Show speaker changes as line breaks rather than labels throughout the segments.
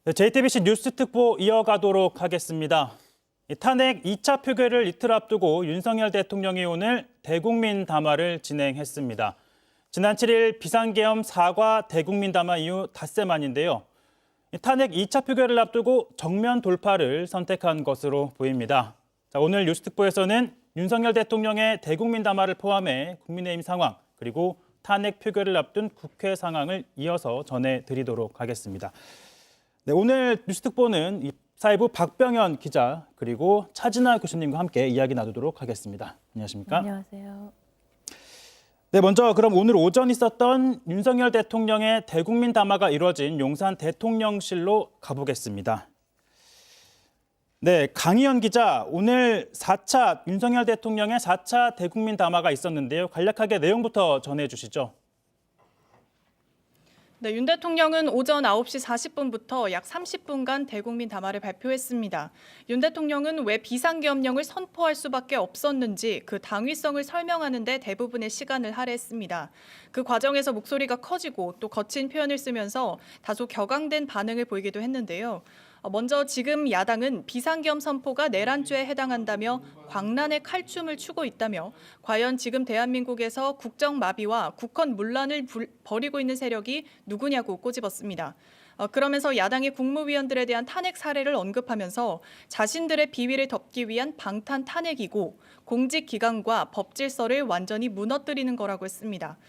네, JTBC 뉴스 특보 이어가도록 하겠습니다. 탄핵 2차 표결을 이틀 앞두고 윤석열 대통령이 오늘 대국민 담화를 진행했습니다. 지난 7일 비상계엄 사과 대국민 담화 이후 닷새 만인데요. 탄핵 2차 표결을 앞두고 정면 돌파를 선택한 것으로 보입니다. 자, 오늘 뉴스 특보에서는 윤석열 대통령의 대국민 담화를 포함해 국민의힘 상황 그리고 탄핵 표결을 앞둔 국회 상황을 이어서 전해드리도록 하겠습니다. 네, 오늘 뉴스특보는 사회부 박병현 기자 그리고 차진아 교수님과 함께 이야기 나누도록 하겠습니다. 안녕하십니까?
안녕하세요.
네, 먼저 그럼 오늘 오전 있었던 윤석열 대통령의 대국민 담화가 이루어진 용산 대통령실로 가보겠습니다. 네, 강희연 기자, 오늘 윤석열 대통령의 4차 대국민 담화가 있었는데요. 간략하게 내용부터 전해주시죠.
네, 윤 대통령은 오전 9시 40분부터 약 30분간 대국민 담화를 발표했습니다. 윤 대통령은 왜 비상계엄령을 선포할 수밖에 없었는지 그 당위성을 설명하는 데 대부분의 시간을 할애했습니다. 그 과정에서 목소리가 커지고 또 거친 표현을 쓰면서 다소 격앙된 반응을 보이기도 했는데요. 먼저 지금 야당은 비상계엄 선포가 내란죄에 해당한다며 광란의 칼춤을 추고 있다며 과연 지금 대한민국에서 국정마비와 국헌 문란을 벌이고 있는 세력이 누구냐고 꼬집었습니다. 그러면서 야당의 국무위원들에 대한 탄핵 사례를 언급하면서 자신들의 비위를 덮기 위한 방탄 탄핵이고 공직기관과 법질서를 완전히 무너뜨리는 거라고 했습니다.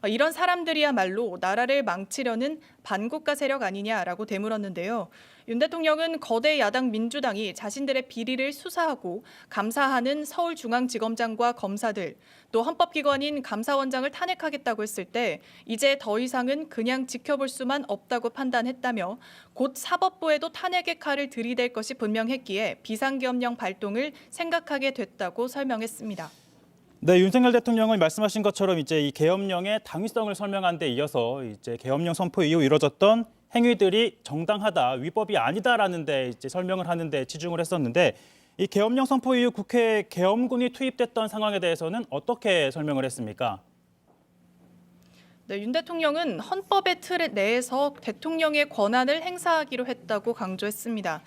이런 사람들이야말로 나라를 망치려는 반국가 세력 아니냐라고 되물었는데요. 윤 대통령은 거대 야당 민주당이 자신들의 비리를 수사하고 감사하는 서울중앙지검장과 검사들, 또 헌법기관인 감사원장을 탄핵하겠다고 했을 때 이제 더 이상은 그냥 지켜볼 수만 없다고 판단했다며 곧 사법부에도 탄핵의 칼을 들이댈 것이 분명했기에 비상계엄령 발동을 생각하게 됐다고 설명했습니다.
네, 윤석열 대통령은 말씀하신 것처럼 이제 이 계엄령의 당위성을 설명한 데 이어서 이제 계엄령 선포 이후 이뤄졌던 행위들이 정당하다, 위법이 아니다라는 데 이제 설명을 하는 데 치중을 했었는데 이 계엄령 선포 이후 국회에 계엄군이 투입됐던 상황에 대해서는 어떻게 설명을 했습니까?
네, 윤 대통령은 헌법의 틀 내에서 대통령의 권한을 행사하기로 했다고 강조했습니다.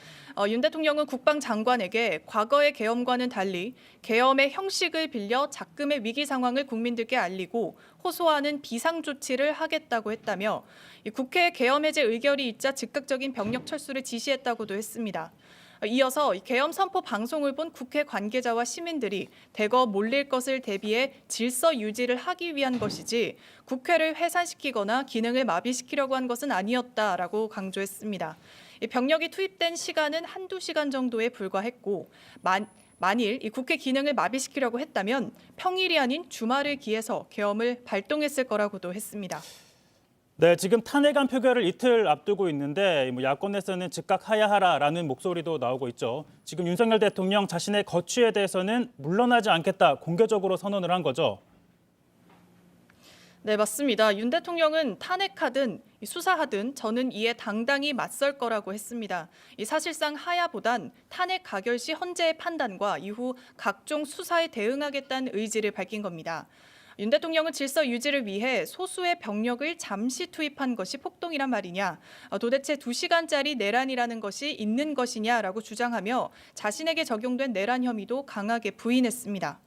윤 대통령은 국방장관에게 과거의 계엄과는 달리 계엄의 형식을 빌려 작금의 위기 상황을 국민들께 알리고 호소하는 비상조치를 하겠다고 했다며 국회 계엄 해제 의결이 있자 즉각적인 병력 철수를 지시했다고도 했습니다. 이어서 계엄 선포 방송을 본 국회 관계자와 시민들이 대거 몰릴 것을 대비해 질서 유지를 하기 위한 것이지 국회를 회산시키거나 기능을 마비시키려고 한 것은 아니었다라고 강조했습니다. 병력이 투입된 시간은 한두 시간 정도에 불과했고 만일 이 국회 기능을 마비시키려고 했다면 평일이 아닌 주말을 기해서 계엄을 발동했을 거라고도 했습니다.
네, 지금 탄핵안 표결을 이틀 앞두고 있는데 야권에서는 즉각 하야하라라는 목소리도 나오고 있죠. 지금 윤석열 대통령 자신의 거취에 대해서는 물러나지 않겠다 공개적으로 선언을 한 거죠.
네, 맞습니다. 윤 대통령은 탄핵하든 수사하든 저는 이에 당당히 맞설 거라고 했습니다. 사실상 하야보단 탄핵 가결 시 헌재의 판단과 이후 각종 수사에 대응하겠다는 의지를 밝힌 겁니다. 윤 대통령은 질서 유지를 위해 소수의 병력을 잠시 투입한 것이 폭동이란 말이냐, 도대체 2시간짜리 내란이라는 것이 있는 것이냐라고 주장하며 자신에게 적용된 내란 혐의도 강하게 부인했습니다.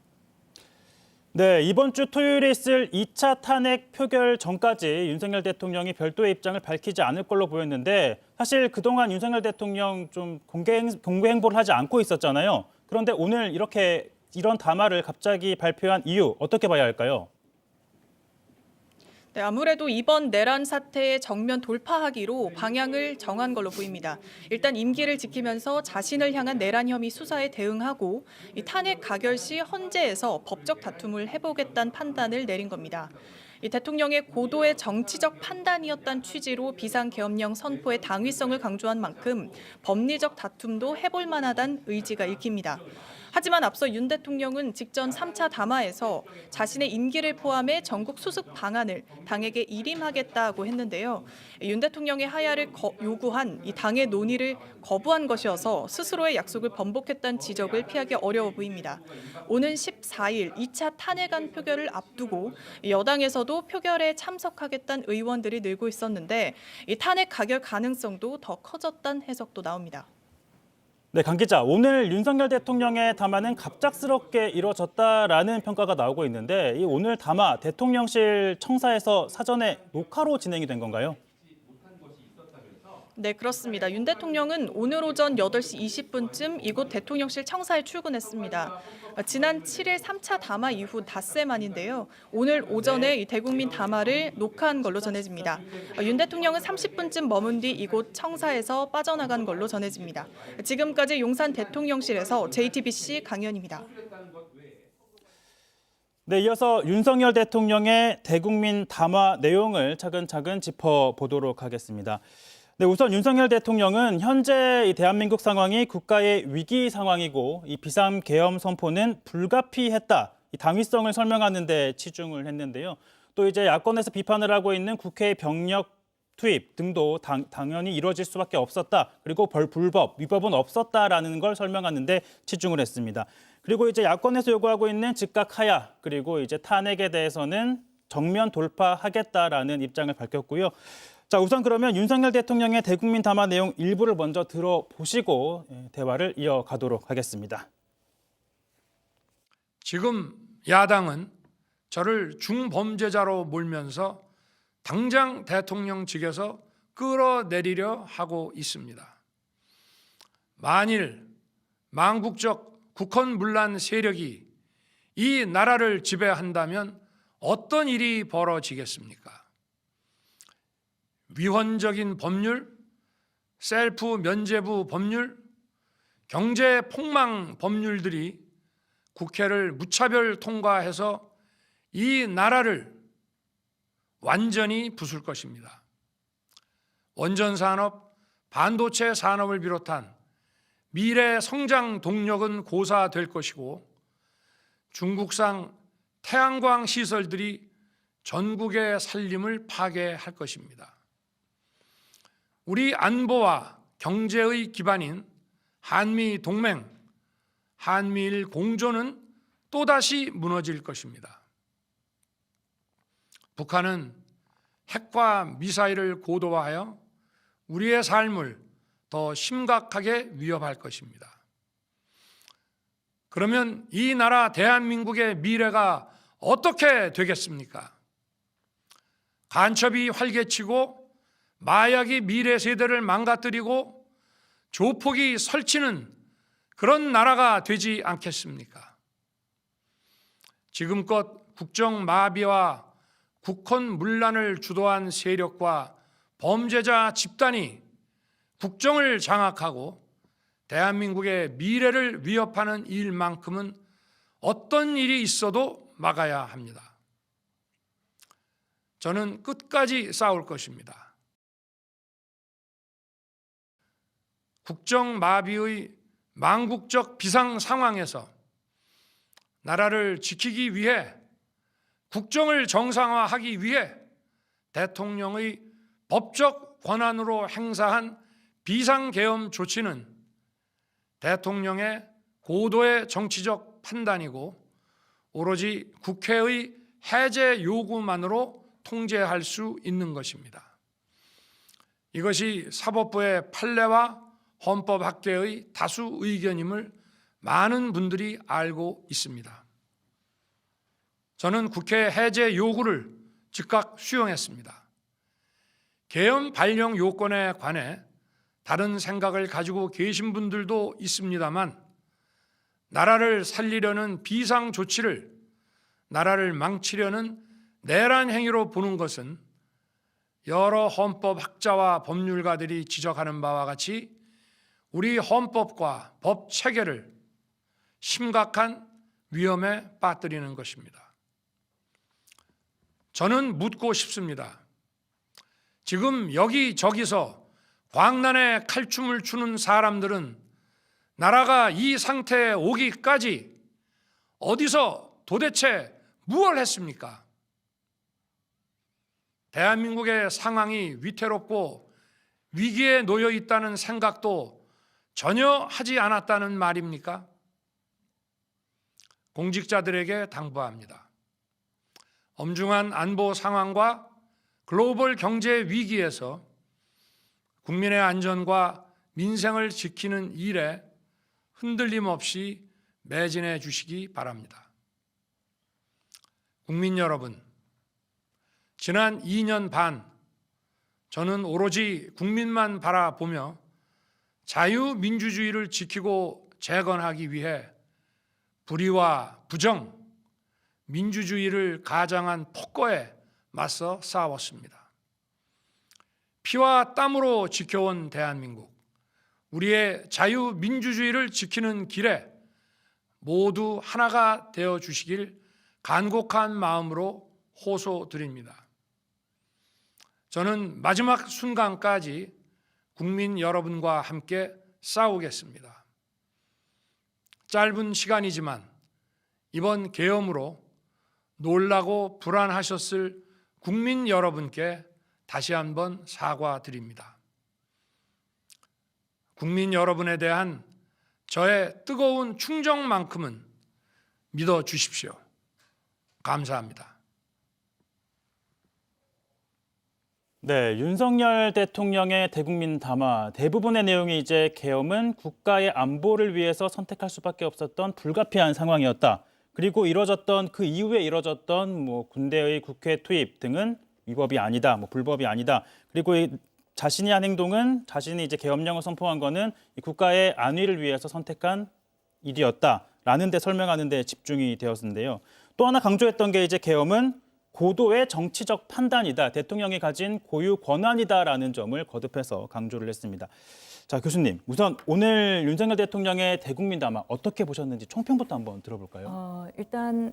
네, 이번 주 토요일에 있을 2차 탄핵 표결 전까지 윤석열 대통령이 별도의 입장을 밝히지 않을 걸로 보였는데 사실 그동안 윤석열 대통령 좀 공개 행보를 하지 않고 있었잖아요. 그런데 오늘 이런 담화를 갑자기 발표한 이유 어떻게 봐야 할까요?
네, 아무래도 이번 내란 사태에 정면 돌파하기로 방향을 정한 걸로 보입니다. 일단 임기를 지키면서 자신을 향한 내란 혐의 수사에 대응하고 이 탄핵 가결 시 헌재에서 법적 다툼을 해보겠다는 판단을 내린 겁니다. 이 대통령의 고도의 정치적 판단이었다는 취지로 비상계엄령 선포의 당위성을 강조한 만큼 법리적 다툼도 해볼 만하다는 의지가 읽힙니다. 하지만 앞서 윤 대통령은 직전 3차 담화에서 자신의 임기를 포함해 전국 수습 방안을 당에게 일임하겠다고 했는데요. 윤 대통령의 하야를 요구한 이 당의 논의를 거부한 것이어서 스스로의 약속을 번복했다는 지적을 피하기 어려워 보입니다. 오는 14일 2차 탄핵안 표결을 앞두고 여당에서도 표결에 참석하겠다는 의원들이 늘고 있었는데 이 탄핵 가결 가능성도 더 커졌다는 해석도 나옵니다.
네, 강 기자, 오늘 윤석열 대통령의 담화는 갑작스럽게 이뤄졌다라는 평가가 나오고 있는데 이 오늘 담화 대통령실 청사에서 사전에 녹화로 진행이 된 건가요?
네, 그렇습니다. 윤 대통령은 오늘 오전 8시 20분쯤 이곳 대통령실 청사에 출근했습니다. 지난 7일 3차 담화 이후 닷새 만인데요. 오늘 오전에 이 대국민 담화를 녹화한 걸로 전해집니다. 윤 대통령은 30분쯤 머문 뒤 이곳 청사에서 빠져나간 걸로 전해집니다. 지금까지 용산 대통령실에서 JTBC 강연입니다.
네, 이어서 윤석열 대통령의 대국민 담화 내용을 차근차근 짚어보도록 하겠습니다. 네, 우선 윤석열 대통령은 현재 이 대한민국 상황이 국가의 위기 상황이고 이 비상계엄 선포는 불가피했다. 이 당위성을 설명하는 데 치중을 했는데요. 또 이제 야권에서 비판을 하고 있는 국회 병력 투입 등도 당연히 이루어질 수밖에 없었다. 그리고 불법, 위법은 없었다라는 걸 설명하는 데 치중을 했습니다. 그리고 이제 야권에서 요구하고 있는 즉각 하야, 그리고 이제 탄핵에 대해서는 정면 돌파하겠다라는 입장을 밝혔고요. 자, 우선 그러면 윤석열 대통령의 대국민 담화 내용 일부를 먼저 들어보시고 대화를 이어가도록 하겠습니다.
지금 야당은 저를 중범죄자로 몰면서 당장 대통령직에서 끌어내리려 하고 있습니다. 만일 망국적 국헌문란 세력이 이 나라를 지배한다면 어떤 일이 벌어지겠습니까? 위헌적인 법률, 셀프 면죄부 법률, 경제 폭망 법률들이 국회를 무차별 통과해서 이 나라를 완전히 부술 것입니다. 원전 산업, 반도체 산업을 비롯한 미래 성장 동력은 고사될 것이고 중국산 태양광 시설들이 전국의 살림을 파괴할 것입니다. 우리 안보와 경제의 기반인 한미 동맹, 한미일 공조는 또다시 무너질 것입니다. 북한은 핵과 미사일을 고도화하여 우리의 삶을 더 심각하게 위협할 것입니다. 그러면 이 나라 대한민국의 미래가 어떻게 되겠습니까? 간첩이 활개치고 마약이 미래 세대를 망가뜨리고 조폭이 설치는 그런 나라가 되지 않겠습니까? 지금껏 국정마비와 국헌문란을 주도한 세력과 범죄자 집단이 국정을 장악하고 대한민국의 미래를 위협하는 일만큼은 어떤 일이 있어도 막아야 합니다. 저는 끝까지 싸울 것입니다. 국정마비의 망국적 비상 상황에서 나라를 지키기 위해 국정을 정상화하기 위해 대통령의 법적 권한으로 행사한 비상계엄 조치는 대통령의 고도의 정치적 판단이고 오로지 국회의 해제 요구만으로 통제할 수 있는 것입니다. 이것이 사법부의 판례와 헌법학계의 다수 의견임을 많은 분들이 알고 있습니다. 저는 국회 해제 요구를 즉각 수용했습니다. 계엄 발령 요건에 관해 다른 생각을 가지고 계신 분들도 있습니다만 나라를 살리려는 비상 조치를 나라를 망치려는 내란 행위로 보는 것은 여러 헌법학자와 법률가들이 지적하는 바와 같이 우리 헌법과 법 체계를 심각한 위험에 빠뜨리는 것입니다. 저는 묻고 싶습니다. 지금 여기저기서 광란의 칼춤을 추는 사람들은 나라가 이 상태에 오기까지 어디서 도대체 무엇을 했습니까? 대한민국의 상황이 위태롭고 위기에 놓여 있다는 생각도 전혀 하지 않았다는 말입니까? 공직자들에게 당부합니다. 엄중한 안보 상황과 글로벌 경제 위기에서 국민의 안전과 민생을 지키는 일에 흔들림 없이 매진해 주시기 바랍니다. 국민 여러분, 지난 2년 반 저는 오로지 국민만 바라보며 자유민주주의를 지키고 재건하기 위해 불의와 부정, 민주주의를 가장한 폭거에 맞서 싸웠습니다. 피와 땀으로 지켜온 대한민국, 우리의 자유민주주의를 지키는 길에 모두 하나가 되어 주시길 간곡한 마음으로 호소드립니다. 저는 마지막 순간까지 국민 여러분과 함께 싸우겠습니다. 짧은 시간이지만 이번 계엄으로 놀라고 불안하셨을 국민 여러분께 다시 한번 사과드립니다. 국민 여러분에 대한 저의 뜨거운 충정만큼은 믿어 주십시오. 감사합니다.
네, 윤석열 대통령의 대국민 담화 대부분의 내용이 이제 계엄은 국가의 안보를 위해서 선택할 수밖에 없었던 불가피한 상황이었다. 그리고 이뤄졌던 그 이후에 이뤄졌던 군대의 국회 투입 등은 위법이 아니다, 불법이 아니다. 그리고 자신이 한 행동은 자신이 이제 계엄령을 선포한 거는 이 국가의 안위를 위해서 선택한 일이었다라는 데 설명하는 데 집중이 되었는데요. 또 하나 강조했던 게 이제 계엄은 고도의 정치적 판단이다. 대통령이 가진 고유 권한이다라는 점을 거듭해서 강조를 했습니다. 자, 교수님, 우선 오늘 윤석열 대통령의 대국민 담화 어떻게 보셨는지 총평부터 한번 들어볼까요?
일단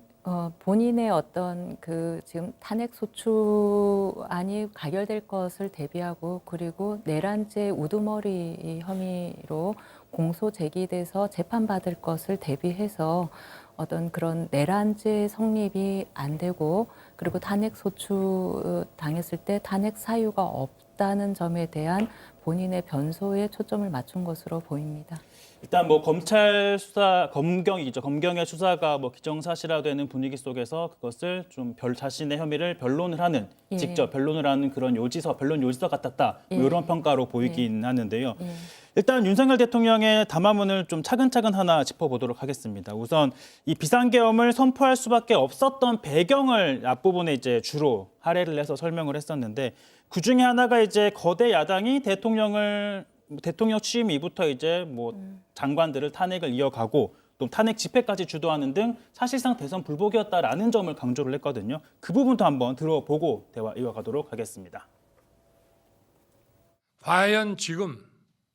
본인의 어떤 지금 탄핵 소추안이 가결될 것을 대비하고 그리고 내란죄 우두머리 혐의로 공소 제기돼서 재판받을 것을 대비해서 어떤 그런 내란죄 성립이 안 되고 그리고 탄핵 소추 당했을 때 탄핵 사유가 없다는 점에 대한 본인의 변소에 초점을 맞춘 것으로 보입니다.
일단 검찰 수사 검경이죠. 검경의 수사가 기정사실화되는 분위기 속에서 그것을 좀 자신의 혐의를 변론을 하는
예.
직접 변론을 하는 그런 변론 요지서 같았다.
예.
이런 평가로 보이긴
예.
하는데요.
예.
일단 윤석열 대통령의 담화문을 좀 차근차근 하나 짚어보도록 하겠습니다. 우선 이 비상계엄을 선포할 수밖에 없었던 배경을 앞부분에 이제 주로 할애를 해서 설명을 했었는데 그 중에 하나가 이제 거대 야당이 대통령 취임 이후부터 이제 장관들을 탄핵을 이어가고 또 탄핵 집회까지 주도하는 등 사실상 대선 불복이었다라는 점을 강조를 했거든요. 그 부분도 한번 들어보고 대화 이어가도록 하겠습니다.
과연 지금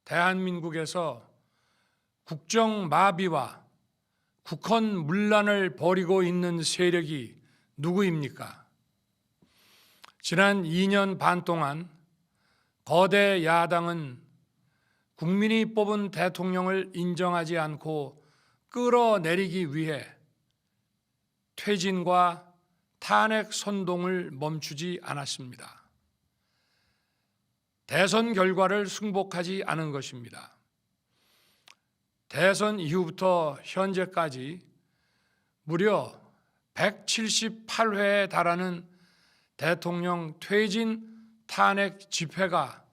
대한민국에서 국정 마비와 국헌 문란을 벌이고 있는 세력이 누구입니까? 지난 2년 반 동안 거대 야당은 국민이 뽑은 대통령을 인정하지 않고 끌어내리기 위해 퇴진과 탄핵 선동을 멈추지 않았습니다. 대선 결과를 승복하지 않은 것입니다. 대선 이후부터 현재까지 무려 178회에 달하는 대통령 퇴진 탄핵 집회가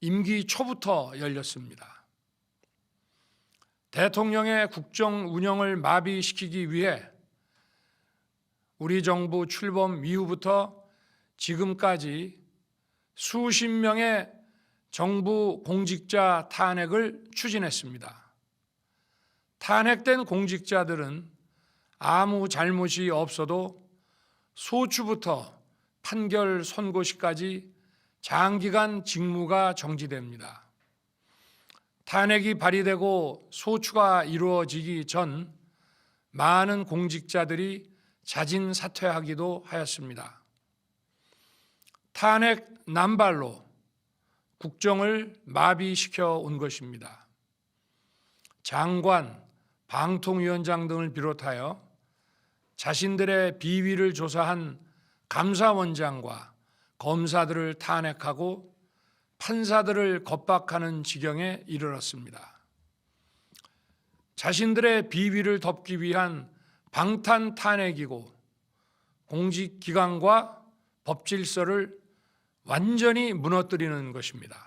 임기 초부터 열렸습니다. 대통령의 국정 운영을 마비시키기 위해 우리 정부 출범 이후부터 지금까지 수십 명의 정부 공직자 탄핵을 추진했습니다. 탄핵된 공직자들은 아무 잘못이 없어도 소추부터 판결 선고시까지 장기간 직무가 정지됩니다. 탄핵이 발의되고 소추가 이루어지기 전 많은 공직자들이 자진 사퇴하기도 하였습니다. 탄핵 남발로 국정을 마비시켜 온 것입니다. 장관, 방통위원장 등을 비롯하여 자신들의 비위를 조사한 감사원장과 검사들을 탄핵하고 판사들을 겁박하는 지경에 이르렀습니다. 자신들의 비위를 덮기 위한 방탄 탄핵이고 공직기관과 법질서를 완전히 무너뜨리는 것입니다.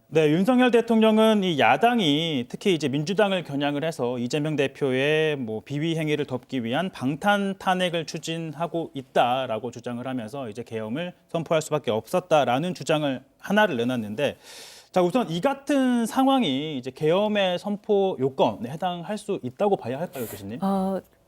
네, 윤석열 대통령은 이 야당이 특히 이제 민주당을 겨냥을 해서 이재명 대표의 비위 행위를 덮기 위한 방탄 탄핵을 추진하고 있다라고 주장을 하면서 이제 계엄을 선포할 수밖에 없었다라는 주장을 하나를 내놨는데, 자, 우선 이 같은 상황이 이제 계엄의 선포 요건에 해당할 수 있다고 봐야 할까요, 교수님?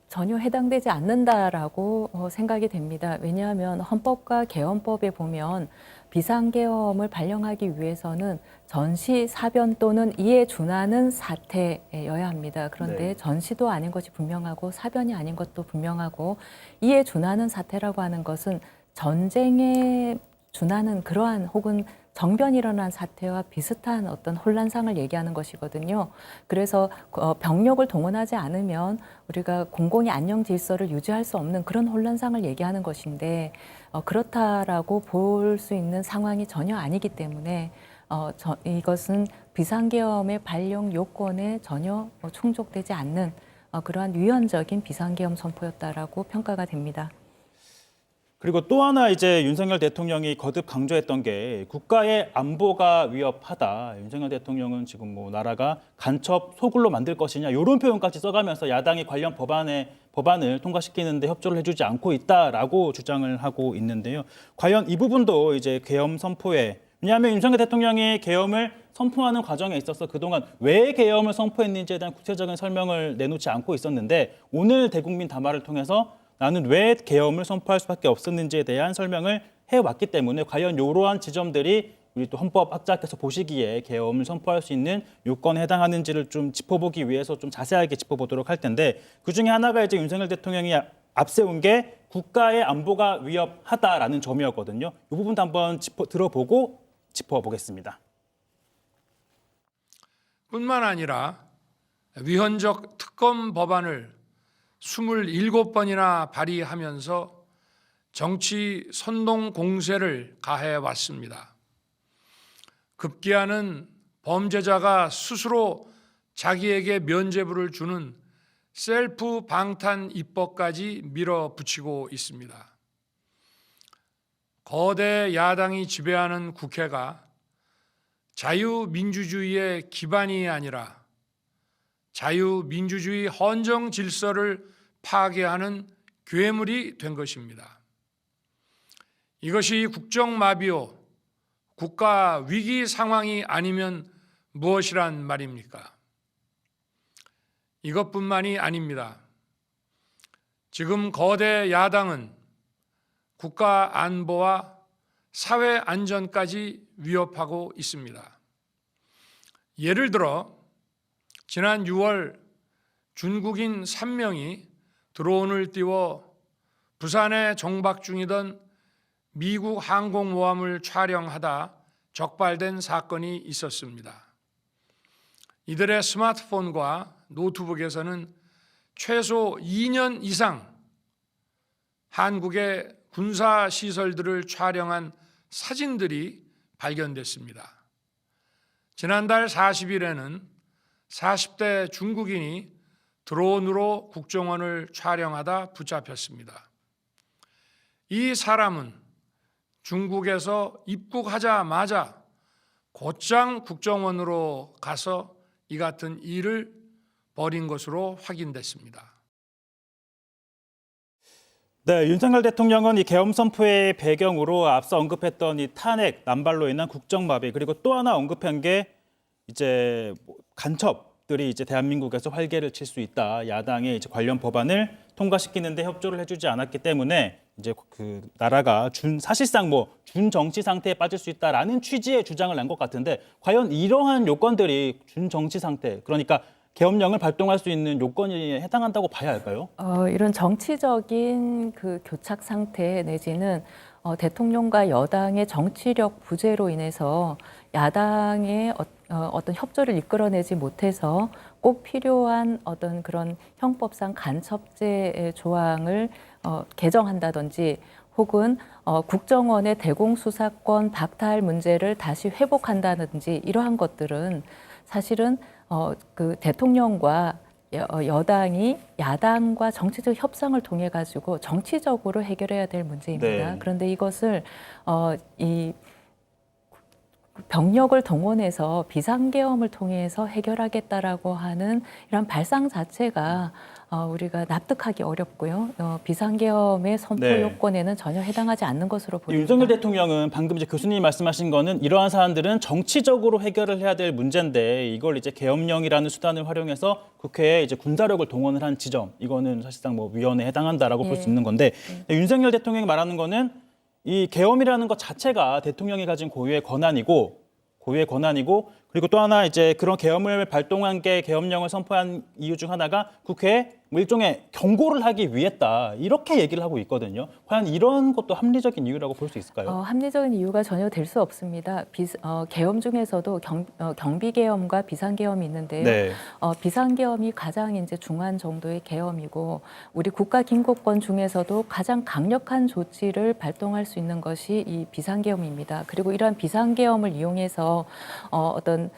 전혀 해당되지 않는다라고 생각이 됩니다. 왜냐하면 헌법과 계엄법에 보면 비상계엄을 발령하기 위해서는 전시, 사변 또는 이에 준하는 사태여야 합니다. 그런데
네.
전시도 아닌 것이 분명하고 사변이 아닌 것도 분명하고 이에 준하는 사태라고 하는 것은 전쟁에 준하는 그러한 혹은 정변이 일어난 사태와 비슷한 어떤 혼란상을 얘기하는 것이거든요. 그래서 병력을 동원하지 않으면 우리가 공공의 안녕 질서를 유지할 수 없는 그런 혼란상을 얘기하는 것인데 그렇다라고 볼 수 있는 상황이 전혀 아니기 때문에 이것은 비상계엄의 발령 요건에 전혀 충족되지 않는 그러한 유연적인 비상계엄 선포였다라고 평가가 됩니다.
그리고 또 하나 이제 윤석열 대통령이 거듭 강조했던 게 국가의 안보가 위협하다. 윤석열 대통령은 지금 나라가 간첩 소굴로 만들 것이냐 이런 표현까지 써가면서 야당이 관련 법안을 통과시키는데 협조를 해주지 않고 있다라고 주장을 하고 있는데요. 과연 이 부분도 이제 계엄 선포에, 왜냐하면 윤석열 대통령이 계엄을 선포하는 과정에 있어서 그동안 왜 계엄을 선포했는지에 대한 구체적인 설명을 내놓지 않고 있었는데, 오늘 대국민 담화를 통해서 나는 왜 계엄을 선포할 수밖에 없었는지에 대한 설명을 해왔기 때문에 과연 이러한 지점들이 우리 또 헌법학자께서 보시기에 계엄을 선포할 수 있는 요건에 해당하는지를 좀 짚어보기 위해서 좀 자세하게 짚어보도록 할 텐데, 그중에 하나가 이제 윤석열 대통령이 앞세운 게 국가의 안보가 위협하다라는 점이었거든요. 이 부분도 한번 들어보고 짚어보겠습니다.
뿐만 아니라 위헌적 특검 법안을 27번이나 발의하면서 정치 선동 공세를 가해 왔습니다. 급기야는 범죄자가 스스로 자기에게 면죄부를 주는 셀프 방탄 입법까지 밀어붙이고 있습니다. 거대 야당이 지배하는 국회가 자유민주주의의 기반이 아니라 자유민주주의 헌정 질서를 파괴하는 괴물이 된 것입니다. 이것이 국정마비요, 국가 위기 상황이 아니면 무엇이란 말입니까? 이것뿐만이 아닙니다. 지금 거대 야당은 국가 안보와 사회 안전까지 위협하고 있습니다. 예를 들어 지난 6월 중국인 3명이 드론을 띄워 부산에 정박 중이던 미국 항공모함을 촬영하다 적발된 사건이 있었습니다. 이들의 스마트폰과 노트북에서는 최소 2년 이상 한국의 군사시설들을 촬영한 사진들이 발견됐습니다. 지난달 40일에는 40대 중국인이 드론으로 국정원을 촬영하다 붙잡혔습니다. 이 사람은 중국에서 입국하자마자 곧장 국정원으로 가서 이 같은 일을 벌인 것으로 확인됐습니다.
네, 윤석열 대통령은 이 계엄 선포의 배경으로 앞서 언급했던 이 탄핵, 남발로 인한 국정마비, 그리고 또 하나 언급한 게 이제 간첩들이 이제 대한민국에서 활개를 칠 수 있다. 야당의 이제 관련 법안을 통과시키는데 협조를 해주지 않았기 때문에 이제 그 나라가 사실상 준정치 상태에 빠질 수 있다라는 취지의 주장을 낸 것 같은데, 과연 이러한 요건들이 준정치 상태, 그러니까 계엄령을 발동할 수 있는 요건에 해당한다고 봐야 할까요?
이런 정치적인 그 교착 상태 내지는 대통령과 여당의 정치력 부재로 인해서 야당의 어떤 협조를 이끌어내지 못해서 꼭 필요한 어떤 그런 형법상 간첩죄 조항을 개정한다든지 혹은 국정원의 대공수사권 박탈 문제를 다시 회복한다든지 이러한 것들은 사실은 그 대통령과 여당이 야당과 정치적 협상을 통해 가지고 정치적으로 해결해야 될 문제입니다.
네.
그런데 이것을 이 병력을 동원해서 비상계엄을 통해서 해결하겠다라고 하는 이런 발상 자체가 우리가 납득하기 어렵고요. 비상계엄의 선포
네.
요건에는 전혀 해당하지 않는 것으로 보입니다.
윤석열 대통령은 방금 이제 교수님이 말씀하신 거는 이러한 사안들은 정치적으로 해결을 해야 될 문제인데 이걸 이제 계엄령이라는 수단을 활용해서 국회에 이제 군사력을 동원을 한 지점, 이거는 사실상 뭐 위헌에 해당한다라고 볼 수 있는 건데 윤석열 대통령이 말하는 거는 이 계엄이라는 것 자체가 대통령이 가진 고유의 권한이고 그리고 또 하나 이제 그런 계엄을 발동한 게 계엄령을 선포한 이유 중 하나가 국회에 뭐 일종의 경고를 하기 위했다 이렇게 얘기를 하고 있거든요. 과연 이런 것도 합리적인 이유라고 볼 수 있을까요?
합리적인 이유가 전혀 될 수 없습니다. 계엄 중에서도 경비계엄과 비상계엄이 있는데요.
네.
비상계엄이 가장 이제 중한 정도의 계엄이고 우리 국가긴급권 중에서도 가장 강력한 조치를 발동할 수 있는 것이 이 비상계엄입니다. 그리고 이러한 비상계엄을 이용해서 어떤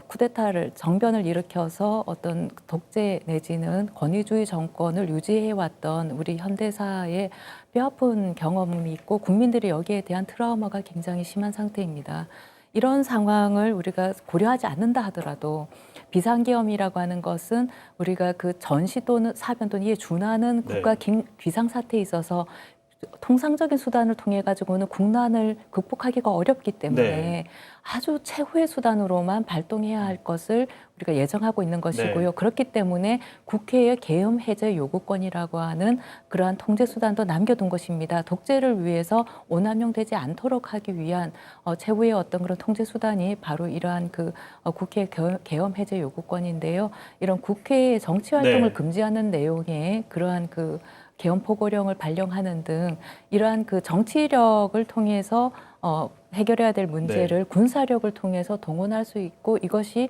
쿠데타를 정변을 일으켜서 어떤 독재 내지는 권위주의 정권을 유지해왔던 우리 현대사의 뼈아픈 경험이 있고 국민들이 여기에 대한 트라우마가 굉장히 심한 상태입니다. 이런 상황을 우리가 고려하지 않는다 하더라도 비상계엄이라고 하는 것은 우리가 그 전시 또는 사변 또는 이에 준하는 국가 비상사태에 있어서 통상적인 수단을 통해 가지고는 국난을 극복하기가 어렵기 때문에 아주 최후의 수단으로만 발동해야 할 것을 우리가 예정하고 있는 것이고요. 그렇기 때문에 국회의 계엄 해제 요구권이라고 하는 그러한 통제 수단도 남겨둔 것입니다. 독재를 위해서 오남용되지 않도록 하기 위한 최후의 어떤 그런 통제 수단이 바로 이러한 그 국회 계엄 해제 요구권인데요. 이런 국회의 정치 활동을 금지하는 내용의 그러한 그 계엄 포고령을 발령하는 등 이러한 그 정치력을 통해서 해결해야 될 문제를 군사력을 통해서 동원할 수 있고 이것이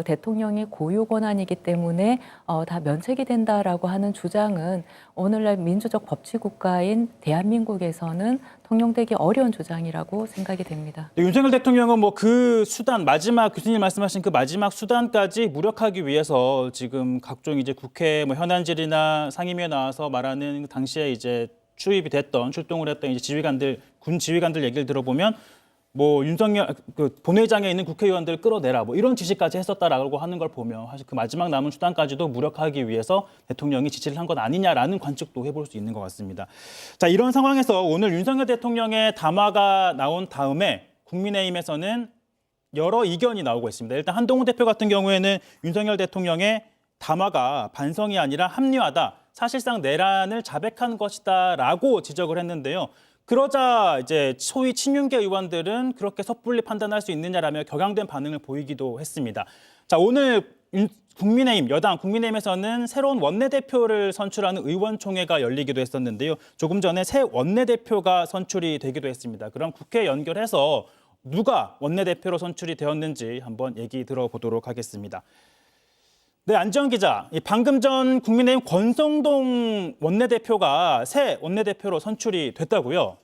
대통령의 고유 권한이기 때문에 다 면책이 된다라고 하는 주장은 오늘날 민주적 법치 국가인 대한민국에서는 통용되기 어려운 주장이라고 생각이 됩니다.
윤석열 대통령은 뭐 그 수단 마지막 교수님 말씀하신 그 마지막 수단까지 무력하기 위해서 지금 각종 이제 국회 뭐 현안질이나 상임위에 나와서 말하는 당시에 이제 출입이 됐던 출동을 했던 이제 지휘관들 군 지휘관들 얘기를 들어보면 뭐 윤석열 그 본회의장에 있는 국회의원들 끌어내라 뭐 이런 지시까지 했었다라고 하는 걸 보면 사실 그 마지막 남은 수단까지도 무력화하기 위해서 대통령이 지시를 한 것 아니냐라는 관측도 해볼 수 있는 것 같습니다. 자, 이런 상황에서 오늘 윤석열 대통령의 담화가 나온 다음에 국민의힘에서는 여러 이견이 나오고 있습니다. 일단 한동훈 대표 같은 경우에는 윤석열 대통령의 담화가 반성이 아니라 합리화다. 사실상 내란을 자백한 것이다라고 지적을 했는데요. 그러자 이제 소위 친윤계 의원들은 그렇게 섣불리 판단할 수 있느냐라며 격앙된 반응을 보이기도 했습니다. 자, 오늘 국민의힘, 여당 국민의힘에서는 새로운 원내대표를 선출하는 의원총회가 열리기도 했었는데요. 조금 전에 새 원내대표가 선출이 되기도 했습니다. 그럼 국회 연결해서 누가 원내대표로 선출이 되었는지 한번 얘기 들어보도록 하겠습니다. 네, 안지영 기자. 방금 전 국민의힘 권성동 원내대표가 새 원내대표로 선출이 됐다고요?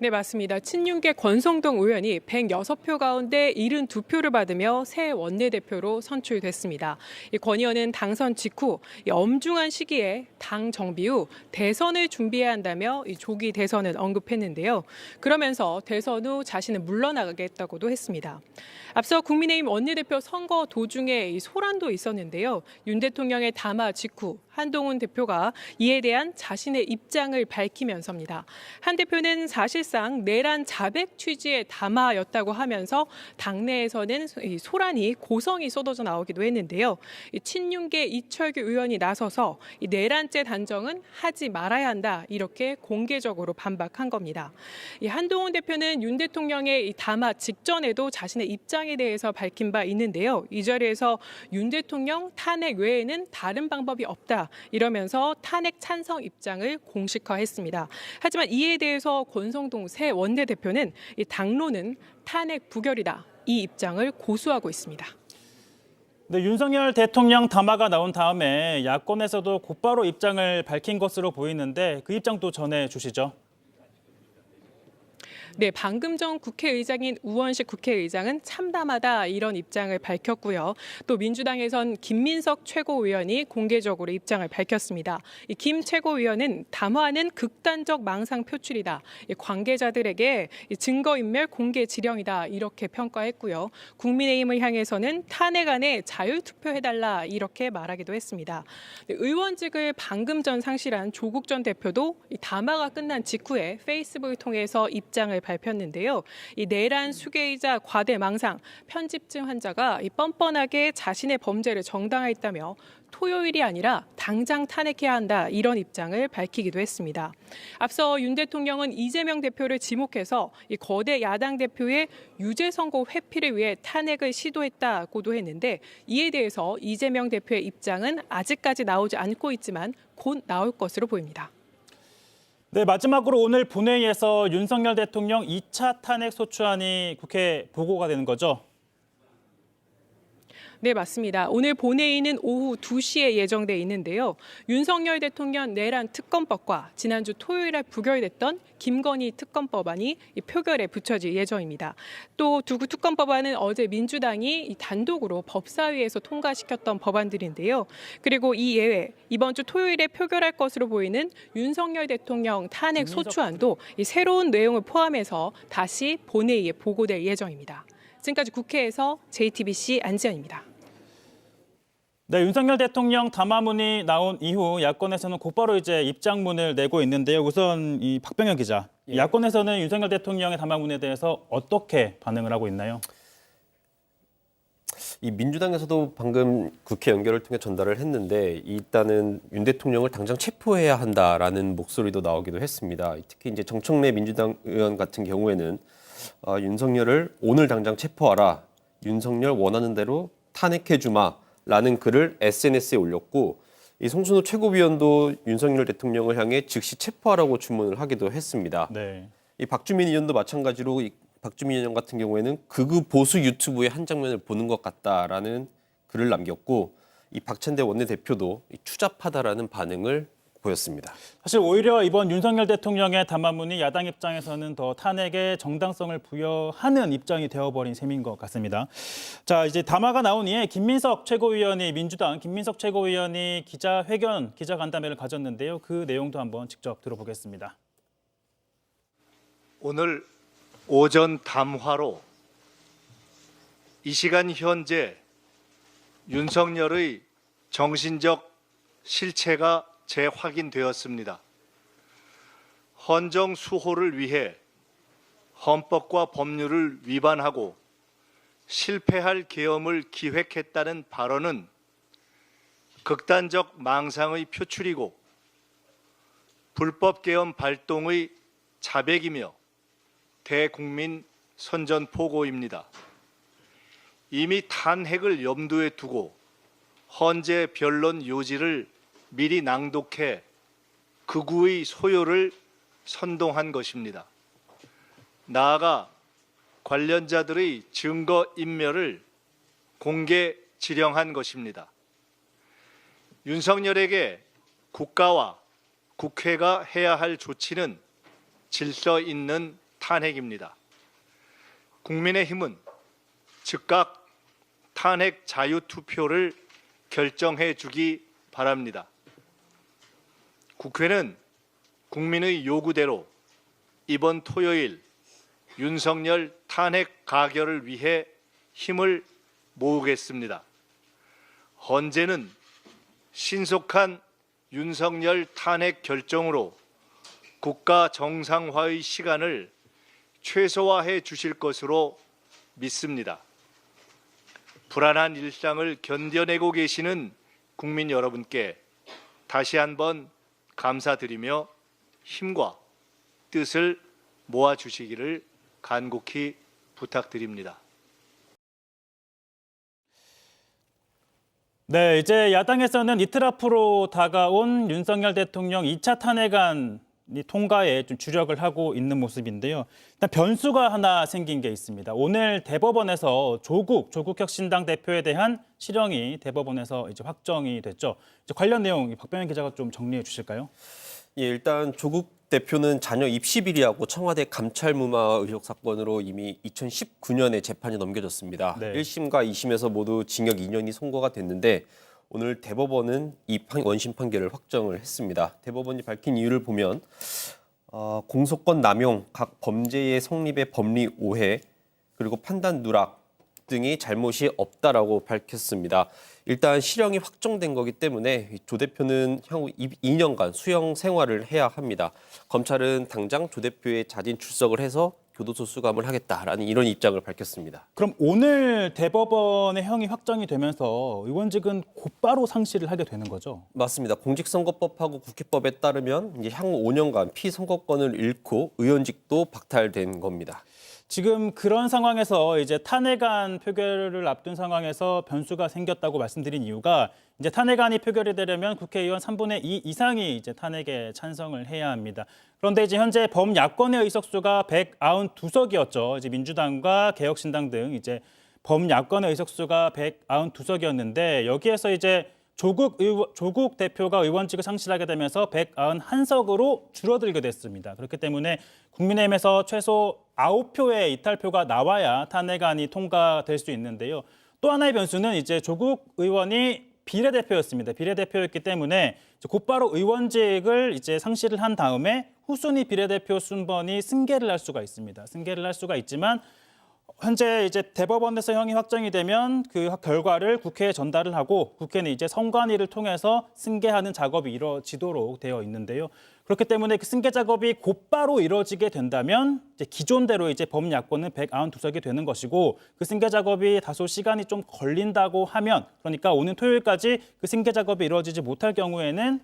네, 맞습니다. 친윤계 권성동 의원이 106표 가운데 72표를 받으며 새 원내대표로 선출됐습니다. 권 의원은 당선 직후 엄중한 시기에 당 정비 후 대선을 준비해야 한다며 조기 대선을 언급했는데요. 그러면서 대선 후 자신은 물러나가겠다고도 했습니다. 앞서 국민의힘 원내대표 선거 도중에 소란도 있었는데요. 윤 대통령의 담화 직후 한동훈 대표가 이에 대한 자신의 입장을 밝히면서입니다. 한 대표는 사실상 내란 자백 취지의 담화였다고 하면서 당내에서는 소란이 고성이 쏟아져 나오기도 했는데요. 친윤계 이철규 의원이 나서서 내란죄 단정은 하지 말아야 한다 이렇게 공개적으로 반박한 겁니다. 한동훈 대표는 윤 대통령의 담화 직전에도 자신의 입장에 대해서 밝힌 바 있는데요. 이 자리에서 윤 대통령 탄핵 외에는 다른 방법이 없다. 있다. 이러면서 탄핵 찬성 입장을 공식화했습니다. 하지만 이에 대해서 권성동 새 원내대표는 이 당론은 탄핵 부결이다. 이 입장을 고수하고 있습니다.
네, 윤석열 대통령 담화가 나온 다음에 야권에서도 곧바로 입장을 밝힌 것으로 보이는데 그 입장도 전해주시죠.
네, 방금 전 국회의장인 우원식 국회의장은 참담하다 이런 입장을 밝혔고요. 또 민주당에선 김민석 최고위원이 공개적으로 입장을 밝혔습니다. 이 김 최고위원은 담화는 극단적 망상 표출이다. 관계자들에게 증거인멸 공개 지령이다 이렇게 평가했고요. 국민의힘을 향해서는 탄핵안에 자율투표해달라 이렇게 말하기도 했습니다. 의원직을 방금 전 상실한 조국 전 대표도 이 담화가 끝난 직후에 페이스북을 통해서 입장을 발표했는데요. 이 내란 수괴이자 과대망상, 편집증 환자가 뻔뻔하게 자신의 범죄를 정당화했다며 토요일이 아니라 당장 탄핵해야 한다 이런 입장을 밝히기도 했습니다. 앞서 윤 대통령은 이재명 대표를 지목해서 이 거대 야당 대표의 유죄 선고 회피를 위해 탄핵을 시도했다고도 했는데 이에 대해서 이재명 대표의 입장은 아직까지 나오지 않고 있지만 곧 나올 것으로 보입니다.
네, 마지막으로 오늘 본회의에서 윤석열 대통령 2차 탄핵 소추안이 국회에 보고가 되는 거죠?
네, 맞습니다. 오늘 본회의는 오후 2시에 예정돼 있는데요. 윤석열 대통령 내란 특검법과 지난주 토요일에 부결됐던 김건희 특검법안이 표결에 붙여질 예정입니다. 또 두 특검법안은 어제 민주당이 단독으로 법사위에서 통과시켰던 법안들인데요. 그리고 이 예외 이번 주 토요일에 표결할 것으로 보이는 윤석열 대통령 탄핵 소추안도 이 새로운 내용을 포함해서 다시 본회의에 보고될 예정입니다. 지금까지 국회에서 JTBC 안지연입니다.
네, 윤석열 대통령 담화문이 나온 이후 야권에서는 곧바로 이제 입장문을 내고 있는데요. 우선 이 박병혁 기자, 야권에서는 윤석열 대통령의 담화문에 대해서 어떻게 반응을 하고 있나요?
이 민주당에서도 방금 국회 연결을 통해 전달을 했는데 일단은 윤 대통령을 당장 체포해야 한다라는 목소리도 나오기도 했습니다. 특히 이제 정청래 민주당 의원 같은 경우에는 윤석열을 오늘 당장 체포하라, 윤석열 원하는 대로 탄핵해주마라는 글을 SNS에 올렸고 이 송순호 최고위원도 윤석열 대통령을 향해 즉시 체포하라고 주문을 하기도 했습니다.
네.
이 박주민 의원도 마찬가지로 박주민 의원 같은 경우에는 극우 보수 유튜브의 한 장면을 보는 것 같다라는 글을 남겼고 이 박찬대 원내대표도 추잡하다라는 반응을 보였습니다.
사실 오히려 이번 윤석열 대통령의 담화문이 야당 입장에서는 더 탄핵의 정당성을 부여하는 입장이 되어버린 셈인 것 같습니다. 자, 이제 담화가 나온 이에 김민석 최고위원이 민주당 김민석 최고위원이 기자간담회를 가졌는데요. 그 내용도 한번 직접 들어보겠습니다.
오늘 오전 담화로 이 시간 현재 윤석열의 정신적 실체가 재확인되었습니다. 헌정 수호를 위해 헌법과 법률을 위반하고 실패할 계엄을 기획했다는 발언은 극단적 망상의 표출이고 불법 계엄 발동의 자백이며 대국민 선전포고입니다. 이미 탄핵을 염두에 두고 헌재 변론 요지를 미리 낭독해 극우의 소요를 선동한 것입니다. 나아가 관련자들의 증거인멸을 공개 지령한 것입니다. 윤석열에게 국가와 국회가 해야 할 조치는 질서 있는 탄핵입니다. 국민의힘은 즉각 탄핵 자유투표를 결정해 주기 바랍니다. 국회는 국민의 요구대로 이번 토요일 윤석열 탄핵 가결을 위해 힘을 모으겠습니다. 헌재는 신속한 윤석열 탄핵 결정으로 국가 정상화의 시간을 최소화해 주실 것으로 믿습니다. 불안한 일상을 견뎌내고 계시는 국민 여러분께 다시 한번 감사드리며 힘과 뜻을 모아주시기를 간곡히 부탁드립니다.
네, 이제 야당에서는 이틀 앞으로 다가온 윤석열 대통령 2차 탄핵안 통과에 좀 주력을 하고 있는 모습인데요. 일단 변수가 하나 생긴 게 있습니다. 오늘 대법원에서 조국혁신당 대표에 대한 실형이 대법원에서 이제 확정이 됐죠. 이제 관련 내용 박병현 기자가 좀 정리해 주실까요?
예, 일단 조국 대표는 자녀 입시 비리하고 청와대 감찰 무마 의혹 사건으로 이미 2019년에 재판이 넘겨졌습니다.
네.
1심과 2심에서 모두 징역 2년이 선고가 됐는데 오늘 대법원은 이 원심 판결을 확정을 했습니다. 대법원이 밝힌 이유를 보면 공소권 남용, 각 범죄의 성립의 법리 오해, 그리고 판단 누락 등이 잘못이 없다라고 밝혔습니다. 일단 실형이 확정된 거기 때문에 조 대표는 향후 2년간 수형 생활을 해야 합니다. 검찰은 당장 조 대표의 자진 출석을 해서 교도소 수감을 하겠다라는 이런 입장을 밝혔습니다.
그럼 오늘 대법원의 형이 확정이 되면서 의원직은 곧바로 상실을 하게 되는 거죠?
맞습니다. 공직선거법하고 국회법에 따르면 이제 향후 5년간 피선거권을 잃고 의원직도 박탈된 겁니다.
지금 그런 상황에서 이제 탄핵안 표결을 앞둔 상황에서 변수가 생겼다고 말씀드린 이유가 이제 탄핵안이 표결이 되려면 국회의원 3분의 2 이상이 이제 탄핵에 찬성을 해야 합니다. 그런데 이제 현재 범야권의 의석수가 192석이었죠. 이제 민주당과 개혁신당 등 이제 범야권의 의석수가 192석이었는데 여기에서 이제 조국 대표가 의원직을 상실하게 되면서 191석으로 줄어들게 됐습니다. 그렇기 때문에 국민의힘에서 최소 9표의 이탈표가 나와야 탄핵안이 통과될 수 있는데요. 또 하나의 변수는 이제 조국 의원이 비례대표였습니다. 비례대표였기 때문에 곧바로 의원직을 이제 상실을 한 다음에 후순위 비례대표 순번이 승계를 할 수가 있습니다. 승계를 할 수가 있지만 현재 이제 대법원에서 형이 확정이 되면 그 결과를 국회에 전달을 하고 국회는 이제 선관위를 통해서 승계하는 작업이 이루어지도록 되어 있는데요. 그렇기 때문에 그 승계 작업이 곧바로 이루어지게 된다면 이제 기존대로 이제 범야권은 192석이 되는 것이고 그 승계 작업이 다소 시간이 좀 걸린다고 하면 그러니까 오는 토요일까지 그 승계 작업이 이루어지지 못할 경우에는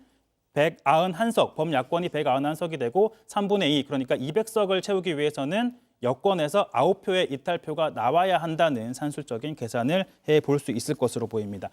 191석, 범야권이 191석이 되고 3분의 2, 그러니까 200석을 채우기 위해서는 여권에서 9표의 이탈표가 나와야 한다는 산술적인 계산을 해볼 수 있을 것으로 보입니다.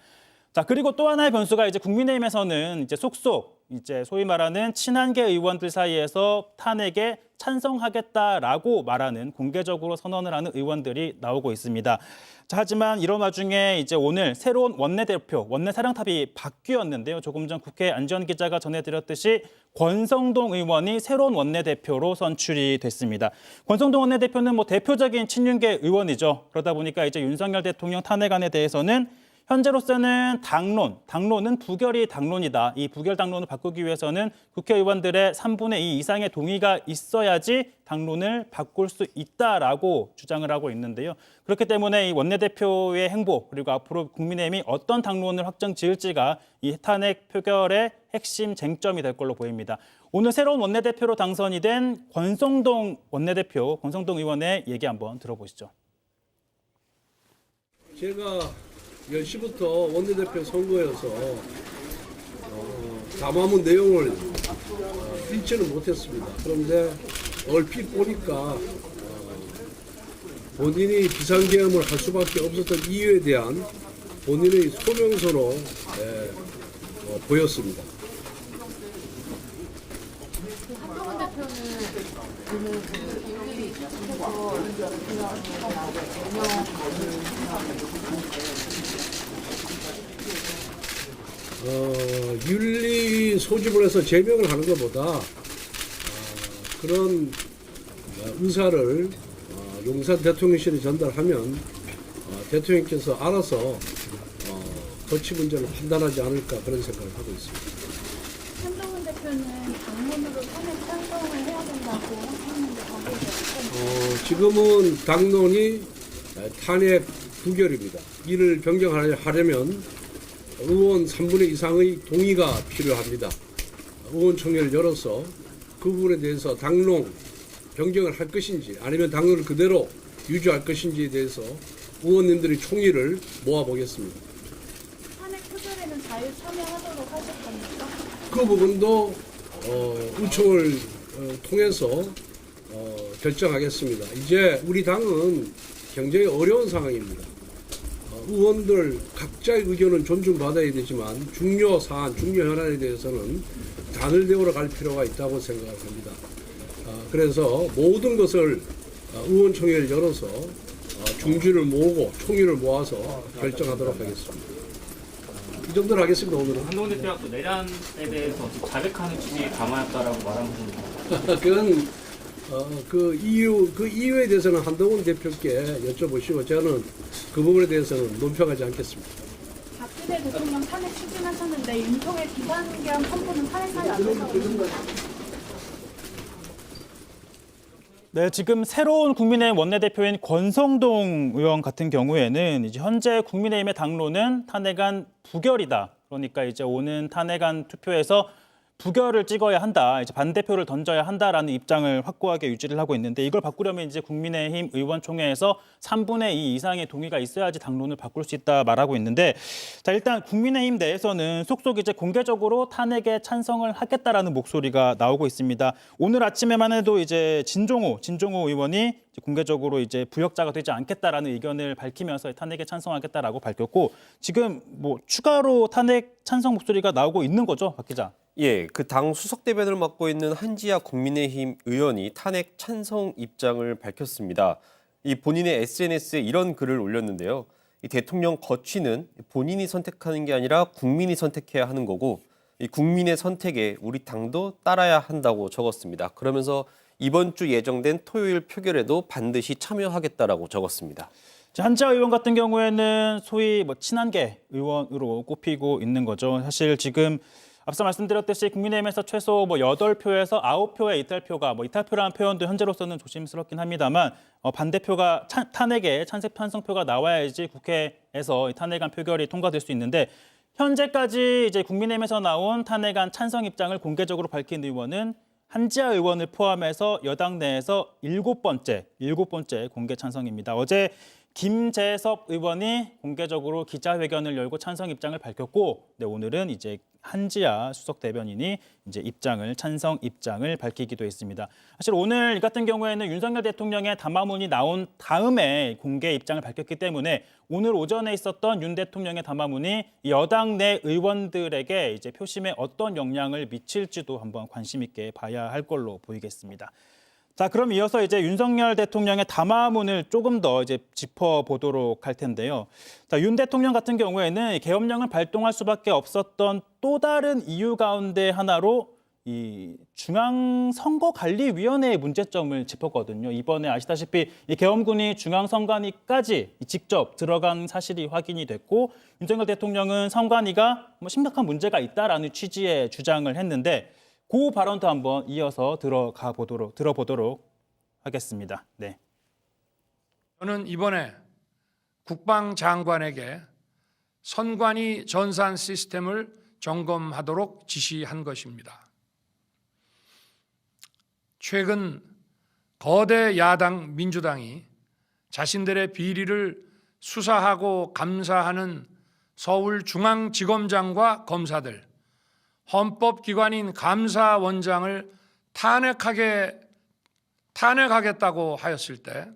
자, 그리고 또 하나의 변수가 이제 국민의힘에서는 이제 속속 이제 소위 말하는 친한계 의원들 사이에서 탄핵에 찬성하겠다라고 말하는 공개적으로 선언을 하는 의원들이 나오고 있습니다. 자, 하지만 이런 와중에 이제 오늘 새로운 원내대표, 원내사령탑이 바뀌었는데요. 조금 전 국회 안지원 기자가 전해드렸듯이 권성동 의원이 새로운 원내대표로 선출이 됐습니다. 권성동 원내대표는 뭐 대표적인 친윤계 의원이죠. 그러다 보니까 이제 윤석열 대통령 탄핵안에 대해서는 현재로서는 당론은 부결이 당론이다. 이 부결 당론을 바꾸기 위해서는 국회의원들의 3분의 2 이상의 동의가 있어야지 당론을 바꿀 수 있다라고 주장을 하고 있는데요. 그렇기 때문에 이 원내대표의 행보 그리고 앞으로 국민의힘이 어떤 당론을 확정 지을지가 이 탄핵 표결의 핵심 쟁점이 될 걸로 보입니다. 오늘 새로운 원내대표로 당선이 된 권성동 의원의 얘기 한번 들어보시죠.
제가 10시부터 원내대표 선거여서 담화문 내용을 읽지는 못했습니다. 그런데 얼핏 보니까 본인이 비상계엄을 할 수밖에 없었던 이유에 대한 본인의 소명서로 보였습니다.
한동훈 대표는 오늘 윤리
윤리 소집을 해서 제명을 하는 것보다 그런 의사를 용산 대통령실에 전달하면 대통령께서 알아서 거치 문제를 판단하지 않을까 그런 생각을 하고 있습니다.
한동훈 대표는 당론으로 탄핵 찬성을 해야 된다고 하는데
지금은 당론이 탄핵 부결입니다. 이를 변경하려면 의원 3분의 2 이상의 동의가 필요합니다. 의원총회를 열어서 그 부분에 대해서 당론 변경을 할 것인지 아니면 당론을 그대로 유지할 것인지에 대해서 의원님들의 총의를 모아보겠습니다.
탄핵 표결에는 자유 참여하도록 하실 겁니까?
그 부분도 의총을 통해서 결정하겠습니다. 이제 우리 당은 굉장히 어려운 상황입니다. 의원들 각자의 의견은 존중받아야 되지만 중요 사안, 중요 현안에 대해서는 단을 데우러 갈 필요가 있다고 생각을 합니다. 그래서 모든 것을 의원총회를 열어서 중지를 모으고 총의를 모아서 결정하도록 하겠습니다. 이 정도로 하겠습니다. 오늘은.
한동훈 대표가 또 내란에 대해서 자백하는 취지의 담화였다라고 말한 부분입니다.
그건 그 이유에 대해서는 한동훈 대표께 여쭤보시고 저는 그 부분에 대해서는 논평하지 않겠습니다.
박근혜 대통령 탄핵 추진하셨는데 윤석열 비상계엄 선포는 탄핵 사유 안 된다고
네, 지금 새로운 국민의힘 원내대표인 권성동 의원 같은 경우에는 이제 현재 국민의힘의 당론은 탄핵안 부결이다. 그러니까 이제 오는 탄핵안 투표에서 부결을 찍어야 한다, 이제 반대표를 던져야 한다라는 입장을 확고하게 유지를 하고 있는데 이걸 바꾸려면 이제 국민의힘 의원총회에서 3분의 2 이상의 동의가 있어야지 당론을 바꿀 수 있다 말하고 있는데 자 일단 국민의힘 내에서는 속속 이제 공개적으로 탄핵에 찬성을 하겠다라는 목소리가 나오고 있습니다. 오늘 아침에만 해도 이제 진종호 의원이 공개적으로 이제 부역자가 되지 않겠다라는 의견을 밝히면서 탄핵에 찬성하겠다라고 밝혔고 지금 뭐 추가로 탄핵 찬성 목소리가 나오고 있는 거죠, 박 기자?
예, 그 당 수석 대변을 맡고 있는 한지아 국민의힘 의원이 탄핵 찬성 입장을 밝혔습니다. 이 본인의 SNS에 이런 글을 올렸는데요. 이 대통령 거취는 본인이 선택하는 게 아니라 국민이 선택해야 하는 거고 이 국민의 선택에 우리 당도 따라야 한다고 적었습니다. 그러면서 이번 주 예정된 토요일 표결에도 반드시 참여하겠다라고 적었습니다.
한지아 의원 같은 경우에는 소위 뭐 친한계 의원으로 꼽히고 있는 거죠. 사실 지금 앞서 말씀드렸듯이 국민의힘에서 최소 뭐 8표에서 9표의 이탈표가 이탈표라는 표현도 현재로서는 조심스럽긴 합니다만 반대표가 탄핵에 찬성표가 나와야지 국회에서 탄핵안 표결이 통과될 수 있는데 현재까지 이제 국민의힘에서 나온 탄핵안 찬성 입장을 공개적으로 밝힌 의원은 한지아 의원을 포함해서 여당 내에서 7번째 공개 찬성입니다. 어제 김재섭 의원이 공개적으로 기자회견을 열고 찬성 입장을 밝혔고, 네, 오늘은 이제 한지아 수석 대변인이 이제 찬성 입장을 밝히기도 했습니다. 사실 오늘 이 같은 경우에는 윤석열 대통령의 담화문이 나온 다음에 공개 입장을 밝혔기 때문에 오늘 오전에 있었던 윤 대통령의 담화문이 여당 내 의원들에게 이제 표심에 어떤 영향을 미칠지도 한번 관심 있게 봐야 할 걸로 보이겠습니다. 자, 그럼 이어서 이제 윤석열 대통령의 담화문을 조금 더 이제 짚어보도록 할 텐데요. 자, 윤 대통령 같은 경우에는 계엄령을 발동할 수밖에 없었던 또 다른 이유 가운데 하나로 이 중앙선거관리위원회의 문제점을 짚었거든요. 이번에 아시다시피 이 계엄군이 중앙선관위까지 직접 들어간 사실이 확인이 됐고 윤석열 대통령은 선관위가 심각한 문제가 있다라는 취지의 주장을 했는데 그 발언도 한번 이어서 들어보도록 하겠습니다. 네.
저는 이번에 국방장관에게 선관위 전산 시스템을 점검하도록 지시한 것입니다. 최근 거대 야당 민주당이 자신들의 비리를 수사하고 감사하는 서울중앙지검장과 검사들, 헌법기관인 감사원장을 탄핵하겠다고 하였을 때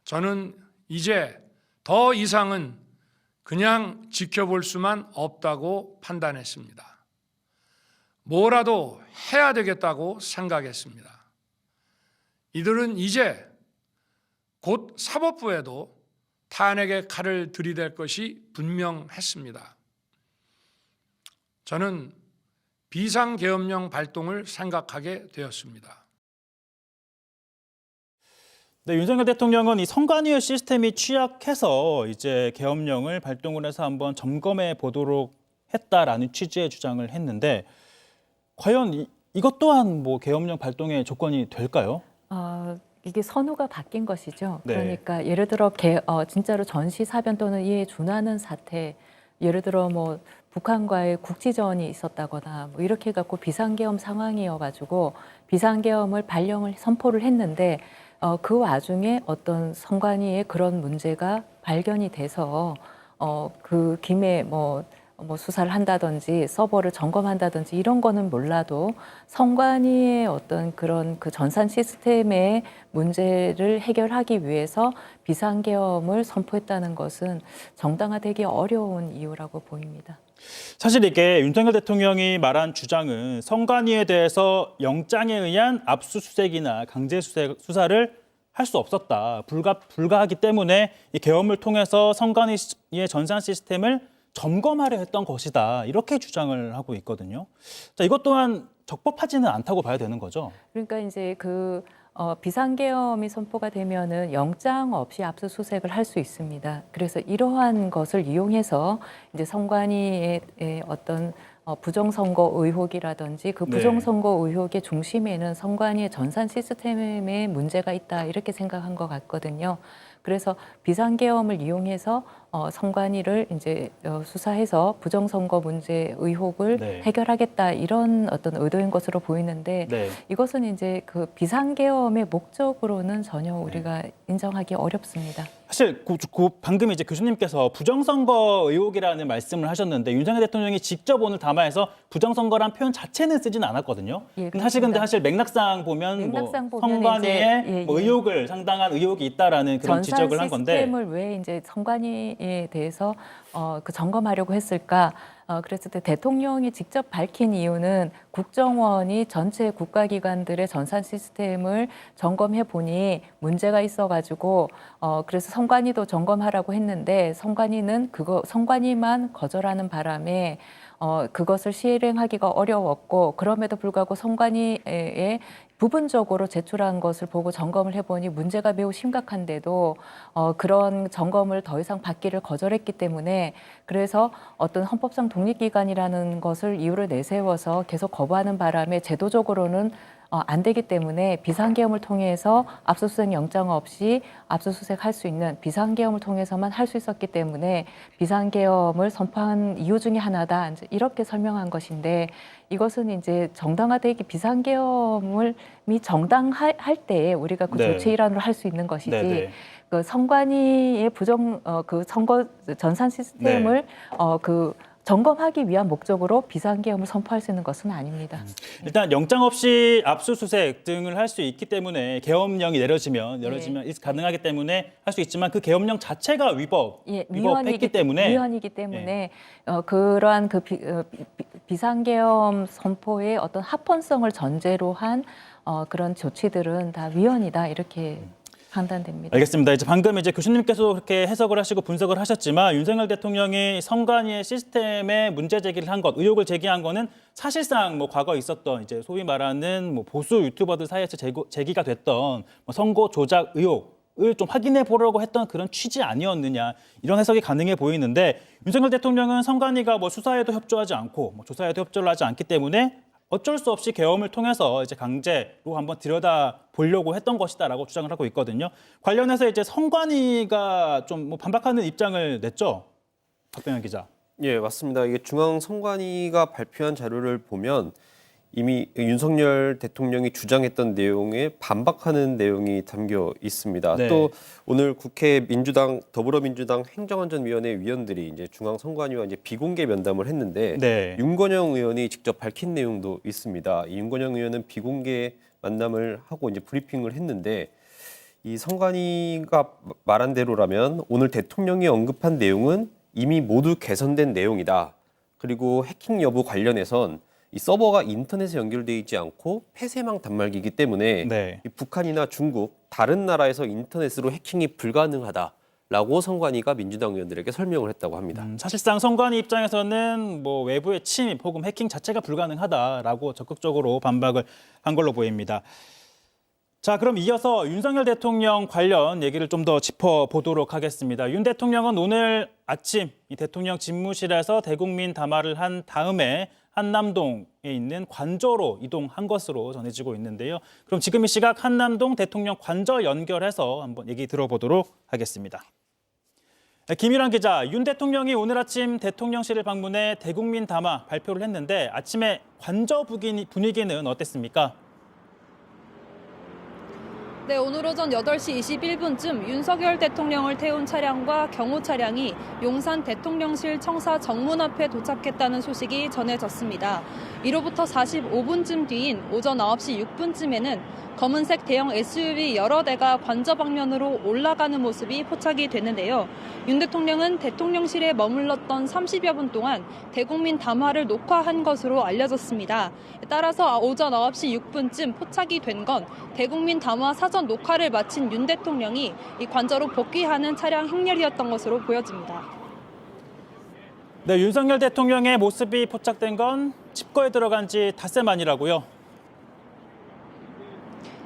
저는 이제 더 이상은 그냥 지켜볼 수만 없다고 판단했습니다. 뭐라도 해야 되겠다고 생각했습니다. 이들은 이제 곧 사법부에도 탄핵의 칼을 들이댈 것이 분명했습니다. 저는 비상계엄령 발동을 생각하게 되었습니다.
네, 윤석열 대통령은 이 선관위의 시스템이 취약해서 이제 계엄령을 발동을 해서 한번 점검해 보도록 했다라는 취지의 주장을 했는데 과연 이것 또한 뭐 계엄령 발동의 조건이 될까요?
이게 선호가 바뀐 것이죠.
네.
그러니까 예를 들어 진짜로 전시사변 또는 이에 준하는 사태, 예를 들어 뭐 북한과의 국지전이 있었다거나 뭐 이렇게 갖고 비상계엄 상황이어가지고 비상계엄을 선포를 했는데 그 와중에 어떤 선관위에 그런 문제가 발견이 돼서 그 김에 뭐 수사를 한다든지 서버를 점검한다든지 이런 거는 몰라도 선관위의 어떤 그런 그 전산 시스템의 문제를 해결하기 위해서 비상계엄을 선포했다는 것은 정당화되기 어려운 이유라고 보입니다.
사실 이게 윤석열 대통령이 말한 주장은 선관위에 대해서 영장에 의한 압수수색이나 강제수사를 할 수 없었다. 불가하기 때문에 이 계엄을 통해서 선관위의 전산 시스템을 점검하려 했던 것이다. 이렇게 주장을 하고 있거든요. 자, 이것 또한 적법하지는 않다고 봐야 되는 거죠.
그러니까 이제 비상계엄이 선포가 되면은 영장 없이 압수수색을 할 수 있습니다. 그래서 이러한 것을 이용해서 이제 선관위의 어떤 부정선거 의혹이라든지 그 부정선거 의혹의 중심에는 선관위의 전산 시스템에 문제가 있다 이렇게 생각한 것 같거든요. 그래서 비상계엄을 이용해서 선관위를 이제 수사해서 부정선거 문제 의혹을 해결하겠다 이런 어떤 의도인 것으로 보이는데 이것은 이제 그 비상계엄의 목적으로는 전혀 우리가 인정하기 어렵습니다.
사실 방금 이제 교수님께서 부정선거 의혹이라는 말씀을 하셨는데 윤석열 대통령이 직접 오늘 담화에서 부정선거란 표현 자체는 쓰지는 않았거든요.
예,
사실 맥락상 보면 선관위에 의혹을 상당한 의혹이 있다라는 그런 지적을 한 건데
시스템을 왜 이제 선관위에 대해서 그 점검하려고 했을까? 그랬을 때 대통령이 직접 밝힌 이유는 국정원이 전체 국가기관들의 전산 시스템을 점검해 보니 문제가 있어가지고 그래서 선관위도 점검하라고 했는데 선관위만 거절하는 바람에 그것을 실행하기가 어려웠고 그럼에도 불구하고 선관위에 부분적으로 제출한 것을 보고 점검을 해보니 문제가 매우 심각한데도 그런 점검을 더 이상 받기를 거절했기 때문에 그래서 어떤 헌법상 독립기관이라는 것을 이유를 내세워서 계속 거부하는 바람에 제도적으로는 안 되기 때문에 비상계엄을 통해서 압수수색 영장 없이 압수수색할 수 있는 비상계엄을 통해서만 할 수 있었기 때문에 비상계엄을 선포한 이유 중에 하나다 이제 이렇게 설명한 것인데 이것은 이제 정당화되기 비상계엄을 정당할 때에 우리가 그 조치 일환으로 할 수 있는 것이지 그 선관위의 그 선거 전산 시스템을 점검하기 위한 목적으로 비상계엄을 선포할 수 있는 것은 아닙니다.
일단 영장 없이 압수수색 등을 할 수 있기 때문에 계엄령이 내려지면 가능하기 때문에 할 수 있지만 그 계엄령 자체가 위법했기 때문에
위헌이기 때문에 그러한 비상계엄 선포의 어떤 합헌성을 전제로 한 그런 조치들은 다 위헌이다 이렇게 판단됩니다.
알겠습니다. 이제 방금 교수님께서 그렇게 해석을 하시고 분석을 하셨지만 윤석열 대통령이 선관위의 시스템에 문제 제기를 한 것, 의혹을 제기한 거는 사실상 과거에 있었던 소위 말하는 보수 유튜버들 사이에서 제기가 됐던 선거 조작 의혹을 좀 확인해 보려고 했던 그런 취지 아니었느냐 이런 해석이 가능해 보이는데 윤석열 대통령은 선관위가 수사에도 협조하지 않고 조사에도 협조를 하지 않기 때문에 어쩔 수 없이 계엄을 통해서 강제로 한번 들여다보려고 했던 것이다라고 주장을 하고 있거든요. 관련해서 선관위가 좀 반박하는 입장을 냈죠, 박병현 기자.
예, 맞습니다. 이게 중앙선관위가 발표한 자료를 보면 이미 윤석열 대통령이 주장했던 내용에 반박하는 내용이 담겨 있습니다. 또 오늘 국회 더불어민주당 행정안전위원회 위원들이 중앙선관위와 비공개 면담을 했는데 윤건영 의원이 직접 밝힌 내용도 있습니다. 이 윤건영 의원은 비공개 만남을 하고 브리핑을 했는데 이 선관위가 말한 대로라면 오늘 대통령이 언급한 내용은 이미 모두 개선된 내용이다. 그리고 해킹 여부 관련해선 이 서버가 인터넷에 연결되어 있지 않고 폐쇄망 단말기이기 때문에 이 북한이나 중국 다른 나라에서 인터넷으로 해킹이 불가능하다라고 선관위가 민주당 의원들에게 설명을 했다고 합니다.
사실상 선관위 입장에서는 외부의 침입 혹은 해킹 자체가 불가능하다라고 적극적으로 반박을 한 걸로 보입니다. 자, 그럼 이어서 윤석열 대통령 관련 얘기를 좀 더 짚어보도록 하겠습니다. 윤 대통령은 오늘 아침 이 대통령 집무실에서 대국민 담화를 한 다음에 한남동에 있는 관저로 이동한 것으로 전해지고 있는데요. 그럼 지금 이 시각 한남동 대통령 관저 연결해서 한번 얘기 들어보도록 하겠습니다. 김일환 기자, 윤 대통령이 오늘 아침 대통령실을 방문해 대국민 담화 발표를 했는데 아침에 관저 분위기는 어땠습니까?
네, 오늘 오전 8시 21분쯤 윤석열 대통령을 태운 차량과 경호 차량이 용산 대통령실 청사 정문 앞에 도착했다는 소식이 전해졌습니다. 이로부터 45분쯤 뒤인 오전 9시 6분쯤에는 검은색 대형 SUV 여러 대가 관저 방면으로 올라가는 모습이 포착이 됐는데요. 윤 대통령은 대통령실에 머물렀던 30여 분 동안 대국민 담화를 녹화한 것으로 알려졌습니다. 따라서 오전 9시 6분쯤 포착이 된 건 대국민 담화 사전 녹화를 마친 윤 대통령이 이 관저로 복귀하는 차량 행렬이었던 것으로 보여집니다.
네, 윤석열 대통령의 모습이 포착된 건 집거에 들어간 지 닷새 만이라고요.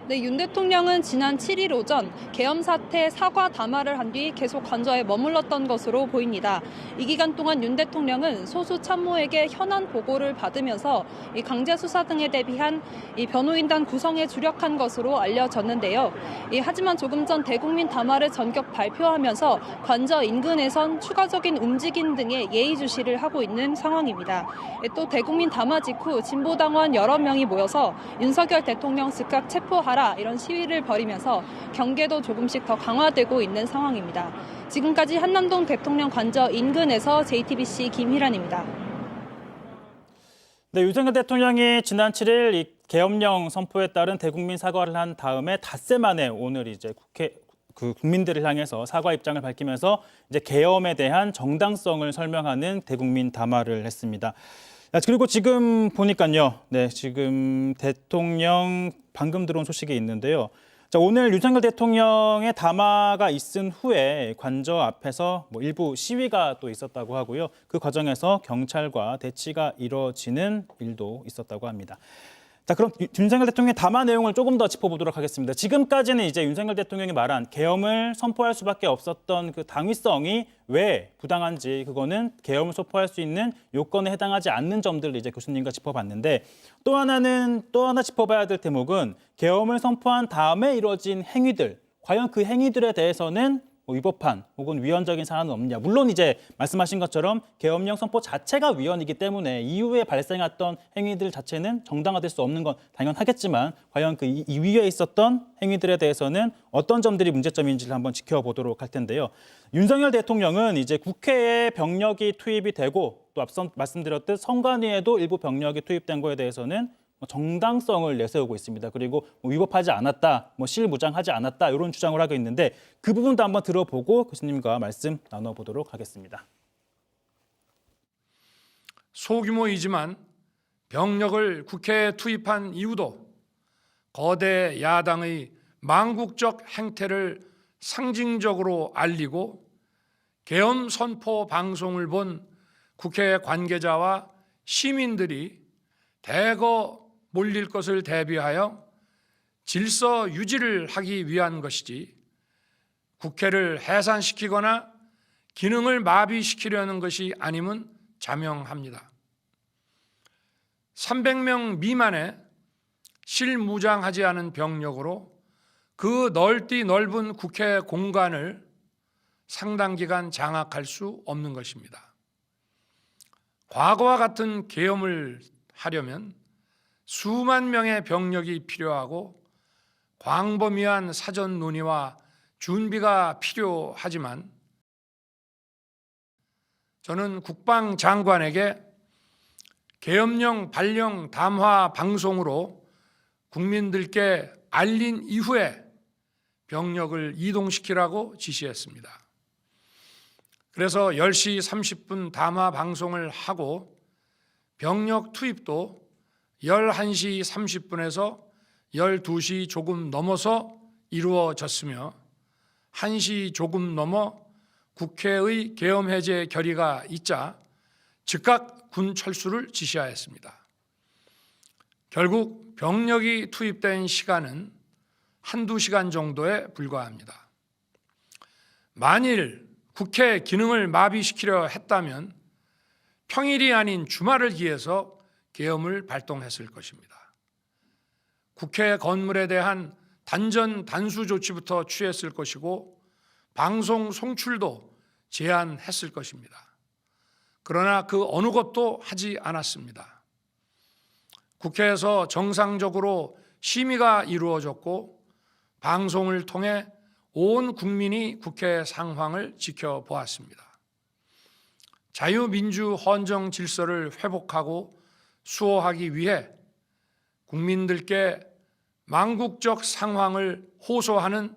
네, 윤 대통령은 지난 7일 오전 계엄 사태 사과 담화를 한 뒤 계속 관저에 머물렀던 것으로 보입니다. 이 기간 동안 윤 대통령은 소수 참모에게 현안 보고를 받으면서 이 강제 수사 등에 대비한 이 변호인단 구성에 주력한 것으로 알려졌는데요. 하지만 조금 전 대국민 담화를 전격 발표하면서 관저 인근에선 추가적인 움직임 등의 예의주시를 하고 있는 상황입니다. 또 대국민 담화 직후 진보당원 여러 명이 모여서 윤석열 대통령 즉각 체포하라 이런 시위를 벌이면서 경계도 조금씩 더 강화되고 있는 상황입니다. 지금까지 한남동 대통령 관저 인근에서 JTBC 김희란입니다.
네, 윤석열 대통령이 지난 7일 이 계엄령 선포에 따른 대국민 사과를 한 다음에 닷새 만에 오늘 이제 국민들을 향해서 사과 입장을 밝히면서 이제 계엄에 대한 정당성을 설명하는 대국민 담화를 했습니다. 그리고 지금 보니까요, 네, 지금 대통령 방금 들어온 소식이 있는데요. 자, 오늘 윤석열 대통령의 담화가 있은 후에 관저 앞에서 일부 시위가 또 있었다고 하고요. 그 과정에서 경찰과 대치가 이뤄지는 일도 있었다고 합니다. 자, 그럼 윤석열 대통령의 담화 내용을 조금 더 짚어보도록 하겠습니다. 지금까지는 이제 윤석열 대통령이 말한 계엄을 선포할 수밖에 없었던 그 당위성이 왜 부당한지, 그거는 계엄을 선포할 수 있는 요건에 해당하지 않는 점들을 이제 교수님과 짚어봤는데, 또 하나 짚어봐야 될 대목은 계엄을 선포한 다음에 이루어진 행위들, 과연 그 행위들에 대해서는 위법한 혹은 위헌적인 사안은 없느냐. 물론 이제 말씀하신 것처럼 계엄령 선포 자체가 위헌이기 때문에 이후에 발생했던 행위들 자체는 정당화될 수 없는 건 당연하겠지만, 과연 그 이후에 있었던 행위들에 대해서는 어떤 점들이 문제점인지를 한번 지켜보도록 할 텐데요. 윤석열 대통령은 이제 국회에 병력이 투입이 되고, 또 앞서 말씀드렸듯 선관위에도 일부 병력이 투입된 거에 대해서는 정당성을 내세우고 있습니다. 그리고 위법하지 않았다, 실무장하지 않았다, 이런 주장을 하고 있는데, 그 부분도 한번 들어보고 교수님과 말씀 나눠보도록 하겠습니다.
소규모이지만 병력을 국회에 투입한 이유도 거대 야당의 망국적 행태를 상징적으로 알리고 계엄 선포 방송을 본 국회 관계자와 시민들이 대거 몰릴 것을 대비하여 질서 유지를 하기 위한 것이지, 국회를 해산시키거나 기능을 마비시키려는 것이 아님은 자명합니다. 300명 미만의 실무장하지 않은 병력으로 그 넓디 넓은 국회 공간을 상당 기간 장악할 수 없는 것입니다. 과거와 같은 계엄을 하려면 수만 명의 병력이 필요하고 광범위한 사전 논의와 준비가 필요하지만, 저는 국방장관에게 계엄령 발령 담화 방송으로 국민들께 알린 이후에 병력을 이동시키라고 지시했습니다. 그래서 10시 30분 담화 방송을 하고 병력 투입도 11시 30분에서 12시 조금 넘어서 이루어졌으며, 1시 조금 넘어 국회의 계엄 해제 결의가 있자 즉각 군 철수를 지시하였습니다. 결국 병력이 투입된 시간은 한두 시간 정도에 불과합니다. 만일 국회 기능을 마비시키려 했다면 평일이 아닌 주말을 기해서 계엄을 발동했을 것입니다. 국회 건물에 대한 단전 단수 조치부터 취했을 것이고, 방송 송출도 제한했을 것입니다. 그러나 그 어느 것도 하지 않았습니다. 국회에서 정상적으로 심의가 이루어졌고 방송을 통해 온 국민이 국회 상황을 지켜보았습니다. 자유민주 헌정 질서를 회복하고 수호하기 위해 국민들께 망국적 상황을 호소하는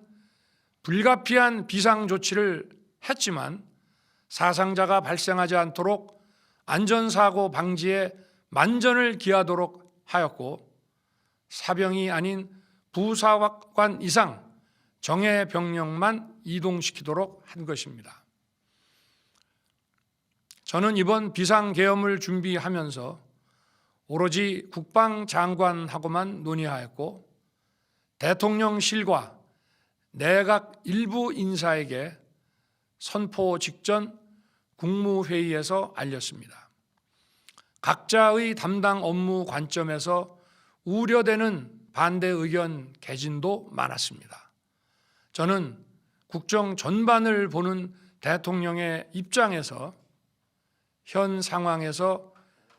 불가피한 비상조치를 했지만 사상자가 발생하지 않도록 안전사고 방지에 만전을 기하도록 하였고 사병이 아닌 부사관 이상 정예 병력만 이동시키도록 한 것입니다. 저는 이번 비상계엄을 준비하면서 오로지 국방장관하고만 논의하였고 대통령실과 내각 일부 인사에게 선포 직전 국무회의에서 알렸습니다. 각자의 담당 업무 관점에서 우려되는 반대 의견 개진도 많았습니다. 저는 국정 전반을 보는 대통령의 입장에서 현 상황에서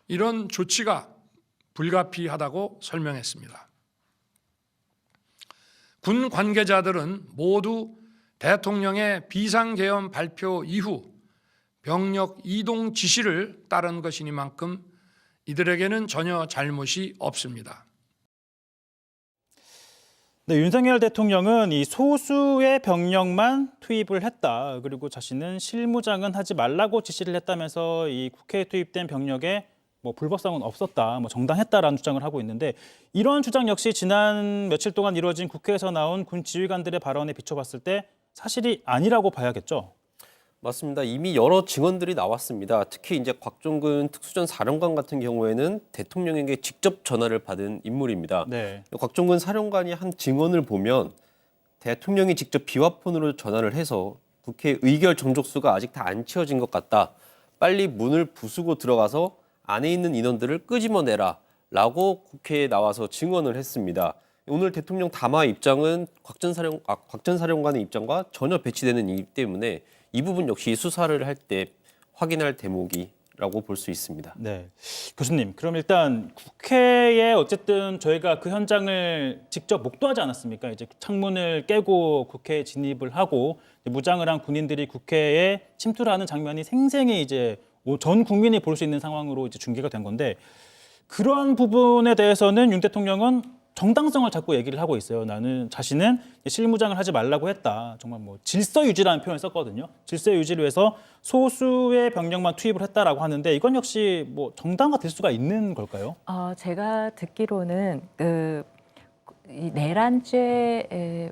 이런 조치가 불가피하다고 설명했습니다. 군 관계자들은 모두 대통령의 비상계엄 발표 이후 병력 이동 지시를 따른 것이니만큼 이들에게는 전혀 잘못이 없습니다.
네, 윤석열 대통령은 이 소수의 병력만 투입을 했다. 그리고 자신은 실무장은 하지 말라고 지시를 했다면서 이 국회에 투입된 병력에 뭐 불법성은 없었다, 뭐 정당했다라는 주장을 하고 있는데 이런 주장 역시 지난 며칠 동안 이루어진 국회에서 나온 군 지휘관들의 발언에 비춰봤을 때 사실이 아니라고 봐야겠죠.
맞습니다. 이미 여러 증언들이 나왔습니다. 특히 이제 곽종근 특수전 사령관 같은 경우에는 대통령에게 직접 전화를 받은 인물입니다.
네.
곽종근 사령관이 한 증언을 보면 대통령이 직접 비화폰으로 전화를 해서 국회 의결 정족수가 아직 다 안 채워진 것 같다. 빨리 문을 부수고 들어가서 안에 있는 인원들을 끄집어내라 라고 국회에 나와서 증언을 했습니다. 오늘 대통령 담화 입장은 곽 전 사령관의 입장과 전혀 배치되는 이기 때문에 이 부분 역시 수사를 할 때 확인할 대목이라고 볼 수 있습니다.
네, 교수님, 그럼 일단 국회에 어쨌든 저희가 그 현장을 직접 목도하지 않았습니까? 이제 창문을 깨고 국회에 진입을 하고 무장을 한 군인들이 국회에 침투를 하는 장면이 생생히 이제 전 국민이 볼 수 있는 상황으로 이제 중계가 된 건데 그러한 부분에 대해서는 윤 대통령은 정당성을 자꾸 얘기를 하고 있어요. 나는 자신은 실무장을 하지 말라고 했다. 정말 뭐 질서 유지라는 표현을 썼거든요. 질서 유지를 위해서 소수의 병력만 투입을 했다라고 하는데 이건 역시 뭐 정당화될 수가 있는 걸까요?
제가 듣기로는 이 내란죄와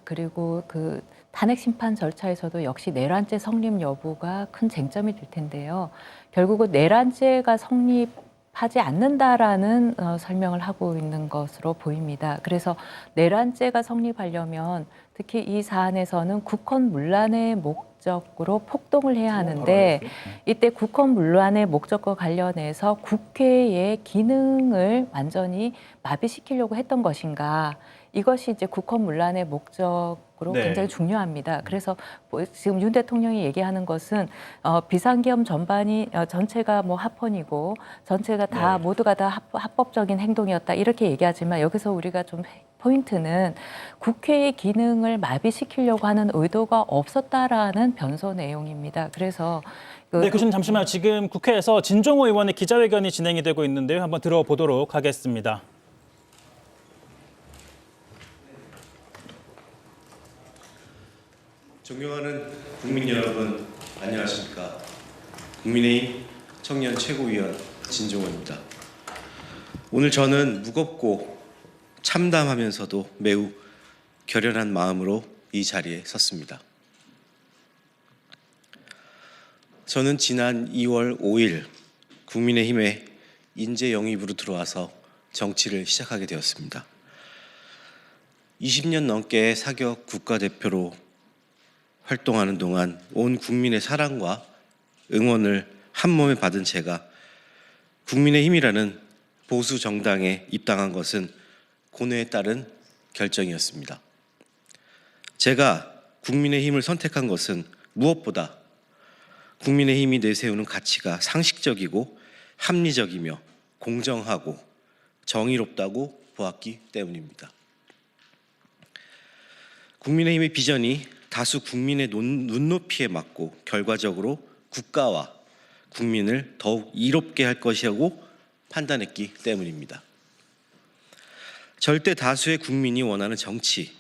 그리고 그 탄핵 심판 절차에서도 역시 내란죄 성립 여부가 큰 쟁점이 될 텐데요. 결국은 내란죄가 성립하지 않는다라는 설명을 하고 있는 것으로 보입니다. 그래서 내란죄가 성립하려면 특히 이 사안에서는 국헌문란의 목적으로 폭동을 해야 하는데 이때 국헌문란의 목적과 관련해서 국회의 기능을 완전히 마비시키려고 했던 것인가. 이것이 이제 국헌문란의 목적으로
네.
굉장히 중요합니다. 그래서 지금 윤 대통령이 얘기하는 것은 비상계엄 전반이 전체가 뭐 합헌이고 전체가 다 모두가 다 합법적인 행동이었다 이렇게 얘기하지만 여기서 우리가 좀 포인트는 국회의 기능을 마비시키려고 하는 의도가 없었다라는 변소 내용입니다. 그래서
네, 교수님 잠시만요. 지금 국회에서 진종호 의원의 기자회견이 진행이 되고 있는데요. 한번 들어보도록 하겠습니다.
존경하는 국민 여러분, 안녕하십니까. 국민의힘 청년 최고위원 진종호입니다. 오늘 저는 무겁고 참담하면서도 매우 결연한 마음으로 이 자리에 섰습니다. 저는 지난 2월 5일 국민의힘에 인재 영입으로 들어와서 정치를 시작하게 되었습니다. 20년 넘게 사격 국가대표로 활동하는 동안 온 국민의 사랑과 응원을 한 몸에 받은 제가 국민의힘이라는 보수 정당에 입당한 것은 고뇌에 따른 결정이었습니다. 제가 국민의힘을 선택한 것은 무엇보다 국민의힘이 내세우는 가치가 상식적이고 합리적이며 공정하고 정의롭다고 보았기 때문입니다. 국민의힘의 비전이 다수 국민의 눈높이에 맞고 결과적으로 국가와 국민을 더욱 이롭게 할 것이라고 판단했기 때문입니다. 절대 다수의 국민이 원하는 정치,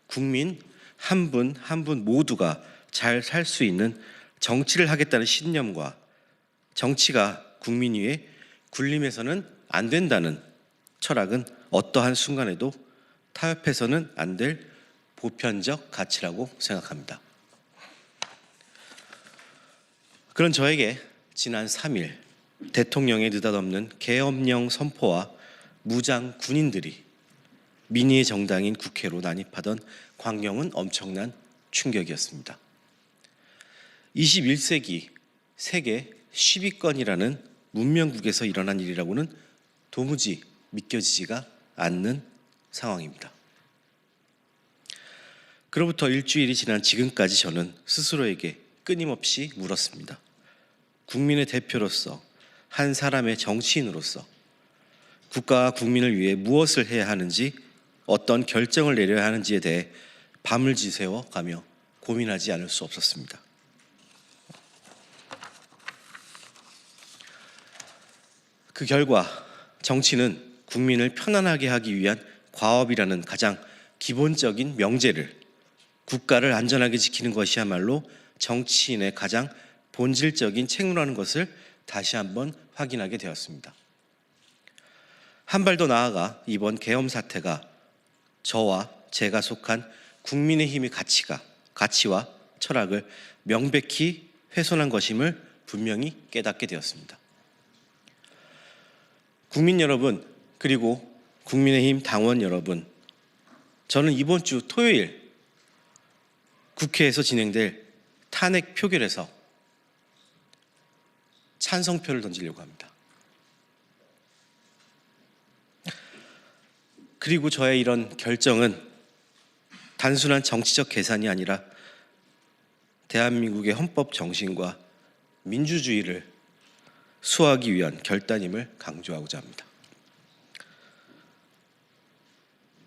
국민 한 분 한 분 모두가 잘 살 수 있는 정치를 하겠다는 신념과 정치가 국민 위에 군림해서는 안 된다는 철학은 어떠한 순간에도 타협해서는 안 될 보편적 가치라고 생각합니다. 그런 저에게 지난 3일 대통령의 느닷없는 계엄령 선포와 무장 군인들이 민의의 정당인 국회로 난입하던 광경은 엄청난 충격이었습니다. 21세기 세계 10위권이라는 문명국에서 일어난 일이라고는 도무지 믿겨지지가 않는 상황입니다. 그로부터 일주일이 지난 지금까지 저는 스스로에게 끊임없이 물었습니다. 국민의 대표로서, 한 사람의 정치인으로서 국가와 국민을 위해 무엇을 해야 하는지, 어떤 결정을 내려야 하는지에 대해 밤을 지새워 가며 고민하지 않을 수 없었습니다. 그 결과 정치는 국민을 편안하게 하기 위한 과업이라는 가장 기본적인 명제를, 국가를 안전하게 지키는 것이야말로 정치인의 가장 본질적인 책무라는 것을 다시 한번 확인하게 되었습니다. 한 발 더 나아가 이번 계엄 사태가 저와 제가 속한 국민의힘의 가치와 철학을 명백히 훼손한 것임을 분명히 깨닫게 되었습니다. 국민 여러분, 그리고 국민의힘 당원 여러분, 저는 이번 주 토요일 국회에서 진행될 탄핵 표결에서 찬성표를 던지려고 합니다. 그리고 저의 이런 결정은 단순한 정치적 계산이 아니라 대한민국의 헌법 정신과 민주주의를 수호하기 위한 결단임을 강조하고자 합니다.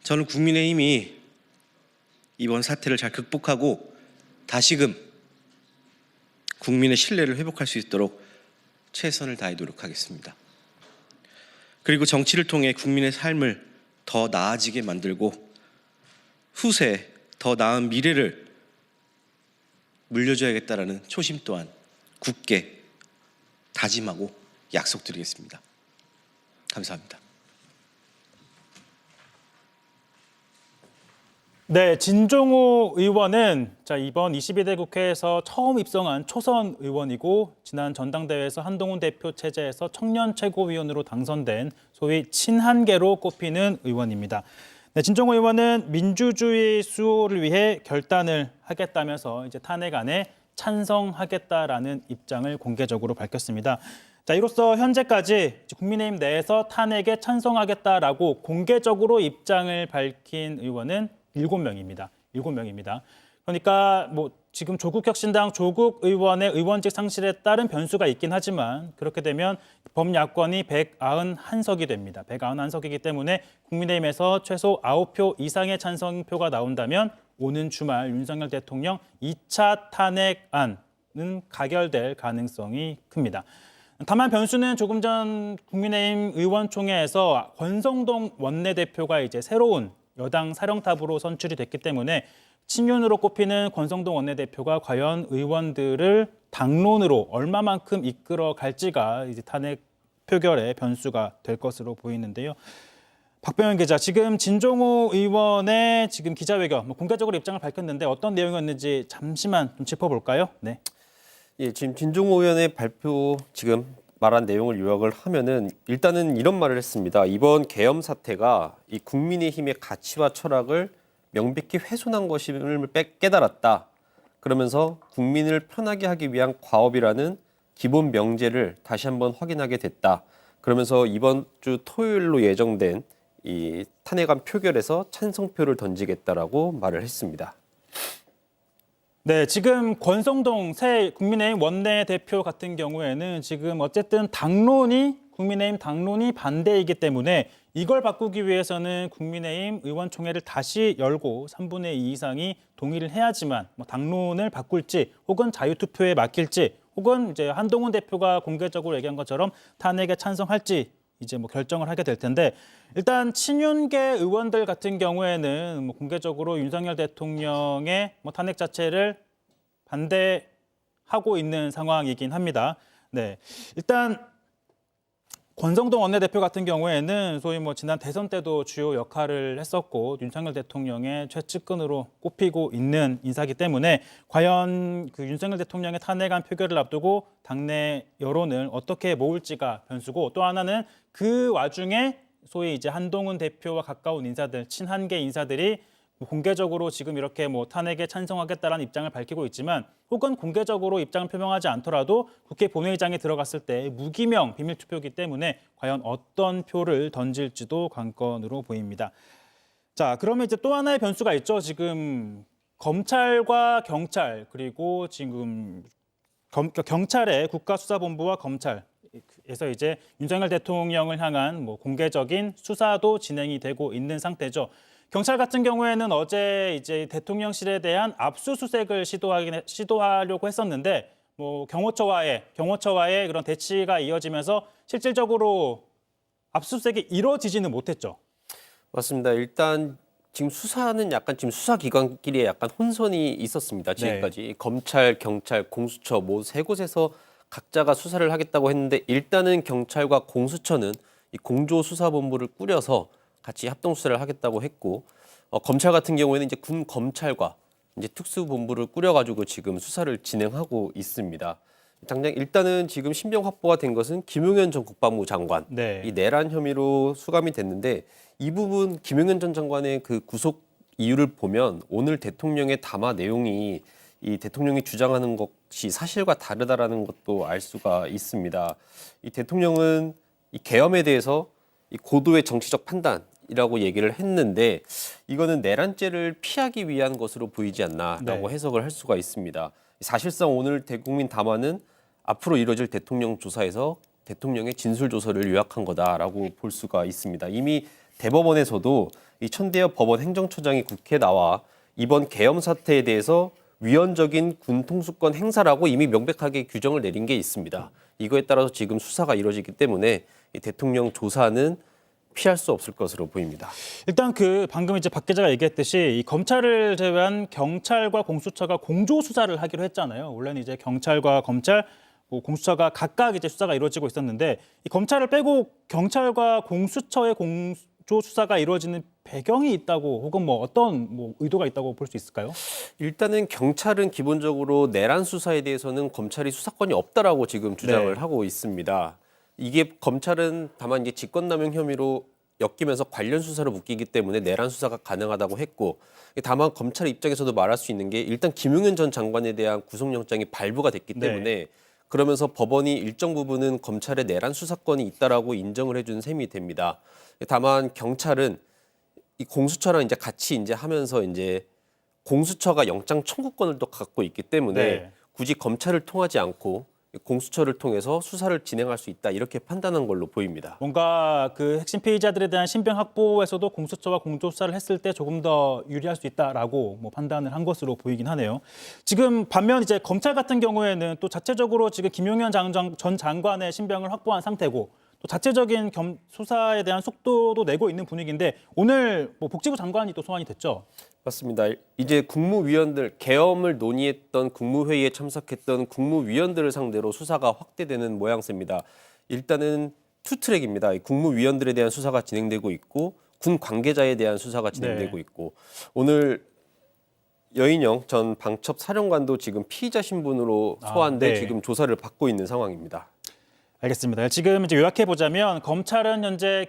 저는 국민의힘이 이번 사태를 잘 극복하고 다시금 국민의 신뢰를 회복할 수 있도록 최선을 다해 노력하겠습니다. 그리고 정치를 통해 국민의 삶을 더 나아지게 만들고 후세에 더 나은 미래를 물려줘야겠다라는 초심 또한 굳게 다짐하고 약속드리겠습니다. 감사합니다.
네, 진종호 의원은 이번 22대 국회에서 처음 입성한 초선 의원이고 지난 전당대회에서 한동훈 대표 체제에서 청년 최고위원으로 당선된 소위 친한계로 꼽히는 의원입니다. 네, 진종호 의원은 민주주의 수호를 위해 결단을 하겠다면서 이제 탄핵안에 찬성하겠다라는 입장을 공개적으로 밝혔습니다. 이로써 현재까지 국민의힘 내에서 탄핵에 찬성하겠다라고 공개적으로 입장을 밝힌 의원은 7명입니다. 7명입니다. 그러니까 지금 조국혁신당 조국 의원의 의원직 상실에 따른 변수가 있긴 하지만 그렇게 되면 범야권이 191석이 됩니다. 191석이기 때문에 국민의힘에서 최소 9표 이상의 찬성표가 나온다면 오는 주말 윤석열 대통령 2차 탄핵안은 가결될 가능성이 큽니다. 다만 변수는 조금 전 국민의힘 의원총회에서 권성동 원내대표가 이제 새로운 여당 사령탑으로 선출이 됐기 때문에 친윤으로 꼽히는 권성동 원내대표가 과연 의원들을 당론으로 얼마만큼 이끌어 갈지가 이제 탄핵 표결의 변수가 될 것으로 보이는데요. 박병현 기자, 지금 진종호 의원의 지금 기자회견 공개적으로 입장을 밝혔는데 어떤 내용이었는지 잠시만 좀 짚어볼까요? 네.
예, 지금 진종호 의원의 발표 지금 말한 내용을 요약을 하면은 일단은 이런 말을 했습니다. 이번 계엄 사태가 이 국민의힘의 가치와 철학을 명백히 훼손한 것임을 깨달았다. 그러면서 국민을 편하게 하기 위한 과업이라는 기본 명제를 다시 한번 확인하게 됐다. 그러면서 이번 주 토요일로 예정된 이 탄핵안 표결에서 찬성표를 던지겠다라고 말을 했습니다.
네, 지금 권성동 새 국민의힘 원내대표 같은 경우에는 지금 어쨌든 국민의힘 당론이 반대이기 때문에 이걸 바꾸기 위해서는 국민의힘 의원총회를 다시 열고 3분의 2 이상이 동의를 해야지만 뭐 당론을 바꿀지 혹은 자유투표에 맡길지 혹은 이제 한동훈 대표가 공개적으로 얘기한 것처럼 탄핵에 찬성할지 이제 뭐 결정을 하게 될 텐데 일단 친윤계 의원들 같은 경우에는 뭐 공개적으로 윤석열 대통령의 뭐 탄핵 자체를 반대하고 있는 상황이긴 합니다. 네, 일단 권성동 원내대표 같은 경우에는 소위 뭐 지난 대선 때도 주요 역할을 했었고 윤석열 대통령의 최측근으로 꼽히고 있는 인사이기 때문에 과연 그 윤석열 대통령의 탄핵안 표결을 앞두고 당내 여론을 어떻게 모을지가 변수고 또 하나는 그 와중에 소위 이제 한동훈 대표와 가까운 인사들, 친한계 인사들이 공개적으로 지금 이렇게 뭐 탄핵에 찬성하겠다라는 입장을 밝히고 있지만 혹은 공개적으로 입장을 표명하지 않더라도 국회 본회의장에 들어갔을 때 무기명 비밀투표이기 때문에 과연 어떤 표를 던질지도 관건으로 보입니다. 자, 그러면 이제 또 하나의 변수가 있죠. 지금 검찰과 경찰 그리고 지금 경찰의 국가수사본부와 검찰에서 이제 윤석열 대통령을 향한 뭐 공개적인 수사도 진행이 되고 있는 상태죠. 경찰 같은 경우에는 어제 이제 대통령실에 대한 압수수색을 시도하려고 했었는데 뭐 경호처와의 그런 대치가 이어지면서 실질적으로 압수수색이 이루어지지는 못했죠. 맞습니다.
일단 지금 수사는 약간 지금 수사기관끼리 약간 혼선이 있었습니다. 지금까지
네.
검찰, 경찰, 공수처 뭐 세 곳에서 각자가 수사를 하겠다고 했는데 일단은 경찰과 공수처는 이 공조수사본부를 꾸려서 같이 합동 수사를 하겠다고 했고 검찰 같은 경우에는 이제 군 검찰과 이제 특수본부를 꾸려가지고 지금 수사를 진행하고 있습니다. 당장 일단은 지금 신병 확보가 된 것은 김용현 전 국방부 장관
네.
이 내란 혐의로 수감이 됐는데 이 부분 김용현 전 장관의 그 구속 이유를 보면 오늘 대통령의 담화 내용이 이 대통령이 주장하는 것이 사실과 다르다라는 것도 알 수가 있습니다. 이 대통령은 이 계엄에 대해서 이 고도의 정치적 판단이라고 얘기를 했는데 이거는 내란죄를 피하기 위한 것으로 보이지 않나라고
네.
해석을 할 수가 있습니다. 사실상 오늘 대국민 담화는 앞으로 이뤄질 대통령 조사에서 대통령의 진술 조서를 요약한 거다라고 볼 수가 있습니다. 이미 대법원에서도 이 천대엽 법원 행정처장이 국회에 나와 이번 계엄 사태에 대해서 위헌적인 군 통수권 행사라고 이미 명백하게 규정을 내린 게 있습니다. 이거에 따라서 지금 수사가 이루어지기 때문에 이 대통령 조사는 피할 수 없을 것으로 보입니다.
일단 그 방금 이제 박 기자가 얘기했듯이 이 검찰을 제외한 경찰과 공수처가 공조 수사를 하기로 했잖아요. 원래는 이제 경찰과 검찰, 공수처가 각각 이제 수사가 이루어지고 있었는데 이 검찰을 빼고 경찰과 공수처의 공조 수사가 이루어지는 배경이 있다고 혹은 뭐 어떤 뭐 의도가 있다고 볼 수 있을까요?
일단은 경찰은 기본적으로 내란 수사에 대해서는 검찰이 수사권이 없다라고 지금 주장을
네.
하고 있습니다. 이게 검찰은 다만 이제 직권남용 혐의로 엮이면서 관련 수사를 묶이기 때문에 내란 수사가 가능하다고 했고 다만 검찰 입장에서도 말할 수 있는 게 일단 김용현 전 장관에 대한 구속영장이 발부가 됐기 때문에
네.
그러면서 법원이 일정 부분은 검찰의 내란 수사권이 있다라고 인정을 해준 셈이 됩니다. 다만 경찰은 이 공수처랑 이제 같이 이제 하면서 이제 공수처가 영장 청구권을 또 갖고 있기 때문에
네.
굳이 검찰을 통하지 않고 공수처를 통해서 수사를 진행할 수 있다 이렇게 판단한 걸로 보입니다.
뭔가 그 핵심 피의자들에 대한 신병 확보에서도 공수처와 공조 수사를 했을 때 조금 더 유리할 수 있다라고 뭐 판단을 한 것으로 보이긴 하네요. 지금 반면 이제 검찰 같은 경우에는 또 자체적으로 지금 김용현 전 장관의 신병을 확보한 상태고 또 자체적인 수사에 대한 속도도 내고 있는 분위기인데 오늘 뭐 복지부 장관이 또 소환이 됐죠.
맞습니다. 이제 국무위원들 계엄을 논의했던 국무회의에 참석했던 국무위원들을 상대로 수사가 확대되는 모양새입니다. 일단은 투트랙입니다. 국무위원들에 대한 수사가 진행되고 있고 군 관계자에 대한 수사가 진행되고
네.
있고 오늘 여인영 전 방첩 사령관도 지금 피의자 신분으로 소환돼
네.
지금 조사를 받고 있는 상황입니다.
알겠습니다. 지금 이제 요약해 보자면 검찰은 현재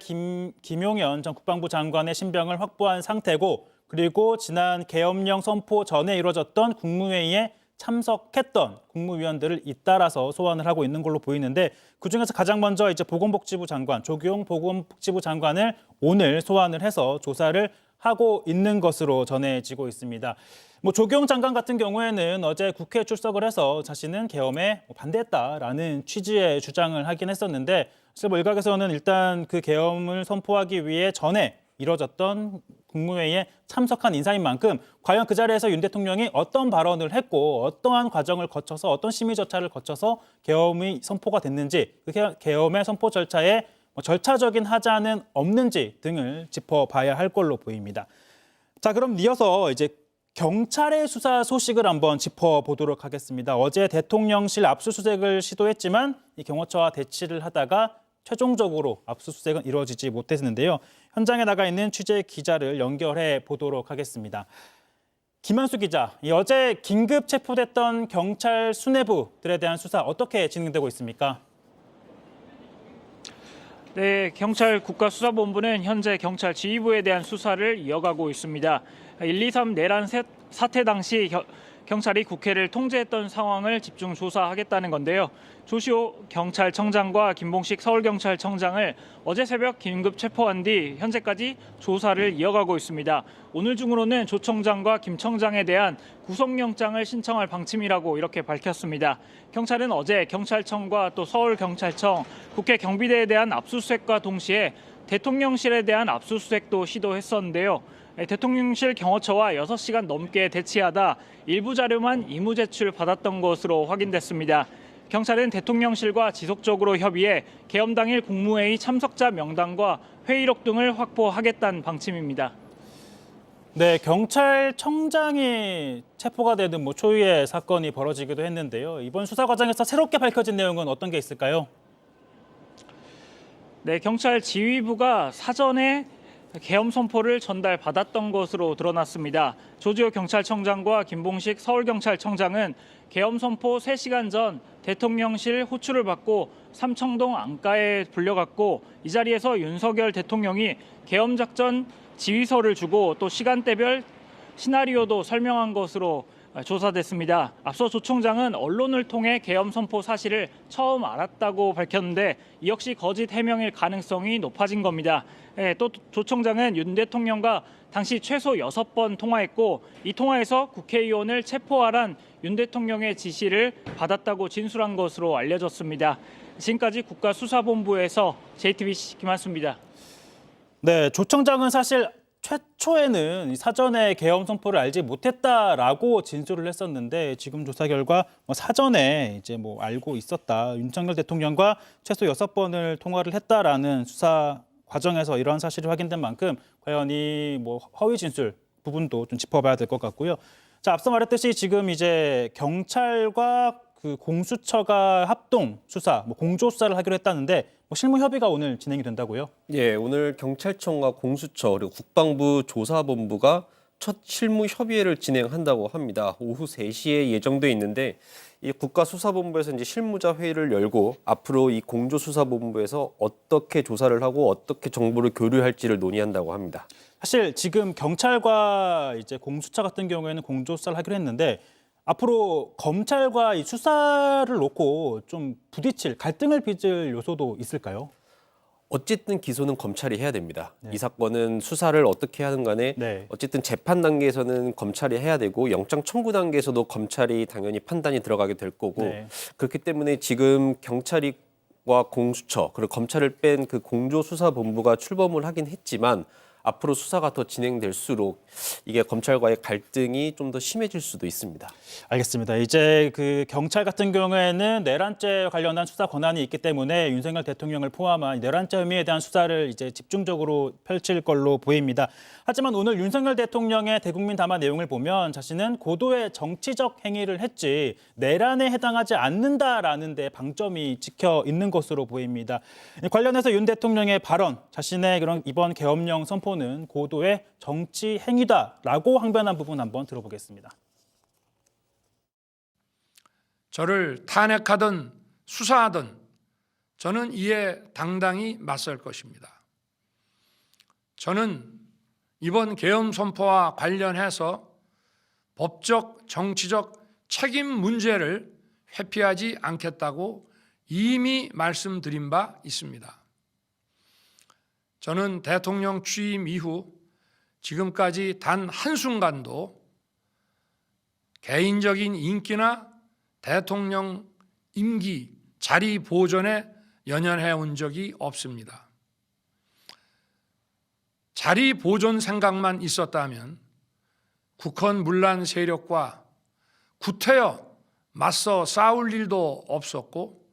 김용현 전 국방부 장관의 신병을 확보한 상태고 그리고 지난 계엄령 선포 전에 이루어졌던 국무회의에 참석했던 국무위원들을 잇따라서 소환을 하고 있는 걸로 보이는데 그중에서 가장 먼저 이제 보건복지부 장관, 조규용 보건복지부 장관을 오늘 소환을 해서 조사를 하고 있는 것으로 전해지고 있습니다. 뭐 조규용 장관 같은 경우에는 어제 국회에 출석을 해서 자신은 계엄에 반대했다라는 취지의 주장을 하긴 했었는데 사실 뭐 일각에서는 일단 그 계엄을 선포하기 위해 전에 이뤄졌던 국무회의에 참석한 인사인 만큼 과연 그 자리에서 윤 대통령이 어떤 발언을 했고 어떠한 과정을 거쳐서 어떤 심의 절차를 거쳐서 계엄이 선포가 됐는지 그 계엄의 선포 절차에 절차적인 하자는 없는지 등을 짚어봐야 할 걸로 보입니다. 자, 그럼 이어서 이제 경찰의 수사 소식을 한번 짚어보도록 하겠습니다. 어제 대통령실 압수수색을 시도했지만 이 경호처와 대치를 하다가 최종적으로 압수수색은 이루어지지 못했는데요. 현장에 나가 있는 취재 기자를 연결해 보도록 하겠습니다. 김한수 기자, 어제 긴급 체포됐던 경찰 수뇌부들에 대한 수사 어떻게 진행되고 있습니까?
네, 경찰 국가수사본부는 현재 경찰 지휘부에 대한 수사를 이어가고 있습니다. 1.23 내란 사태 당시 경찰이 국회를 통제했던 상황을 집중 조사하겠다는 건데요. 조시호 경찰청장과 김봉식 서울경찰청장을 어제 새벽 긴급 체포한 뒤 현재까지 조사를 이어가고 있습니다. 오늘 중으로는 조 청장과 김 청장에 대한 구속영장을 신청할 방침이라고 이렇게 밝혔습니다. 경찰은 어제 경찰청과 또 서울경찰청, 국회 경비대에 대한 압수수색과 동시에 대통령실에 대한 압수수색도 시도했었는데요. 대통령실 경호처와 6시간 넘게 대치하다 일부 자료만 임무 제출 받았던 것으로 확인됐습니다. 경찰은 대통령실과 지속적으로 협의해 계엄 당일 국무회의 참석자 명단과 회의록 등을 확보하겠다는 방침입니다.
네, 경찰청장이 체포가 되는 초유의 사건이 벌어지기도 했는데요. 이번 수사 과정에서 새롭게 밝혀진 내용은 어떤 게 있을까요?
네, 경찰 지휘부가 사전에 계엄 선포를 전달받았던 것으로 드러났습니다. 조지호 경찰청장과 김봉식 서울경찰청장은 계엄 선포 3시간 전 대통령실 호출을 받고 삼청동 안가에 불려갔고 이 자리에서 윤석열 대통령이 계엄 작전 지휘서를 주고 또 시간대별 시나리오도 설명한 것으로 조사됐습니다. 앞서 조 총장은 언론을 통해 계엄 선포 사실을 처음 알았다고 밝혔는데 이 역시 거짓 해명일 가능성이 높아진 겁니다. 또 조 총장은 윤 대통령과 당시 최소 6번 통화했고 이 통화에서 국회의원을 체포하란 윤 대통령의 지시를 받았다고 진술한 것으로 알려졌습니다. 지금까지 국가수사본부에서 JTBC 김한수입니다.
네, 조 청장은 사실 최초에는 사전에 계엄 선포를 알지 못했다라고 진술을 했었는데 지금 조사 결과 사전에 이제 알고 있었다. 윤석열 대통령과 최소 6번을 통화를 했다라는 수사 과정에서 이러한 사실이 확인된 만큼 과연 이 허위 진술 부분도 좀 짚어봐야 될 것 같고요. 자, 앞서 말했듯이 지금 이제 경찰과 그 공수처가 합동 수사, 공조 수사를 하기로 했다는데 실무 협의가 오늘 진행이 된다고요?
예, 오늘 경찰청과 공수처 그리고 국방부 조사본부가 첫 실무 협의회를 진행한다고 합니다. 오후 3시에 예정돼 있는데 이 국가수사본부에서 이제 실무자 회의를 열고 앞으로 이 공조수사본부에서 어떻게 조사를 하고 어떻게 정보를 교류할지를 논의한다고 합니다.
사실 지금 경찰과 이제 공수처 같은 경우에는 공조 수사를 하기로 했는데 앞으로 검찰과 이 수사를 놓고 좀 부딪힐 갈등을 빚을 요소도 있을까요?
어쨌든 기소는 검찰이 해야 됩니다.
네.
이 사건은 수사를 어떻게 하든 간에
네.
어쨌든 재판 단계에서는 검찰이 해야 되고 영장 청구 단계에서도 검찰이 당연히 판단이 들어가게 될 거고
네.
그렇기 때문에 지금 경찰과 공수처 그리고 검찰을 뺀 그 공조수사본부가 출범을 하긴 했지만 앞으로 수사가 더 진행될수록 이게 검찰과의 갈등이 좀 더 심해질 수도 있습니다.
알겠습니다. 이제 그 경찰 같은 경우에는 내란죄 관련한 수사 권한이 있기 때문에 윤석열 대통령을 포함한 내란죄 혐의에 대한 수사를 이제 집중적으로 펼칠 걸로 보입니다. 하지만 오늘 윤석열 대통령의 대국민 담화 내용을 보면 자신은 고도의 정치적 행위를 했지 내란에 해당하지 않는다라는 데 방점이 찍혀 있는 것으로 보입니다. 관련해서 윤 대통령의 발언, 자신의 그런 이번 계엄령 선포는 고도의 정치 행위다라고 항변한 부분 한번 들어보겠습니다.
저를 탄핵하든 수사하든 저는 이에 당당히 맞설 것입니다. 저는 이번 계엄 선포와 관련해서 법적, 정치적 책임 문제를 회피하지 않겠다고 이미 말씀드린 바 있습니다. 저는 대통령 취임 이후 지금까지 단 한순간도 개인적인 인기나 대통령 임기 자리 보존에 연연해 온 적이 없습니다. 자리 보존 생각만 있었다면 국헌 문란 세력과 구태여 맞서 싸울 일도 없었고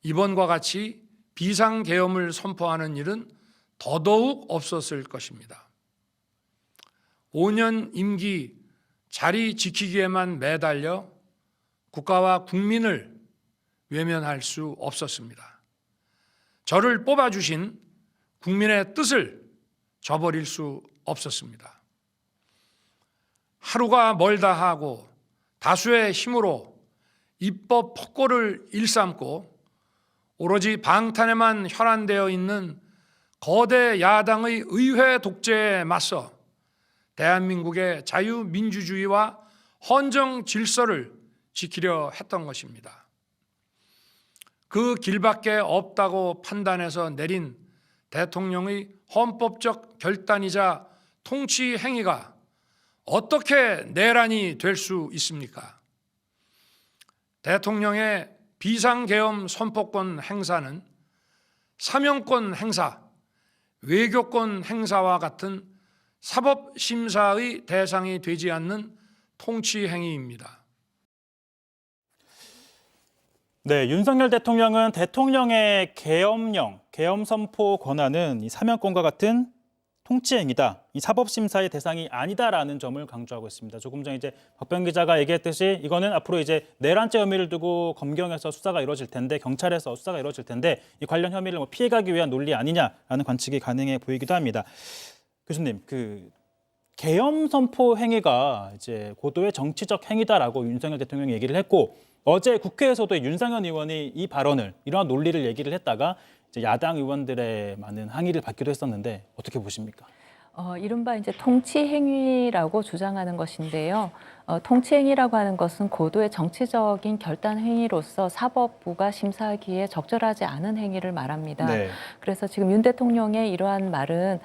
이번과 같이 비상계엄을 선포하는 일은 더더욱 없었을 것입니다. 5년 임기 자리 지키기에만 매달려 국가와 국민을 외면할 수 없었습니다. 저를 뽑아주신 국민의 뜻을 저버릴 수 없었습니다. 하루가 멀다 하고 다수의 힘으로 입법 폭고를 일삼고 오로지 방탄에만 혈안되어 있는 거대 야당의 의회 독재에 맞서 대한민국의 자유민주주의와 헌정 질서를 지키려 했던 것입니다. 그 길밖에 없다고 판단해서 내린 대통령의 헌법적 결단이자 통치 행위가 어떻게 내란이 될 수 있습니까? 대통령의 비상계엄 선포권 행사는 사명권 행사, 외교권 행사와 같은 사법심사의 대상이 되지 않는 통치 행위입니다.
네, 윤석열 대통령은 대통령의 계엄령, 계엄 선포 권한은 이 사면권과 같은 통치행위다. 이 사법심사의 대상이 아니다라는 점을 강조하고 있습니다. 조금 전 이제 박병 기자가 얘기했듯이 이거는 앞으로 이제 내란죄 혐의를 두고 검경에서 수사가 이루어질 텐데 경찰에서 수사가 이루어질 텐데 이 관련 혐의를 뭐 피해가기 위한 논리 아니냐라는 관측이 가능해 보이기도 합니다. 교수님, 그 계엄 선포 행위가 이제 고도의 정치적 행위다라고 윤석열 대통령이 얘기를 했고 어제 국회에서도 윤상현 의원이 이 발언을 이러한 논리를 얘기를 했다가 이제 야당 의원들의 많은 항의를 받기도 했었는데 어떻게 보십니까?
이른바 이제 통치행위라고 주장하는 것인데요. 통치행위라고 하는 것은 고도의 정치적인 결단 행위로서 사법부가 심사하기에 적절하지 않은 행위를 말합니다.
네.
그래서 지금 윤 대통령의 이러한 말은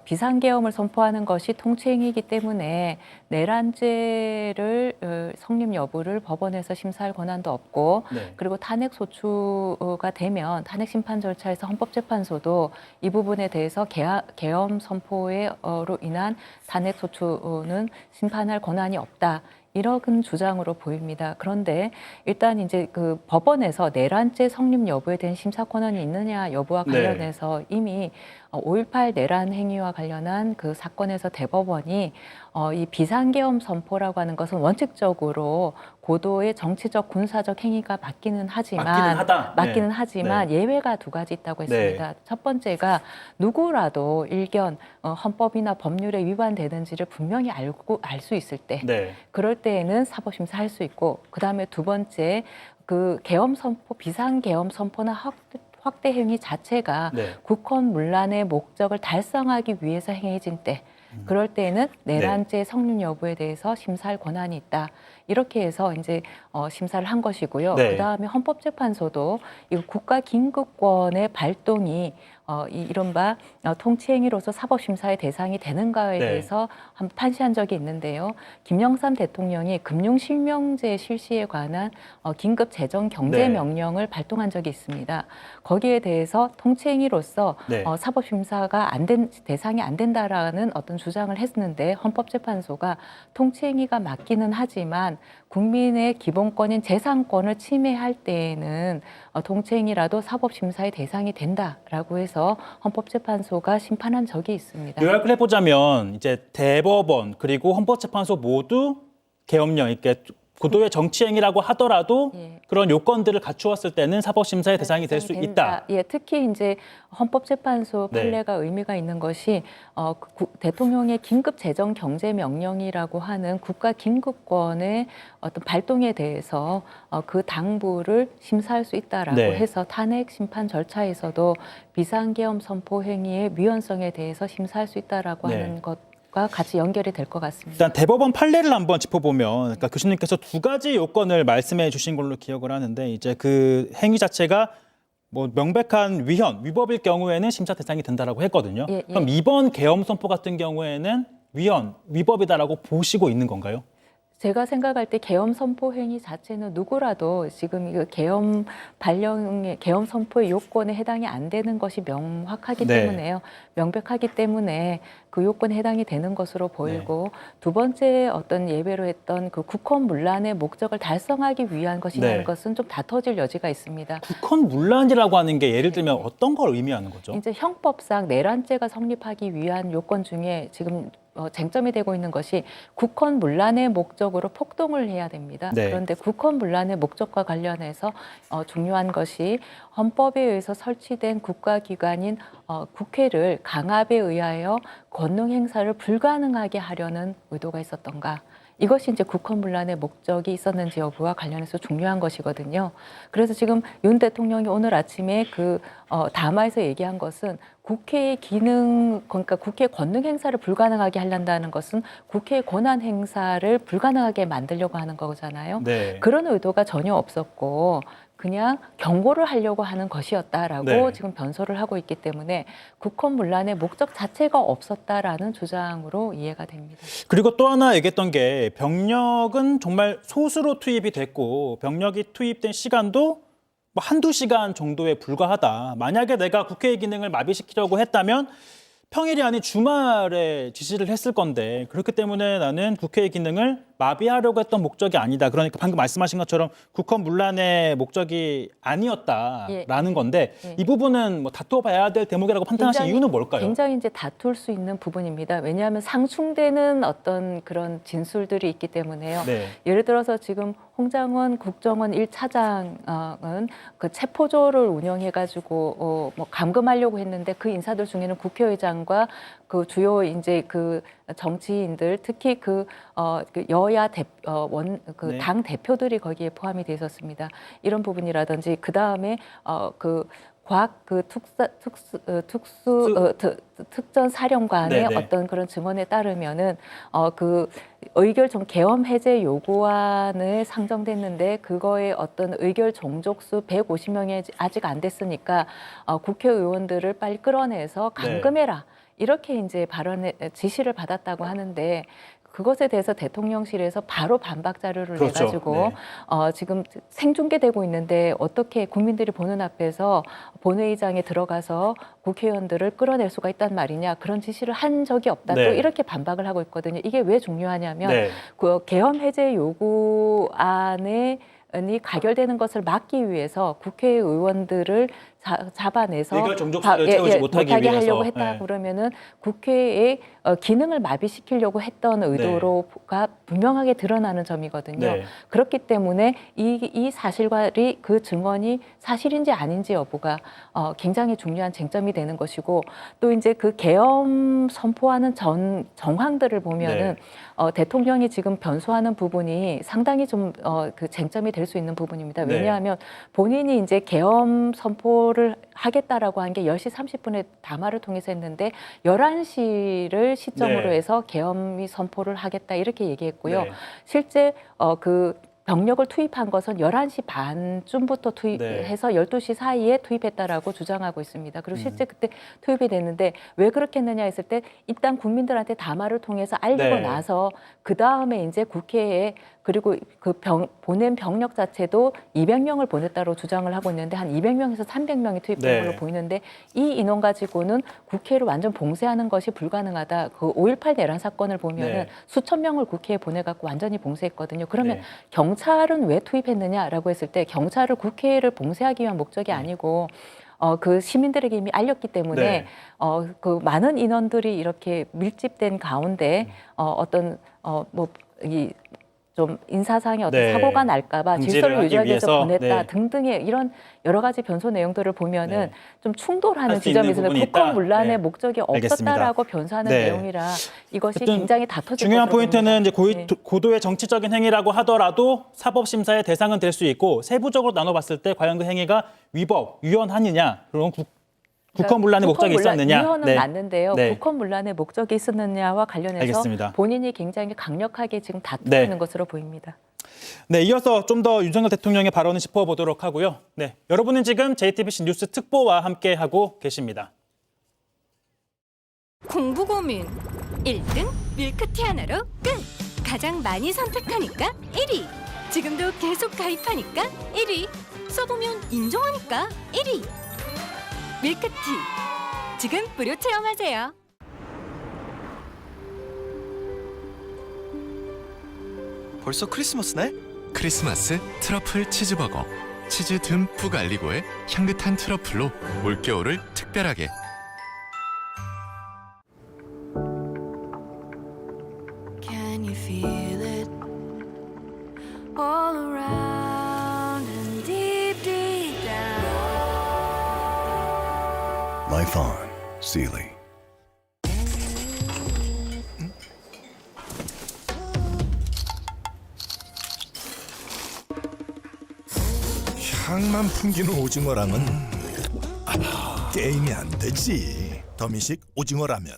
비상계엄을 선포하는 것이 통치행위이기 때문에 내란죄를 성립 여부를 법원에서 심사할 권한도 없고
네.
그리고 탄핵 소추가 되면 탄핵 심판 절차에서 헌법재판소도 이 부분에 대해서 계엄 선포로 인한 탄핵 소추는 심판할 권한이 없다. 이런 주장으로 보입니다. 그런데 일단 이제 그 법원에서 내란죄 성립 여부에 대한 심사 권한이 있느냐 여부와 관련해서 이미 5.18 내란 행위와 관련한 그 사건에서 대법원이 이 비상계엄 선포라고 하는 것은 원칙적으로 고도의 정치적 군사적 행위가 맞기는 하지만 예외가 두 가지 있다고 했습니다. 첫 번째가 누구라도 일견 헌법이나 법률에 위반되는지를 분명히 알 수 있을 때 그럴 때에는 사법심사할 수 있고 그다음에 두 번째 그 계엄 선포 비상계엄 선포나 확대 행위 자체가 국헌 문란의 목적을 달성하기 위해서 행해진 때 그럴 때에는 내란죄 성립 여부에 대해서 심사할 권한이 있다. 이렇게 해서 이제 심사를 한 것이고요. 그다음에 헌법재판소도 이 국가 긴급권의 발동이 이른바 통치행위로서 사법심사의 대상이 되는가에 대해서 한 판시한 적이 있는데요. 김영삼 대통령이 금융실명제 실시에 관한 긴급 재정 경제 명령을 발동한 적이 있습니다. 거기에 대해서 통치행위로서 사법심사가 대상이 안 된다라는 어떤 주장을 했는데 헌법재판소가 통치행위가 맞기는 하지만 국민의 기본권인 재산권을 침해할 때에는 통치행위라도 사법심사의 대상이 된다라고 해서 헌법재판소가 심판한 적이 있습니다.
요약을 해보자면 이제 대법원 그리고 헌법재판소 모두 계엄령, 이렇게 고도의 정치행위라고 하더라도 그런 요건들을 갖추었을 때는 사법심사의 대상이 될 수 있다.
특히 이제 헌법재판소 판례가 의미가 있는 것이 대통령의 긴급 재정 경제 명령이라고 하는 국가 긴급권의 어떤 발동에 대해서 그 당부를 심사할 수 있다라고 해서 탄핵 심판 절차에서도 비상계엄 선포 행위의 위헌성에 대해서 심사할 수 있다라고 하는 것. 같이 연결이 될 것 같습니다.
일단 대법원 판례를 한번 짚어보면, 그러니까 교수님께서 두 가지 요건을 말씀해 주신 걸로 기억을 하는데, 이제 그 행위 자체가 뭐 명백한 위법일 경우에는 심사 대상이 된다라고 했거든요. 그럼 이번 계엄 선포 같은 경우에는 위법이다라고 보시고 있는 건가요?
제가 생각할 때 계엄 선포 행위 자체는 누구라도 지금 이거 계엄 발령의 계엄 선포의 요건에 해당이 안 되는 것이 명확하기
네.
때문에요. 명백하기 때문에 그 요건에 해당이 되는 것으로 보이고 두 번째 어떤 예배로 했던 그 국헌 문란의 목적을 달성하기 위한 것이냐는
네.
것은 좀 다퉈질 여지가 있습니다.
국헌 문란이라고 하는 게 예를 들면 어떤 걸 의미하는 거죠?
이제 형법상 내란죄가 성립하기 위한 요건 중에 지금 쟁점이 되고 있는 것이 국헌 문란의 목적으로 폭동을 해야 됩니다.
네.
그런데 국헌 문란의 목적과 관련해서 중요한 것이 헌법에 의해서 설치된 국가기관인 국회를 강압에 의하여 권능 행사를 불가능하게 하려는 의도가 있었던가. 이것이 이제 국헌 문란의 목적이 있었는지 여부와 관련해서 중요한 것이거든요. 그래서 지금 윤 대통령이 오늘 아침에 그 담화에서 얘기한 것은 국회의 기능, 그러니까 국회 권능 행사를 불가능하게 하려는 것은 국회의 권한 행사를 불가능하게 만들려고 하는 거잖아요.
네.
그런 의도가 전혀 없었고 그냥 경고를 하려고 하는 것이었다라고
네.
지금 변소를 하고 있기 때문에 국헌 문란의 목적 자체가 없었다라는 주장으로 이해가 됩니다.
그리고 또 하나 얘기했던 게 병력은 정말 소수로 투입이 됐고 병력이 투입된 시간도 뭐 한두 시간 정도에 불과하다. 만약에 내가 국회의 기능을 마비시키려고 했다면 평일이 아닌 주말에 지시를 했을 건데 그렇기 때문에 나는 국회의 기능을 마비하려고 했던 목적이 아니다. 그러니까 방금 말씀하신 것처럼 국헌 문란의 목적이 아니었다라는 건데 이 부분은 뭐 다퉈봐야 될 대목이라고 판단하신 이유는 뭘까요?
굉장히 이제 다툴 수 있는 부분입니다. 왜냐하면 상충되는 어떤 그런 진술들이 있기 때문에요.
네.
예를 들어서 지금 홍장원 국정원 1차장은 그 체포조를 운영해가지고 뭐 감금하려고 했는데 그 인사들 중에는 국회의장과 그 주요 이제 그 정치인들 특히 그 여야
네.
당 대표들이 거기에 포함이 돼 있었습니다. 이런 부분이라든지 그 다음에 특전 사령관의
네네.
어떤 그런 증언에 따르면은 그 의결 계엄 해제 요구안을 상정됐는데 그거에 어떤 의결 종족수 150명이 아직 안 됐으니까 국회의원들을 빨리 끌어내서 감금해라. 이렇게 이제 지시를 받았다고 하는데 그것에 대해서 대통령실에서 바로 반박 자료를
그렇죠.
내가지고
네.
지금 생중계되고 있는데 어떻게 국민들이 보는 앞에서 본회의장에 들어가서 국회의원들을 끌어낼 수가 있단 말이냐 그런 지시를 한 적이 없다.
네.
또 이렇게 반박을 하고 있거든요. 이게 왜 중요하냐면
네.
그 계엄 해제 요구안에 가결되는 것을 막기 위해서 국회의원들을 잡아내서
의결 종족수를 채우지 못하게 위해서.
하려고 했다
네.
그러면은 국회의 기능을 마비시키려고 했던 의도가 분명하게 드러나는 점이거든요.
네.
그렇기 때문에 이 사실과 그 증언이 사실인지 아닌지 여부가 굉장히 중요한 쟁점이 되는 것이고 또 이제 그 계엄 선포하는 정황들을 보면은 대통령이 지금 변소하는 부분이 상당히 좀 그 쟁점이 될 수 있는 부분입니다.
네.
왜냐하면 본인이 이제 계엄 선포를 하겠다라고 한 게 10시 30분에 담화를 통해서 했는데 11시를 시점으로
네.
해서 계엄이 선포를 하겠다 이렇게 얘기했고요.
네.
실제 그 병력을 투입한 것은 11시 반쯤부터 투입해서 12시 사이에 투입했다라고 주장하고 있습니다. 그리고 실제 그때 투입이 됐는데 왜 그렇게 했느냐 했을 때 일단 국민들한테 담화를 통해서 알리고
네.
나서 그다음에 이제 국회에 그리고 그 보낸 병력 자체도 200명을 보냈다고 주장을 하고 있는데 한 200명에서 300명이 투입된
네.
걸로 보이는데 이 인원 가지고는 국회를 완전 봉쇄하는 것이 불가능하다. 그 5.18 내란 사건을 보면은
네.
수천 명을 국회에 보내갖고 완전히 봉쇄했거든요. 그러면
네.
경찰은 왜 투입했느냐라고 했을 때 경찰을 국회를 봉쇄하기 위한 목적이 아니고 그 시민들에게 이미 알렸기 때문에
네.
그 많은 인원들이 이렇게 밀집된 가운데 좀 인사상의 어떤
네.
사고가 날까봐
방지를
질서를
하기
유지하기 위해서
위해서,
보냈다
네.
등등의 이런 여러 가지 변소 내용들을 보면은
네.
좀 충돌하는
할수 있는
지점이 있어서
부분이
국헌
있다?
문란의
네.
목적이
알겠습니다.
없었다라고 변소하는
네.
내용이라 이것이
어쨌든
굉장히 다퉈질
중요한
것으로
포인트는 이제
봅니다. 네.
고도의 정치적인 행위라고 하더라도 사법심사의 대상은 될 수 있고 세부적으로 나눠봤을 때 과연 그 행위가 위법, 위헌하느냐 그런 국헌 문란의 목적이 있었느냐.
위헌은
네.
맞는데요.
네.
국헌 문란의 목적이 있었느냐와 관련해서
알겠습니다.
본인이 굉장히 강력하게 지금 다투고
네.
있는 것으로 보입니다.
네, 이어서 좀 더 윤석열 대통령의 발언을 짚어보도록 하고요. 네, 여러분은 지금 JTBC 뉴스 특보와 함께하고 계십니다.
공부 고민 1등 밀크티 하나로 끝! 가장 많이 선택하니까 1위. 지금도 계속 가입하니까 1위. 써보면 인정하니까 1위. 밀크티. 지금 무료 체험하세요.
벌써 크리스마스네? 크리스마스 트러플 치즈버거. 치즈 듬뿍 알리고의 향긋한 트러플로 올겨울을 특별하게.
Can you feel it all around and deep, deep down?
Life on, Sealy.
향만 풍기는 오징어라면 게임이 안 되지. 더미식 오징어라면.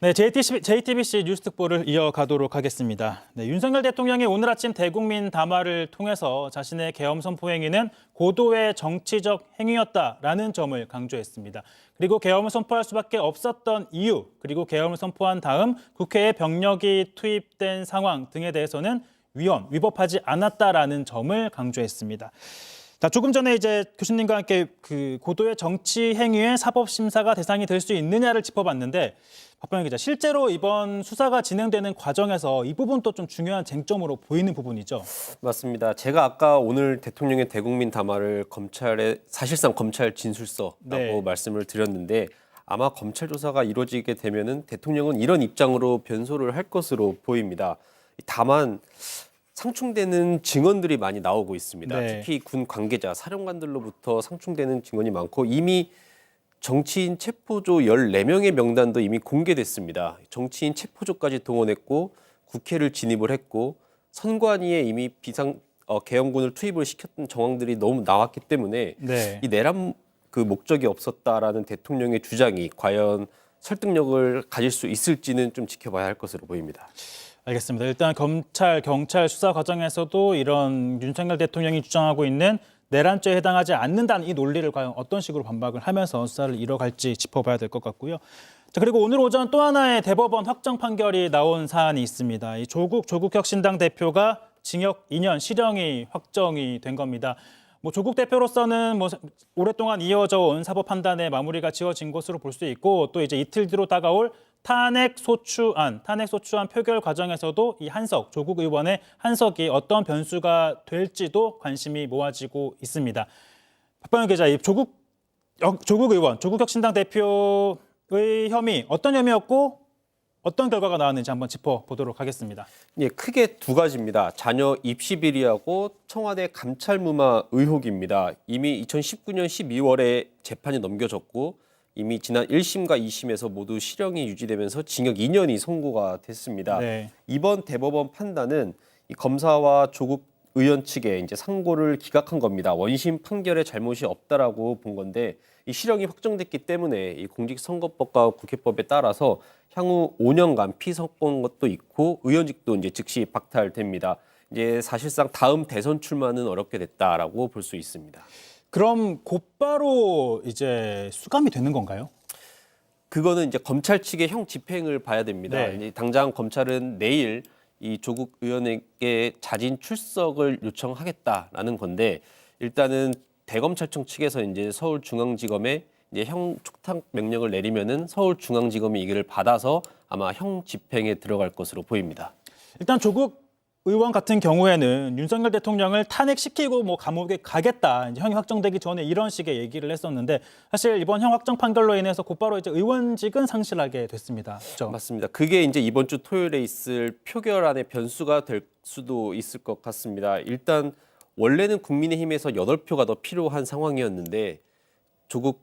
네, JTBC 뉴스특보를 이어가도록 하겠습니다. 네, 윤석열 대통령이 오늘 아침 대국민 담화를 통해서 자신의 계엄 선포 행위는 고도의 정치적 행위였다라는 점을 강조했습니다. 그리고 계엄을 선포할 수밖에 없었던 이유, 그리고 계엄을 선포한 다음 국회에 병력이 투입된 상황 등에 대해서는 위법하지 않았다라는 점을 강조했습니다. 자, 조금 전에 이제 교수님과 함께 그 고도의 정치 행위의 사법 심사가 대상이 될 수 있느냐를 짚어봤는데, 박병일 기자, 실제로 이번 수사가 진행되는 과정에서 이 부분도 좀 중요한 쟁점으로 보이는 부분이죠.
맞습니다. 제가 아까 오늘 대통령의 대국민 담화를 사실상 검찰 진술서라고 말씀을 드렸는데, 아마 검찰 조사가 이루어지게 되면은 대통령은 이런 입장으로 변소를 할 것으로 보입니다. 다만 상충되는 증언들이 많이 나오고 있습니다. 특히 군 관계자, 사령관들로부터 상충되는 증언이 많고, 이미 정치인 체포조 14명의 명단도 이미 공개됐습니다. 정치인 체포조까지 동원했고 국회를 진입을 했고 선관위에 이미 계엄군을 투입을 시켰던 정황들이 너무 나왔기 때문에 이 내란 그 목적이 없었다라는 대통령의 주장이 과연 설득력을 가질 수 있을지는 좀 지켜봐야 할 것으로 보입니다.
알겠습니다. 일단 검찰, 경찰 수사 과정에서도 이런 윤석열 대통령이 주장하고 있는 내란죄에 해당하지 않는다는 이 논리를 과연 어떤 식으로 반박을 하면서 수사를 이뤄갈지 짚어봐야 될 것 같고요. 자, 그리고 오늘 오전 또 하나의 대법원 확정 판결이 나온 사안이 있습니다. 이 조국혁신당 대표가 징역 2년 실형이 확정이 된 겁니다. 조국 대표로서는 오랫동안 이어져 온 사법 판단의 마무리가 지어진 것으로 볼 수 있고, 또 이제 이틀 뒤로 다가올 탄핵소추안 표결 과정에서도 이 조국 의원의 한석이 어떤 변수가 될지도 관심이 모아지고 있습니다. 박병일 기자, 이 조국 의원, 조국혁신당 대표의 혐의, 어떤 혐의였고 어떤 결과가 나왔는지 한번 짚어보도록 하겠습니다.
예, 크게 두 가지입니다. 자녀 입시 비리하고 청와대 감찰무마 의혹입니다. 이미 2019년 12월에 재판이 넘겨졌고, 이미 지난 1심과 2심에서 모두 실형이 유지되면서 징역 2년이 선고가 됐습니다. 이번 대법원 판단은 이 검사와 조국 의원 측에 이제 상고를 기각한 겁니다. 원심 판결에 잘못이 없다라고 본 건데, 이 실형이 확정됐기 때문에 이 공직선거법과 국회법에 따라서 향후 5년간 피선권 것도 있고 의원직도 이제 즉시 박탈됩니다. 이제 사실상 다음 대선 출마는 어렵게 됐다라고 볼 수 있습니다.
그럼 곧바로 이제 수감이 되는 건가요?
그거는 이제 검찰 측의 형 집행을 봐야 됩니다. 이제 당장 검찰은 내일 이 조국 의원에게 자진 출석을 요청하겠다라는 건데, 일단은 대검찰청 측에서 이제 서울중앙지검에 이제 형 촉탁 명령을 내리면은 서울중앙지검이 이를 받아서 아마 형 집행에 들어갈 것으로 보입니다.
일단 조국 의원 같은 경우에는 윤석열 대통령을 탄핵시키고 감옥에 가겠다, 이제 형이 확정되기 전에 이런 식의 얘기를 했었는데, 사실 이번 형 확정 판결로 인해서 곧바로 이제 의원직은 상실하게 됐습니다. 그렇죠?
맞습니다. 그게 이제 이번 주 토요일에 있을 표결안의 변수가 될 수도 있을 것 같습니다. 일단 원래는 국민의힘에서 8표가 더 필요한 상황이었는데, 조국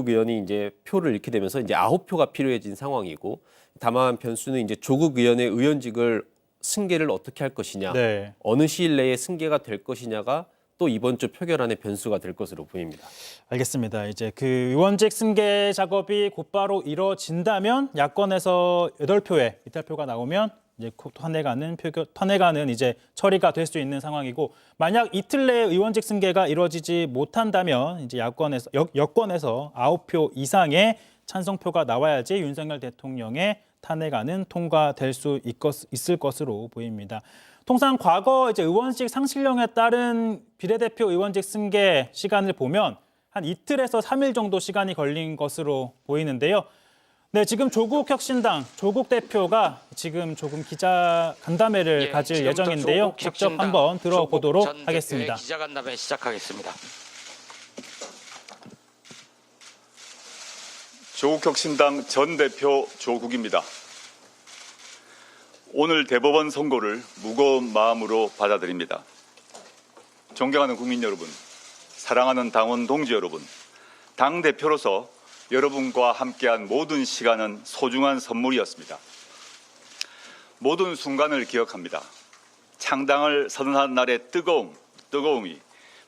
의원이 이제 표를 잃게 되면서 이제 9표가 필요해진 상황이고, 다만 변수는 이제 조국 의원의 의원직을 승계를 어떻게 할 것이냐, 어느 시일 내에 승계가 될 것이냐가 또 이번 주 표결안의 변수가 될 것으로 보입니다. 알겠습니다.
이제 그 의원직 승계 작업이 곧바로 이뤄진다면 야권에서 8표의 이탈표가 나오면 이제 탄핵안은 이제 처리가 될 수 있는 상황이고, 만약 이틀 내에 의원직 승계가 이루어지지 못한다면 이제 여권에서 9표 이상의 찬성표가 나와야지 윤석열 대통령의 탄핵안은 통과될 수 있을 것으로 보입니다. 통상 과거 이제 의원직 상실령에 따른 비례대표 의원직 승계 시간을 보면 한 이틀에서 3일 정도 시간이 걸린 것으로 보이는데요. 네, 지금 조국혁신당 조국 대표가 지금 조금 기자 간담회를 가질 예정인데요. 직접 한번 들어보도록 하겠습니다.
기자간담회 시작하겠습니다.
조국혁신당 전 대표 조국입니다. 오늘 대법원 선고를 무거운 마음으로 받아들입니다. 존경하는 국민 여러분, 사랑하는 당원 동지 여러분, 당 대표로서 여러분과 함께한 모든 시간은 소중한 선물이었습니다. 모든 순간을 기억합니다. 창당을 선언한 날의 뜨거움이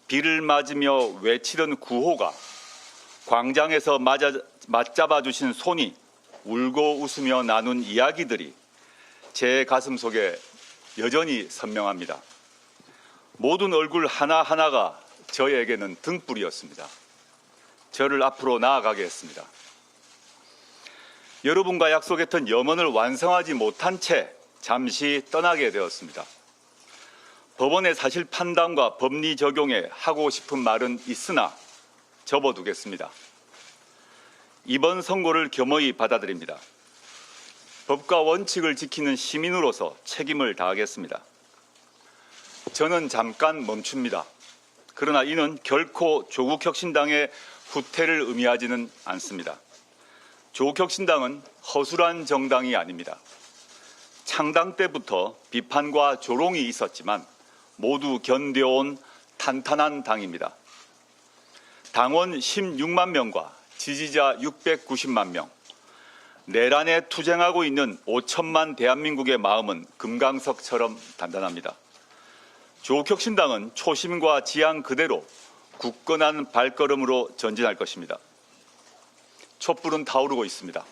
비를 맞으며 외치던 구호가 광장에서 맞잡아 주신 손이 울고 웃으며 나눈 이야기들이 제 가슴 속에 여전히 선명합니다. 모든 얼굴 하나하나가 저에게는 등불이었습니다. 저를 앞으로 나아가게 했습니다. 여러분과 약속했던 염원을 완성하지 못한 채 잠시 떠나게 되었습니다. 법원의 사실 판단과 법리 적용에 하고 싶은 말은 있으나 접어두겠습니다. 이번 선고를 겸허히 받아들입니다. 법과 원칙을 지키는 시민으로서 책임을 다하겠습니다. 저는 잠깐 멈춥니다. 그러나 이는 결코 조국혁신당의 후퇴를 의미하지는 않습니다. 조국혁신당은 허술한 정당이 아닙니다. 창당 때부터 비판과 조롱이 있었지만 모두 견뎌온 탄탄한 당입니다. 당원 16만 명과 지지자 690만 명, 내란에 투쟁하고 있는 5천만 대한민국의 마음은 금강석처럼 단단합니다. 조국혁신당은 초심과 지향 그대로 굳건한 발걸음으로 전진할 것입니다. 촛불은 타오르고 있습니다.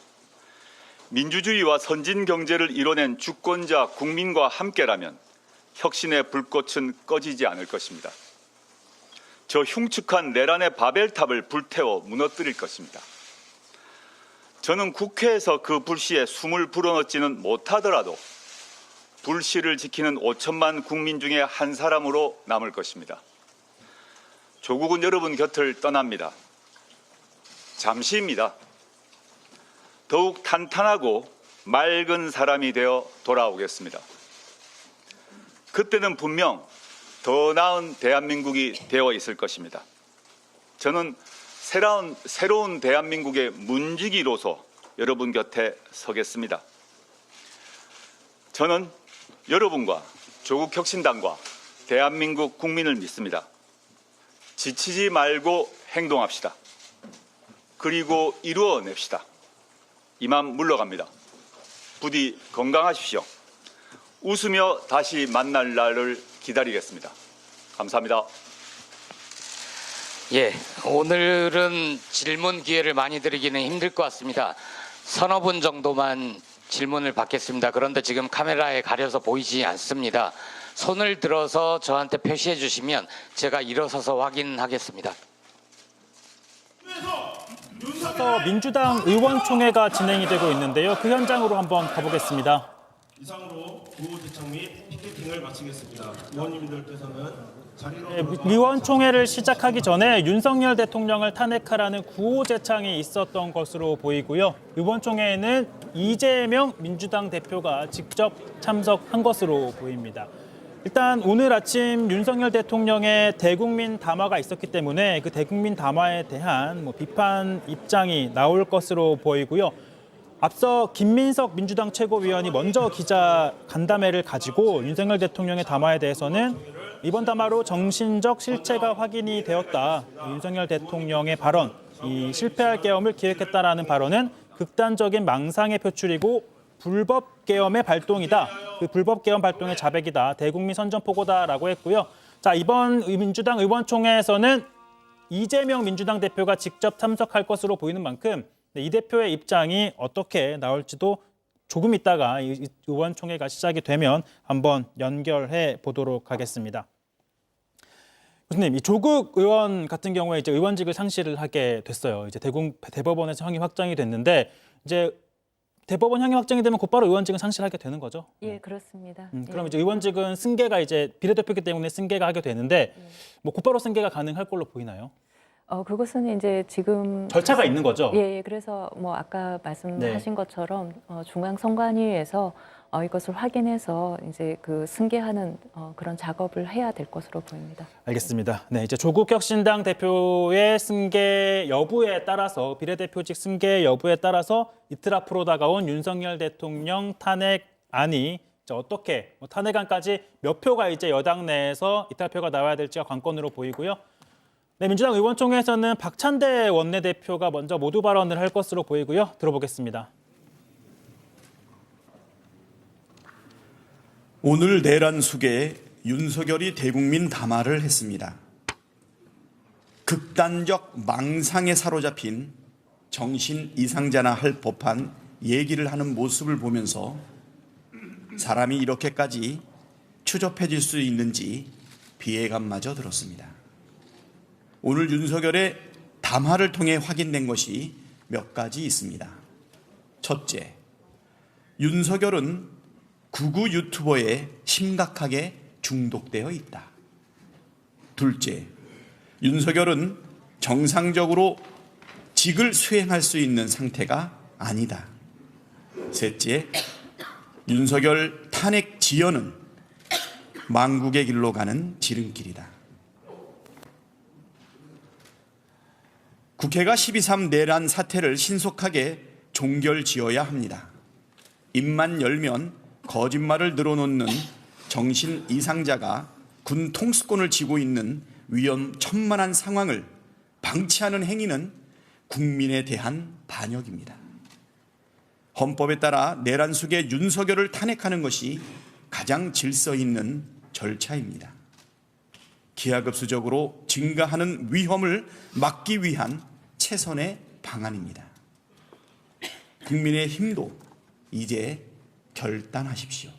민주주의와 선진 경제를 이뤄낸 주권자 국민과 함께라면 혁신의 불꽃은 꺼지지 않을 것입니다. 저 흉측한 내란의 바벨탑을 불태워 무너뜨릴 것입니다. 저는 국회에서 그 불씨에 숨을 불어넣지는 못하더라도 불씨를 지키는 5천만 국민 중에 한 사람으로 남을 것입니다. 조국은 여러분 곁을 떠납니다. 잠시입니다. 더욱 탄탄하고 맑은 사람이 되어 돌아오겠습니다. 그때는 분명 더 나은 대한민국이 되어 있을 것입니다. 저는 새로운 대한민국의 문지기로서 여러분 곁에 서겠습니다. 저는 여러분과 조국혁신당과 대한민국 국민을 믿습니다. 지치지 말고 행동합시다. 그리고 이루어냅시다. 이만 물러갑니다. 부디 건강하십시오. 웃으며 다시 만날 날을 기다리겠습니다. 감사합니다.
예, 오늘은 질문 기회를 많이 드리기는 힘들 것 같습니다. 서너 분 정도만 질문을 받겠습니다. 그런데 지금 카메라에 가려서 보이지 않습니다. 손을 들어서 저한테 표시해 주시면 제가 일어서서 확인하겠습니다.
민주당 의원총회가 진행이 되고 있는데요. 그 현장으로 한번 가보겠습니다.
이상으로 구호 제청 및 피켓팅을 마치겠습니다. 의원님들께서는 자리로
의원총회를 시작하기 전에 윤석열 대통령을 탄핵하라는 구호 제창이 있었던 것으로 보이고요. 의원총회에는 이재명 민주당 대표가 직접 참석한 것으로 보입니다. 일단 오늘 아침 윤석열 대통령의 대국민 담화가 있었기 때문에 그 대국민 담화에 대한 비판 입장이 나올 것으로 보이고요. 앞서 김민석 민주당 최고위원이 먼저 기자 간담회를 가지고 윤석열 대통령의 담화에 대해서는 이번 담화로 정신적 실체가 확인이 되었다. 윤석열 대통령의 발언, 이 실패할 계엄을 기획했다라는 발언은 극단적인 망상의 표출이고 불법 계엄의 발동이다. 그 불법 계엄 발동의 자백이다. 대국민 선전포고다라고 했고요. 자, 이번 민주당 의원총회에서는 이재명 민주당 대표가 직접 참석할 것으로 보이는 만큼 이 대표의 입장이 어떻게 나올지도 조금 있다가 이 의원총회가 시작이 되면 한번 연결해 보도록 하겠습니다. 교수님, 이 조국 의원 같은 경우에 이제 의원직을 상실을 하게 됐어요. 이제 대법원에서 형이 확정이 됐는데 이제 대법원 향이 확정이 되면 곧바로 의원직은 상실하게 되는 거죠?
예, 그렇습니다.
그럼 이제 의원직은 승계가 이제 비례대표이기 때문에 승계가 하게 되는데 뭐 곧바로 승계가 가능할 걸로 보이나요?
그것은 이제 지금
절차가 있는 거죠?
예, 그래서 뭐 아까 말씀하신 것처럼 중앙선관위에서 이것을 확인해서 이제 그 승계하는 그런 작업을 해야 될 것으로 보입니다.
알겠습니다. 네, 이제 조국혁신당 대표의 승계 여부에 따라서 비례대표직 승계 여부에 따라서 이틀 앞으로 다가온 윤석열 대통령 탄핵안이 어떻게 탄핵안까지 몇 표가 이제 여당 내에서 이탈표가 나와야 될지가 관건으로 보이고요. 네, 민주당 의원총회에서는 박찬대 원내대표가 먼저 모두 발언을 할 것으로 보이고요. 들어보겠습니다.
오늘 내란 숙에 윤석열이 대국민 담화를 했습니다. 극단적 망상에 사로잡힌 정신 이상자나 할 법한 얘기를 하는 모습을 보면서 사람이 이렇게까지 추접해질 수 있는지 비애감마저 들었습니다. 오늘 윤석열의 담화를 통해 확인된 것이 몇 가지 있습니다. 첫째, 윤석열은 극우 유튜버에 심각하게 중독되어 있다. 둘째, 윤석열은 정상적으로 직을 수행할 수 있는 상태가 아니다. 셋째, 윤석열 탄핵 지연은 망국의 길로 가는 지름길이다. 국회가 12.3 내란 사태를 신속하게 종결지어야 합니다. 입만 열면 거짓말을 늘어놓는 정신 이상자가 군 통수권을 쥐고 있는 위험천만한 상황을 방치하는 행위는 국민에 대한 반역입니다. 헌법에 따라 내란 숙의 윤석열을 탄핵하는 것이 가장 질서 있는 절차입니다. 기하급수적으로 증가하는 위험을 막기 위한 최선의 방안입니다. 국민의힘도 이제 결단하십시오.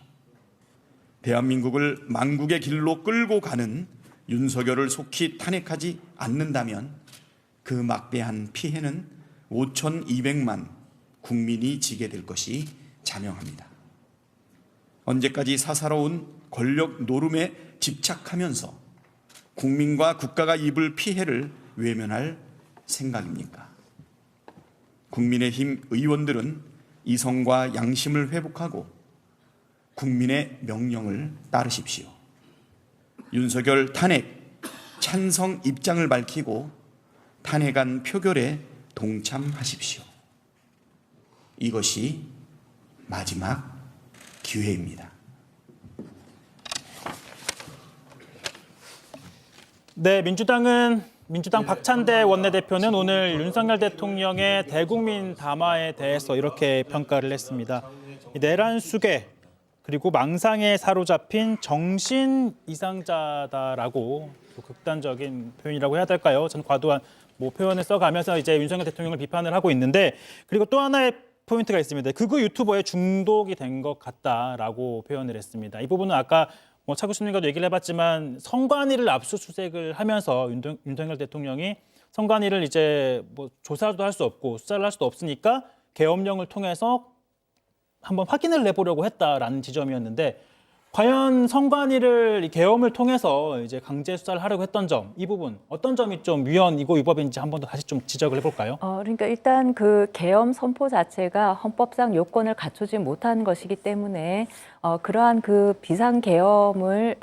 대한민국을 망국의 길로 끌고 가는 윤석열을 속히 탄핵하지 않는다면 그 막대한 피해는 5,200만 국민이 지게 될 것이 자명합니다. 언제까지 사사로운 권력 노름에 집착하면서 국민과 국가가 입을 피해를 외면할 생각입니까? 국민의힘 의원들은 이성과 양심을 회복하고 국민의 명령을 따르십시오. 윤석열 탄핵 찬성 입장을 밝히고 탄핵안 표결에 동참하십시오. 이것이 마지막 기회입니다.
네, 민주당 박찬대 원내대표는 오늘 윤석열 대통령의 대국민 담화에 대해서 이렇게 평가를 했습니다. 내란 숙에 그리고 망상에 사로잡힌 정신 이상자다라고 극단적인 표현이라고 해야 될까요? 전 과도한 표현을 써가면서 이제 윤석열 대통령을 비판을 하고 있는데, 그리고 또 하나의 포인트가 있습니다. 극우 유튜버에 중독이 된 것 같다라고 표현을 했습니다. 이 부분은 아까 차구수님과도 얘기를 해봤지만 선관위를 압수수색을 하면서 윤석열 대통령이 선관위를 이제 조사도 할 수 없고 수사를 할 수도 없으니까 계엄령을 통해서 한번 확인을 해보려고 했다라는 지점이었는데, 과연 선관위를 계엄을 통해서 이제 강제 수사를 하려고 했던 점, 이 부분 어떤 점이 좀 위헌이고 위법인지 한 번 더 다시 좀 지적을 해볼까요?
그러니까 일단 그 계엄 선포 자체가 헌법상 요건을 갖추지 못한 것이기 때문에 그러한 그 비상 계엄을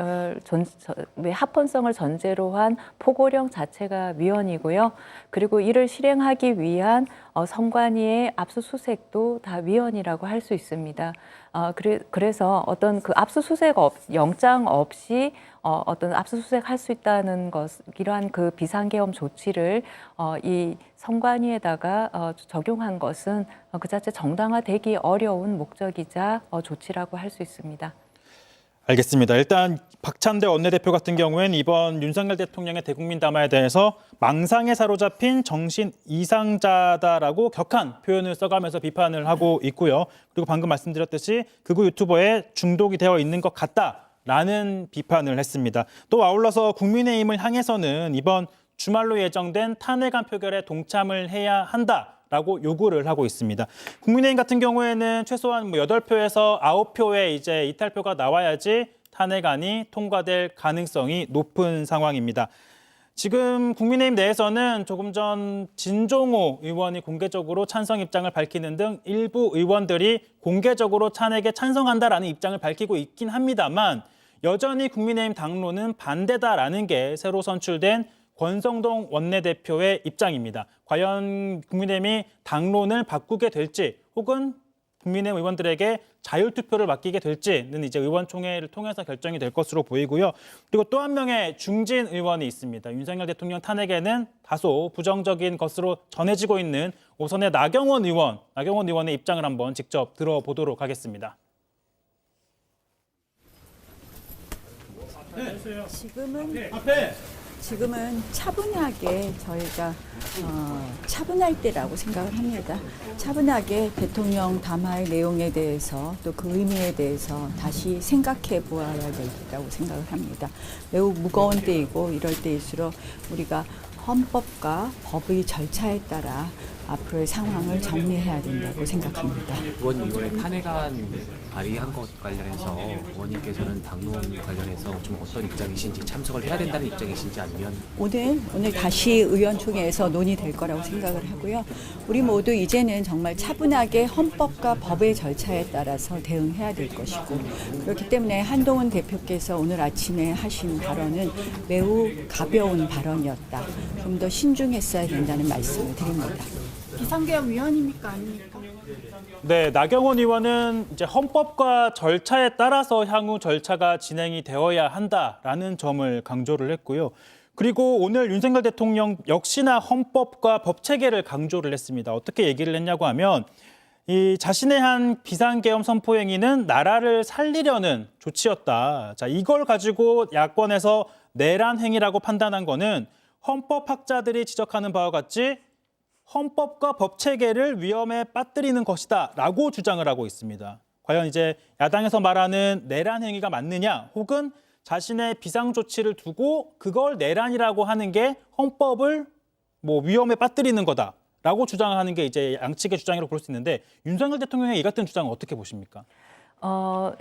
합헌성을 전제로 한 포고령 자체가 위헌이고요. 그리고 이를 실행하기 위한 선관위의 압수수색도 다 위헌이라고 할 수 있습니다. 그래서 어떤 그 압수수색 영장 없이 어떤 압수수색 할 수 있다는 것, 이러한 그 비상계엄 조치를 이 선관위에다가 적용한 것은 그 자체 정당화되기 어려운 목적이자 조치라고 할 수 있습니다.
알겠습니다. 일단 박찬대 원내대표 같은 경우에는 이번 윤석열 대통령의 대국민 담화에 대해서 망상에 사로잡힌 정신 이상자다라고 격한 표현을 써가면서 비판을 하고 있고요. 그리고 방금 말씀드렸듯이 극우 유튜버에 중독이 되어 있는 것 같다라는 비판을 했습니다. 또 아울러서 국민의힘을 향해서는 이번 주말로 예정된 탄핵안 표결에 동참을 해야 한다. 라고 요구를 하고 있습니다. 국민의힘 같은 경우에는 최소한 8표에서 9표의 이제 이탈표가 나와야지 탄핵안이 통과될 가능성이 높은 상황입니다. 지금 국민의힘 내에서는 조금 전 진종호 의원이 공개적으로 찬성 입장을 밝히는 등 일부 의원들이 공개적으로 탄핵에 찬성한다라는 입장을 밝히고 있긴 합니다만 여전히 국민의힘 당론은 반대다라는 게 새로 선출된 권성동 원내대표의 입장입니다. 과연 국민의힘이 당론을 바꾸게 될지 혹은 국민의힘 의원들에게 자율투표를 맡기게 될지는 이제 의원총회를 통해서 결정이 될 것으로 보이고요. 그리고 또 한 명의 중진 의원이 있습니다. 윤석열 대통령 탄핵에는 다소 부정적인 것으로 전해지고 있는 오선의 나경원 의원의 입장을 한번 직접 들어보도록 하겠습니다.
지금은 차분하게 저희가 차분할 때라고 생각을 합니다. 차분하게 대통령 담화의 내용에 대해서 또 그 의미에 대해서 다시 생각해 보아야 될 때라고 생각을 합니다. 매우 무거운 때이고 이럴 때일수록 우리가 헌법과 법의 절차에 따라 앞으로의 상황을 정리해야 된다고 생각합니다.
의원 이번에 탄핵안 발의한 것 관련해서 의원님께서는 당론 관련해서 좀 어떤 입장이신지, 참석을 해야 된다는 입장이신지 아니면
오늘 다시 의원총회에서 논의될 거라고 생각을 하고요. 우리 모두 이제는 정말 차분하게 헌법과 법의 절차에 따라서 대응해야 될 것이고 그렇기 때문에 한동훈 대표께서 오늘 아침에 하신 발언은 매우 가벼운 발언이었다. 좀 더 신중했어야 된다는 말씀을 드립니다.
비상계엄 위원입니까 아닙니까?
네, 나경원 의원은 이제 헌법과 절차에 따라서 향후 절차가 진행이 되어야 한다라는 점을 강조를 했고요. 그리고 오늘 윤석열 대통령 역시나 헌법과 법 체계를 강조를 했습니다. 어떻게 얘기를 했냐고 하면 이 자신의 한 비상계엄 선포 행위는 나라를 살리려는 조치였다. 자, 이걸 가지고 야권에서 내란 행위라고 판단한 거는 헌법학자들이 지적하는 바와 같이 헌법과 법 체계를 위험에 빠뜨리는 것이다 라고 주장을 하고 있습니다. 과연 이제 야당에서 말하는 내란 행위가 맞느냐 혹은 자신의 비상조치를 두고 그걸 내란이라고 하는 게 헌법을 위험에 빠뜨리는 거다라고 주장하는 게 이제 양측의 주장이라고 볼 수 있는데 윤석열 대통령의 이 같은 주장은 어떻게 보십니까?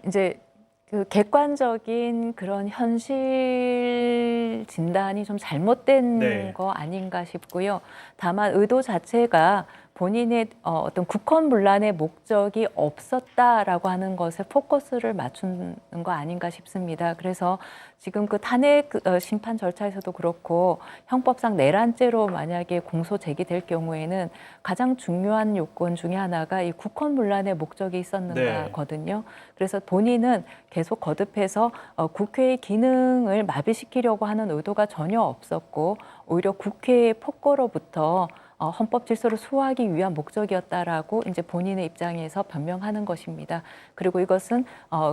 이제 그 객관적인 그런 현실 진단이 좀 잘못된 거 아닌가 싶고요. 다만 의도 자체가 본인의 어떤 국헌문란의 목적이 없었다라고 하는 것에 포커스를 맞추는 거 아닌가 싶습니다. 그래서 지금 그 탄핵 심판 절차에서도 그렇고 형법상 내란죄로 만약에 공소 제기될 경우에는 가장 중요한 요건 중에 하나가 이 국헌문란의 목적이 있었는가거든요. 그래서 본인은 계속 거듭해서 국회의 기능을 마비시키려고 하는 의도가 전혀 없었고 오히려 국회의 폭거로부터 헌법 질서를 수호하기 위한 목적이었다라고 이제 본인의 입장에서 변명하는 것입니다. 그리고 이것은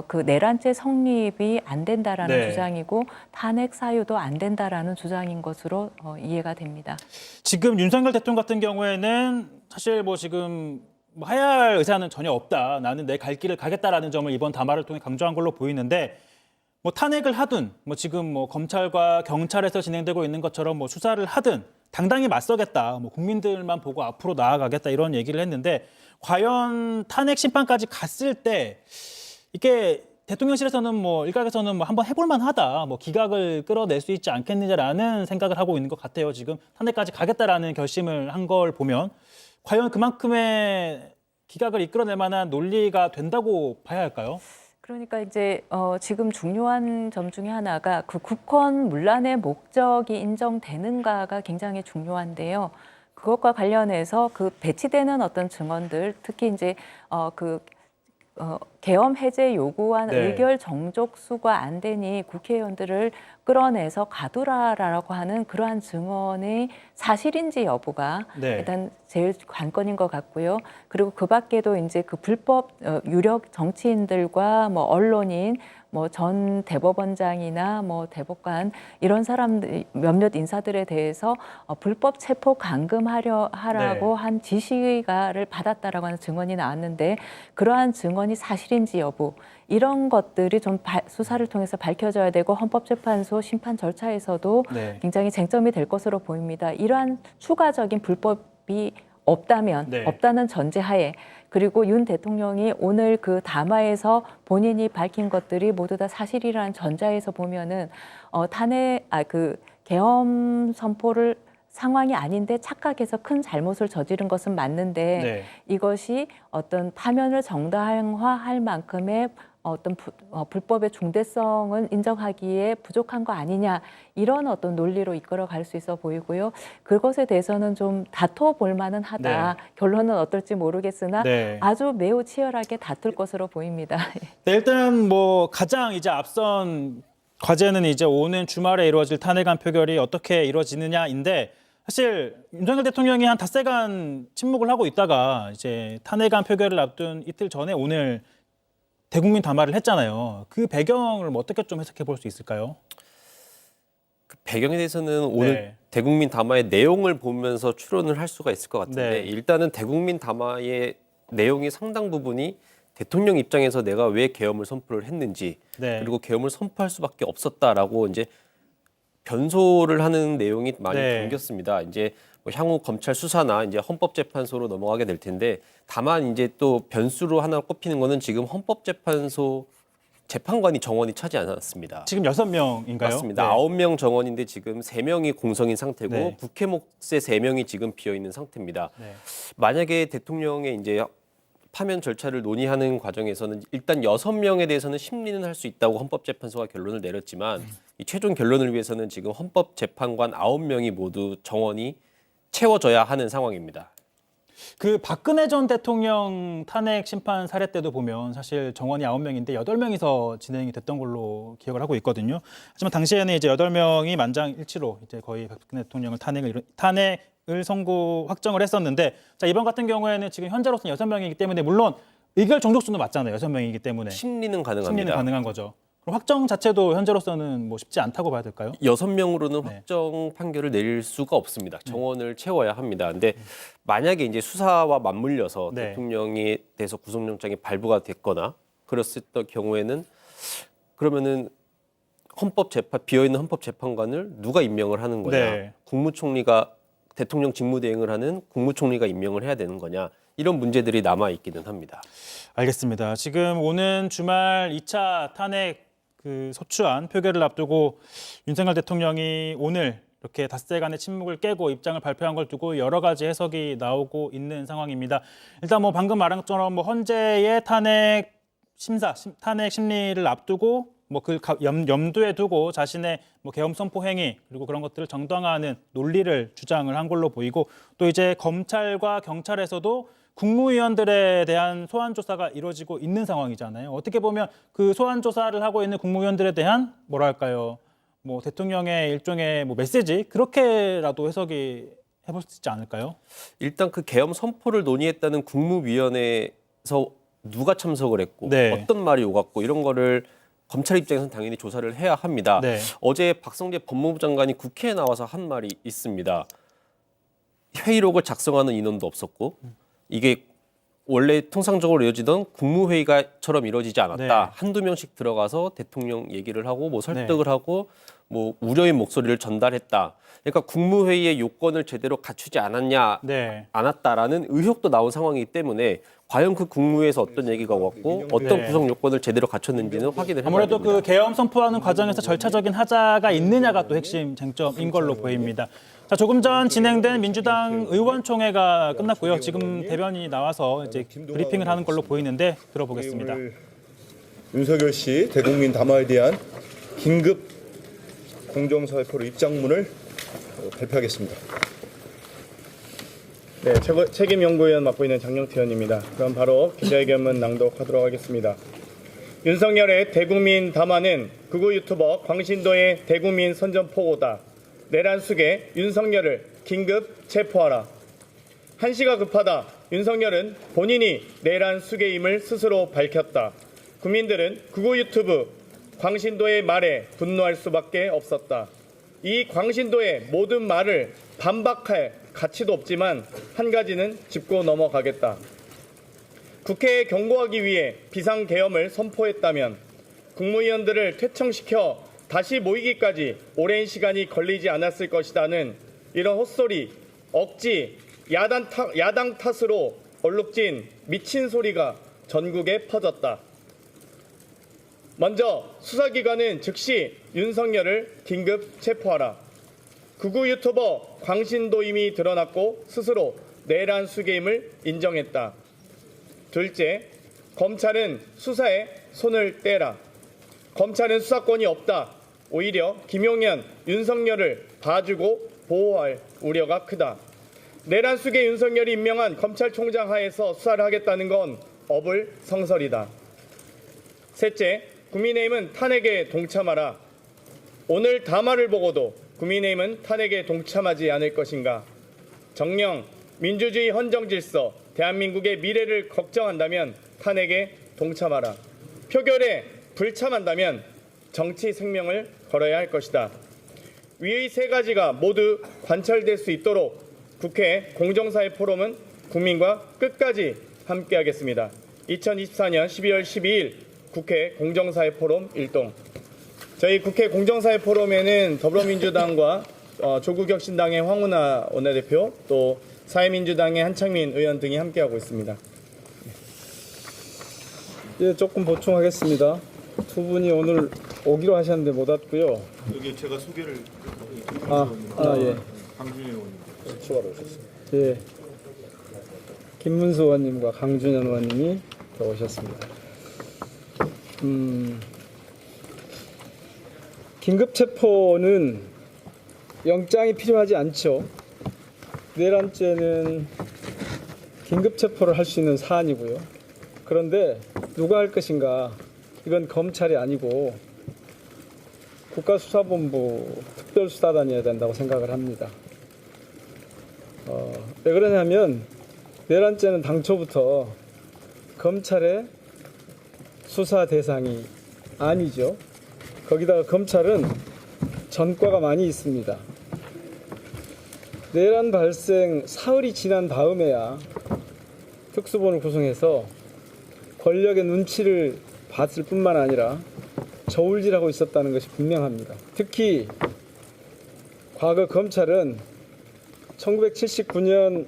그 내란죄 성립이 안 된다라는 주장이고 탄핵 사유도 안 된다라는 주장인 것으로 이해가 됩니다.
지금 윤석열 대통령 같은 경우에는 사실 지금 해야 할 의사는 전혀 없다. 나는 내 갈 길을 가겠다라는 점을 이번 담화를 통해 강조한 걸로 보이는데 탄핵을 하든 지금 검찰과 경찰에서 진행되고 있는 것처럼 수사를 하든 당당히 맞서겠다. 국민들만 보고 앞으로 나아가겠다 이런 얘기를 했는데 과연 탄핵 심판까지 갔을 때 이게 대통령실에서는 일각에서는 한번 해볼 만하다. 기각을 끌어낼 수 있지 않겠느냐라는 생각을 하고 있는 것 같아요. 지금 탄핵까지 가겠다라는 결심을 한 걸 보면 과연 그만큼의 기각을 이끌어낼 만한 논리가 된다고 봐야 할까요?
그러니까 이제 지금 중요한 점 중에 하나가 그 국헌문란의 목적이 인정되는가가 굉장히 중요한데요. 그것과 관련해서 그 배치되는 어떤 증언들, 특히 이제 계엄 해제 요구한 의결 정족수가 안 되니 국회의원들을 끌어내서 가두라라고 하는 그러한 증언의 사실인지 여부가 일단 제일 관건인 것 같고요. 그리고 그 밖에도 이제 그 불법 유력 정치인들과 언론인, 전 대법원장이나 대법관 이런 사람들 몇몇 인사들에 대해서 불법 체포 감금하라고 한 지시를 받았다라고 하는 증언이 나왔는데 그러한 증언이 사실인지 여부 이런 것들이 좀 수사를 통해서 밝혀져야 되고 헌법재판소 심판 절차에서도 굉장히 쟁점이 될 것으로 보입니다. 이러한 추가적인 불법이 없다면
네.
없다는 전제하에 그리고 윤 대통령이 오늘 그 담화에서 본인이 밝힌 것들이 모두 다 사실이라는 전자에서 보면은 계엄 선포를 상황이 아닌데 착각해서 큰 잘못을 저지른 것은 맞는데
네.
이것이 어떤 파면을 정당화할 만큼의 어떤 불법의 중대성은 인정하기에 부족한 거 아니냐 이런 어떤 논리로 이끌어갈 수 있어 보이고요. 그것에 대해서는 좀 다퉈볼 만은 하다.
네.
결론은 어떨지 모르겠으나
네.
아주 매우 치열하게 다툴 것으로 보입니다.
네, 일단 뭐 가장 이제 앞선 과제는 이제 오는 주말에 이루어질 탄핵안 표결이 어떻게 이루어지느냐인데 사실 윤석열 대통령이 한 닷새간 침묵을 하고 있다가 이제 탄핵안 표결을 앞둔 이틀 전에 오늘 대국민 담화를 했잖아요. 그 배경을 뭐 어떻게 좀 해석해 볼 수 있을까요?
그 배경에 대해서는 오늘
네.
대국민 담화의 내용을 보면서 추론을 할 수가 있을 것 같은데
네.
일단은 대국민 담화의 내용이 상당 부분이 대통령 입장에서 내가 왜 계엄을 선포를 했는지
네.
그리고 계엄을 선포할 수밖에 없었다라고 이제 변소를 하는 내용이 많이
네.
담겼습니다. 이제 뭐 향후 검찰 수사나 이제 헌법재판소로 넘어가게 될 텐데 다만 이제 또 변수로 하나 꼽히는 거는 지금 헌법재판소 재판관이 정원이 차지 않았습니다.
지금 6명인가요?
맞습니다.
네.
9명 정원인데 지금 3명이 공석인 상태고
네.
국회 몫의 3명이 지금 비어 있는 상태입니다.
네.
만약에 대통령의 이제 파면 절차를 논의하는 과정에서는 일단 6명에 대해서는 심리는 할 수 있다고 헌법재판소가 결론을 내렸지만 이 최종 결론을 위해서는 지금 헌법재판관 9명이 모두 정원이 채워져야 하는 상황입니다.
그 박근혜 전 대통령 탄핵 심판 사례 때도 보면 사실 정원이 9명인데 8명이서 진행이 됐던 걸로 기억을 하고 있거든요. 하지만 당시에는 이제 8명이 만장일치로 이제 거의 박근혜 대통령을 탄핵을 확정을 했었는데 자, 이번 같은 경우에는 지금 현재로서는 6명이기 때문에 물론 의결 정족수는 맞잖아요. 6명이기 때문에.
심리는 가능합니다.
심리는 가능한 거죠. 그럼 확정 자체도 현재로서는 뭐 쉽지 않다고 봐야 될까요?
6명으로는
네.
확정 판결을 내릴 수가 없습니다. 정원을 채워야 합니다. 근데 만약에 이제 수사와 맞물려서
네.
대통령에 대해서 구속영장이 발부가 됐거나 그랬을 경우에는 그러면은 비어있는 헌법재판관을 누가 임명을 하는 거냐?
네.
국무총리가 대통령 직무대행을 하는 국무총리가 임명을 해야 되는 거냐? 이런 문제들이 남아 있기는 합니다.
알겠습니다. 지금 오는 주말 2차 탄핵 소추안 표결을 앞두고 윤석열 대통령이 오늘 이렇게 닷새간의 침묵을 깨고 입장을 발표한 걸 두고 여러 가지 해석이 나오고 있는 상황입니다. 일단 뭐 방금 말한 것처럼 뭐 헌재의 탄핵 심리를 앞두고 뭐 그 염두에 두고 자신의 뭐 계엄 선포 행위 그리고 그런 것들을 정당화하는 논리를 주장을 한 걸로 보이고 또 이제 검찰과 경찰에서도 국무위원들에 대한 소환 조사가 이루어지고 있는 상황이잖아요. 어떻게 보면 그 소환 조사를 하고 있는 국무위원들에 대한 뭐랄까요, 뭐 대통령의 일종의 뭐 메시지 그렇게라도 해석이 해볼 수 있지 않을까요?
일단 그 계엄 선포를 논의했다는 국무위원회에서 누가 참석을 했고
네.
어떤 말이 오갔고 이런 거를 검찰 입장에서는 당연히 조사를 해야 합니다.
네.
어제 박성재 법무부 장관이 국회에 나와서 한 말이 있습니다. 회의록을 작성하는 인원도 없었고 이게 원래 통상적으로 이루어지던 국무회의가처럼 이루어지지 않았다.
네.
한두 명씩 들어가서 대통령 얘기를 하고 뭐 설득을 하고 뭐 우려의 목소리를 전달했다. 그러니까 국무회의의 요건을 제대로 갖추지 않았다라는 의혹도 나온 상황이기 때문에 과연 그 국무회에서 어떤 얘기가 왔고 어떤
네.
구성 요건을 제대로 갖췄는지는 확인을 해봐야
아무래도
됩니다.
그 계엄 선포하는 과정에서 절차적인 하자가 있느냐가 또 핵심 쟁점인 걸로 보입니다. 자, 조금 전 진행된 민주당 의원총회가 끝났고요. 지금 대변인이 나와서 이제 브리핑을 하는 걸로 보이는데 들어보겠습니다.
윤석열 씨 대국민 담화에 대한 긴급 공정사회포로 입장문을 발표하겠습니다.
네, 책임연구위원 맡고 있는 장영태 의원입니다. 그럼 바로 기자회견문 낭독하도록 하겠습니다. 윤석열의 대국민 담화는 극우 유튜버 광신도의 대국민 선전포고다. 내란 숙의 윤석열을 긴급 체포하라. 한시가 급하다. 윤석열은 본인이 내란 숙의임을 스스로 밝혔다. 국민들은 극우 유튜브 광신도의 말에 분노할 수밖에 없었다. 이 광신도의 모든 말을 반박할 가치도 없지만 한 가지는 짚고 넘어가겠다. 국회에 경고하기 위해 비상계엄을 선포했다면 국무위원들을 퇴청시켜 다시 모이기까지 오랜 시간이 걸리지 않았을 것이다는 이런 헛소리, 억지, 야당 탓으로 얼룩진 미친 소리가 전국에 퍼졌다. 먼저 수사기관은 즉시 윤석열을 긴급 체포하라. 극우 유튜버 광신도임이 드러났고 스스로 내란 수괴임을 인정했다. 둘째, 검찰은 수사에 손을 떼라. 검찰은 수사권이 없다. 오히려 김용현, 윤석열을 봐주고 보호할 우려가 크다. 내란 수괴 윤석열이 임명한 검찰총장 하에서 수사를 하겠다는 건 어불성설이다. 셋째, 국민의힘은 탄핵에 동참하라. 오늘 담화를 보고도 국민의힘은 탄핵에 동참하지 않을 것인가? 정녕, 민주주의 헌정질서, 대한민국의 미래를 걱정한다면 탄핵에 동참하라. 표결에 불참한다면 정치 생명을 걸어야 할 것이다. 위의 세 가지가 모두 관철될 수 있도록 국회 공정사회 포럼은 국민과 끝까지 함께하겠습니다. 2024년 12월 12일 국회 공정사회 포럼 1동. 저희 국회 공정사회 포럼에는 더불어민주당과 조국혁신당의 황운하 원내대표, 또 사회민주당의 한창민 의원 등이 함께하고 있습니다.
예, 조금 보충하겠습니다. 두 분이 오늘 오기로 하셨는데 못 왔고요.
여기 제가 소개를
예.
강준희 의원님 추가로 오셨습니다.
예. 김문수 의원님과 강준현 의원님이 더 오셨습니다. 긴급 체포는 영장이 필요하지 않죠. 내란죄는 긴급 체포를 할 수 있는 사안이고요. 그런데 누가 할 것인가? 이건 검찰이 아니고 국가수사본부 특별수사단이어야 된다고 생각을 합니다. 왜 그러냐면 내란죄는 당초부터 검찰의 수사 대상이 아니죠. 거기다가 검찰은 전과가 많이 있습니다. 내란 발생 사흘이 지난 다음에야 특수본을 구성해서 권력의 눈치를 봤을 뿐만 아니라 저울질하고 있었다는 것이 분명합니다. 특히 과거 검찰은 1979년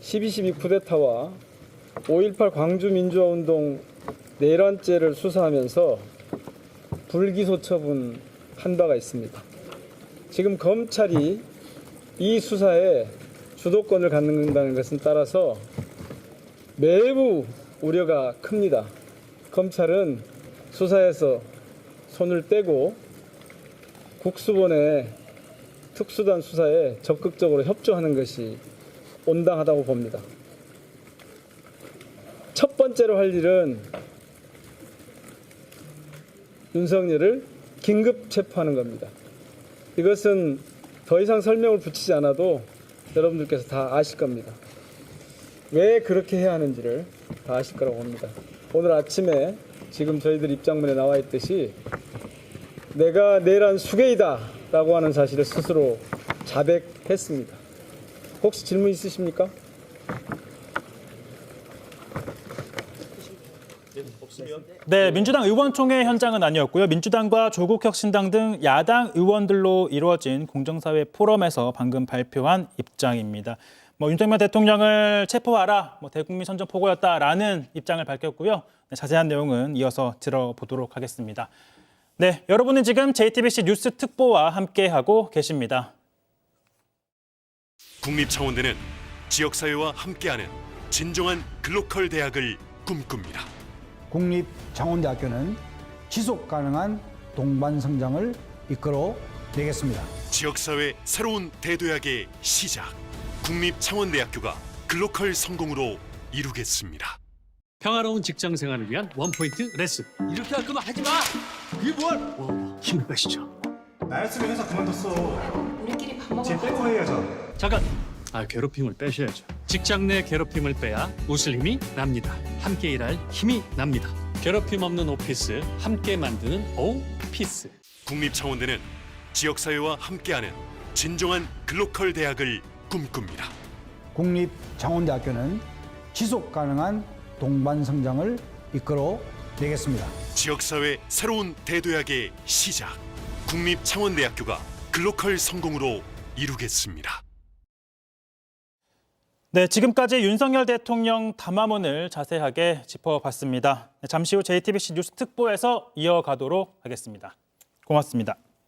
12.12 쿠데타와 5.18 광주민주화운동 내란죄를 수사하면서 불기소 처분한 바가 있습니다. 지금 검찰이 이 수사에 주도권을 갖는다는 것은 따라서 매우 우려가 큽니다. 검찰은 수사에서 손을 떼고 국수본의 특수단 수사에 적극적으로 협조하는 것이 온당하다고 봅니다. 첫 번째로 할 일은 윤석열을 긴급 체포하는 겁니다. 이것은 더 이상 설명을 붙이지 않아도 여러분들께서 다 아실 겁니다. 왜 그렇게 해야 하는지를 다 아실 거라고 봅니다. 오늘 아침에 지금 저희들 입장문에 나와 있듯이 내가 내란 수괴이다 라고 하는 사실을 스스로 자백했습니다. 혹시 질문 있으십니까?
네, 민주당 의원총회 현장은 아니었고요. 민주당과 조국혁신당 등 야당 의원들로 이루어진 공정사회 포럼에서 방금 발표한 입장입니다. 윤석열 대통령을 체포하라, 대국민 선전포고였다라는 입장을 밝혔고요. 자세한 내용은 이어서 들어보도록 하겠습니다. 네, 여러분은 지금 JTBC 뉴스 특보와 함께하고 계십니다.
국립창원대는 지역사회와 함께하는 진정한 글로컬 대학을 꿈꿉니다.
국립창원대학교는 지속 가능한 동반 성장을 이끌어 내겠습니다.
지역사회 새로운 대도약의 시작. 국립창원대학교가 글로컬 성공으로 이루겠습니다.
평화로운 직장 생활을 위한 원포인트 레슨.
이렇게 할 거면 하지 마. 그게 뭘?
힘을 빼시죠.
나였으면 회사 그만뒀어.
우리끼리 밥 먹어.
쟤 빼고 해야죠.
잠깐. 괴롭힘을 빼셔야죠. 직장 내 괴롭힘을 빼야 웃을 힘이 납니다. 함께 일할 힘이 납니다. 괴롭힘 없는 오피스, 함께 만드는 오피스.
국립창원대는 지역사회와 함께하는 진정한 글로컬 대학을 꿈꿉니다.
국립창원대학교는 지속 가능한 동반 성장을 이끌어 내겠습니다.
지역사회 새로운 대도약의 시작. 국립창원대학교가 글로컬 성공으로 이루겠습니다.
네, 지금까지 윤석열 대통령 담화문을 자세하게 짚어봤습니다. 잠시 후 JTBC 뉴스 특보에서 이어가도록 하겠습니다. 고맙습니다.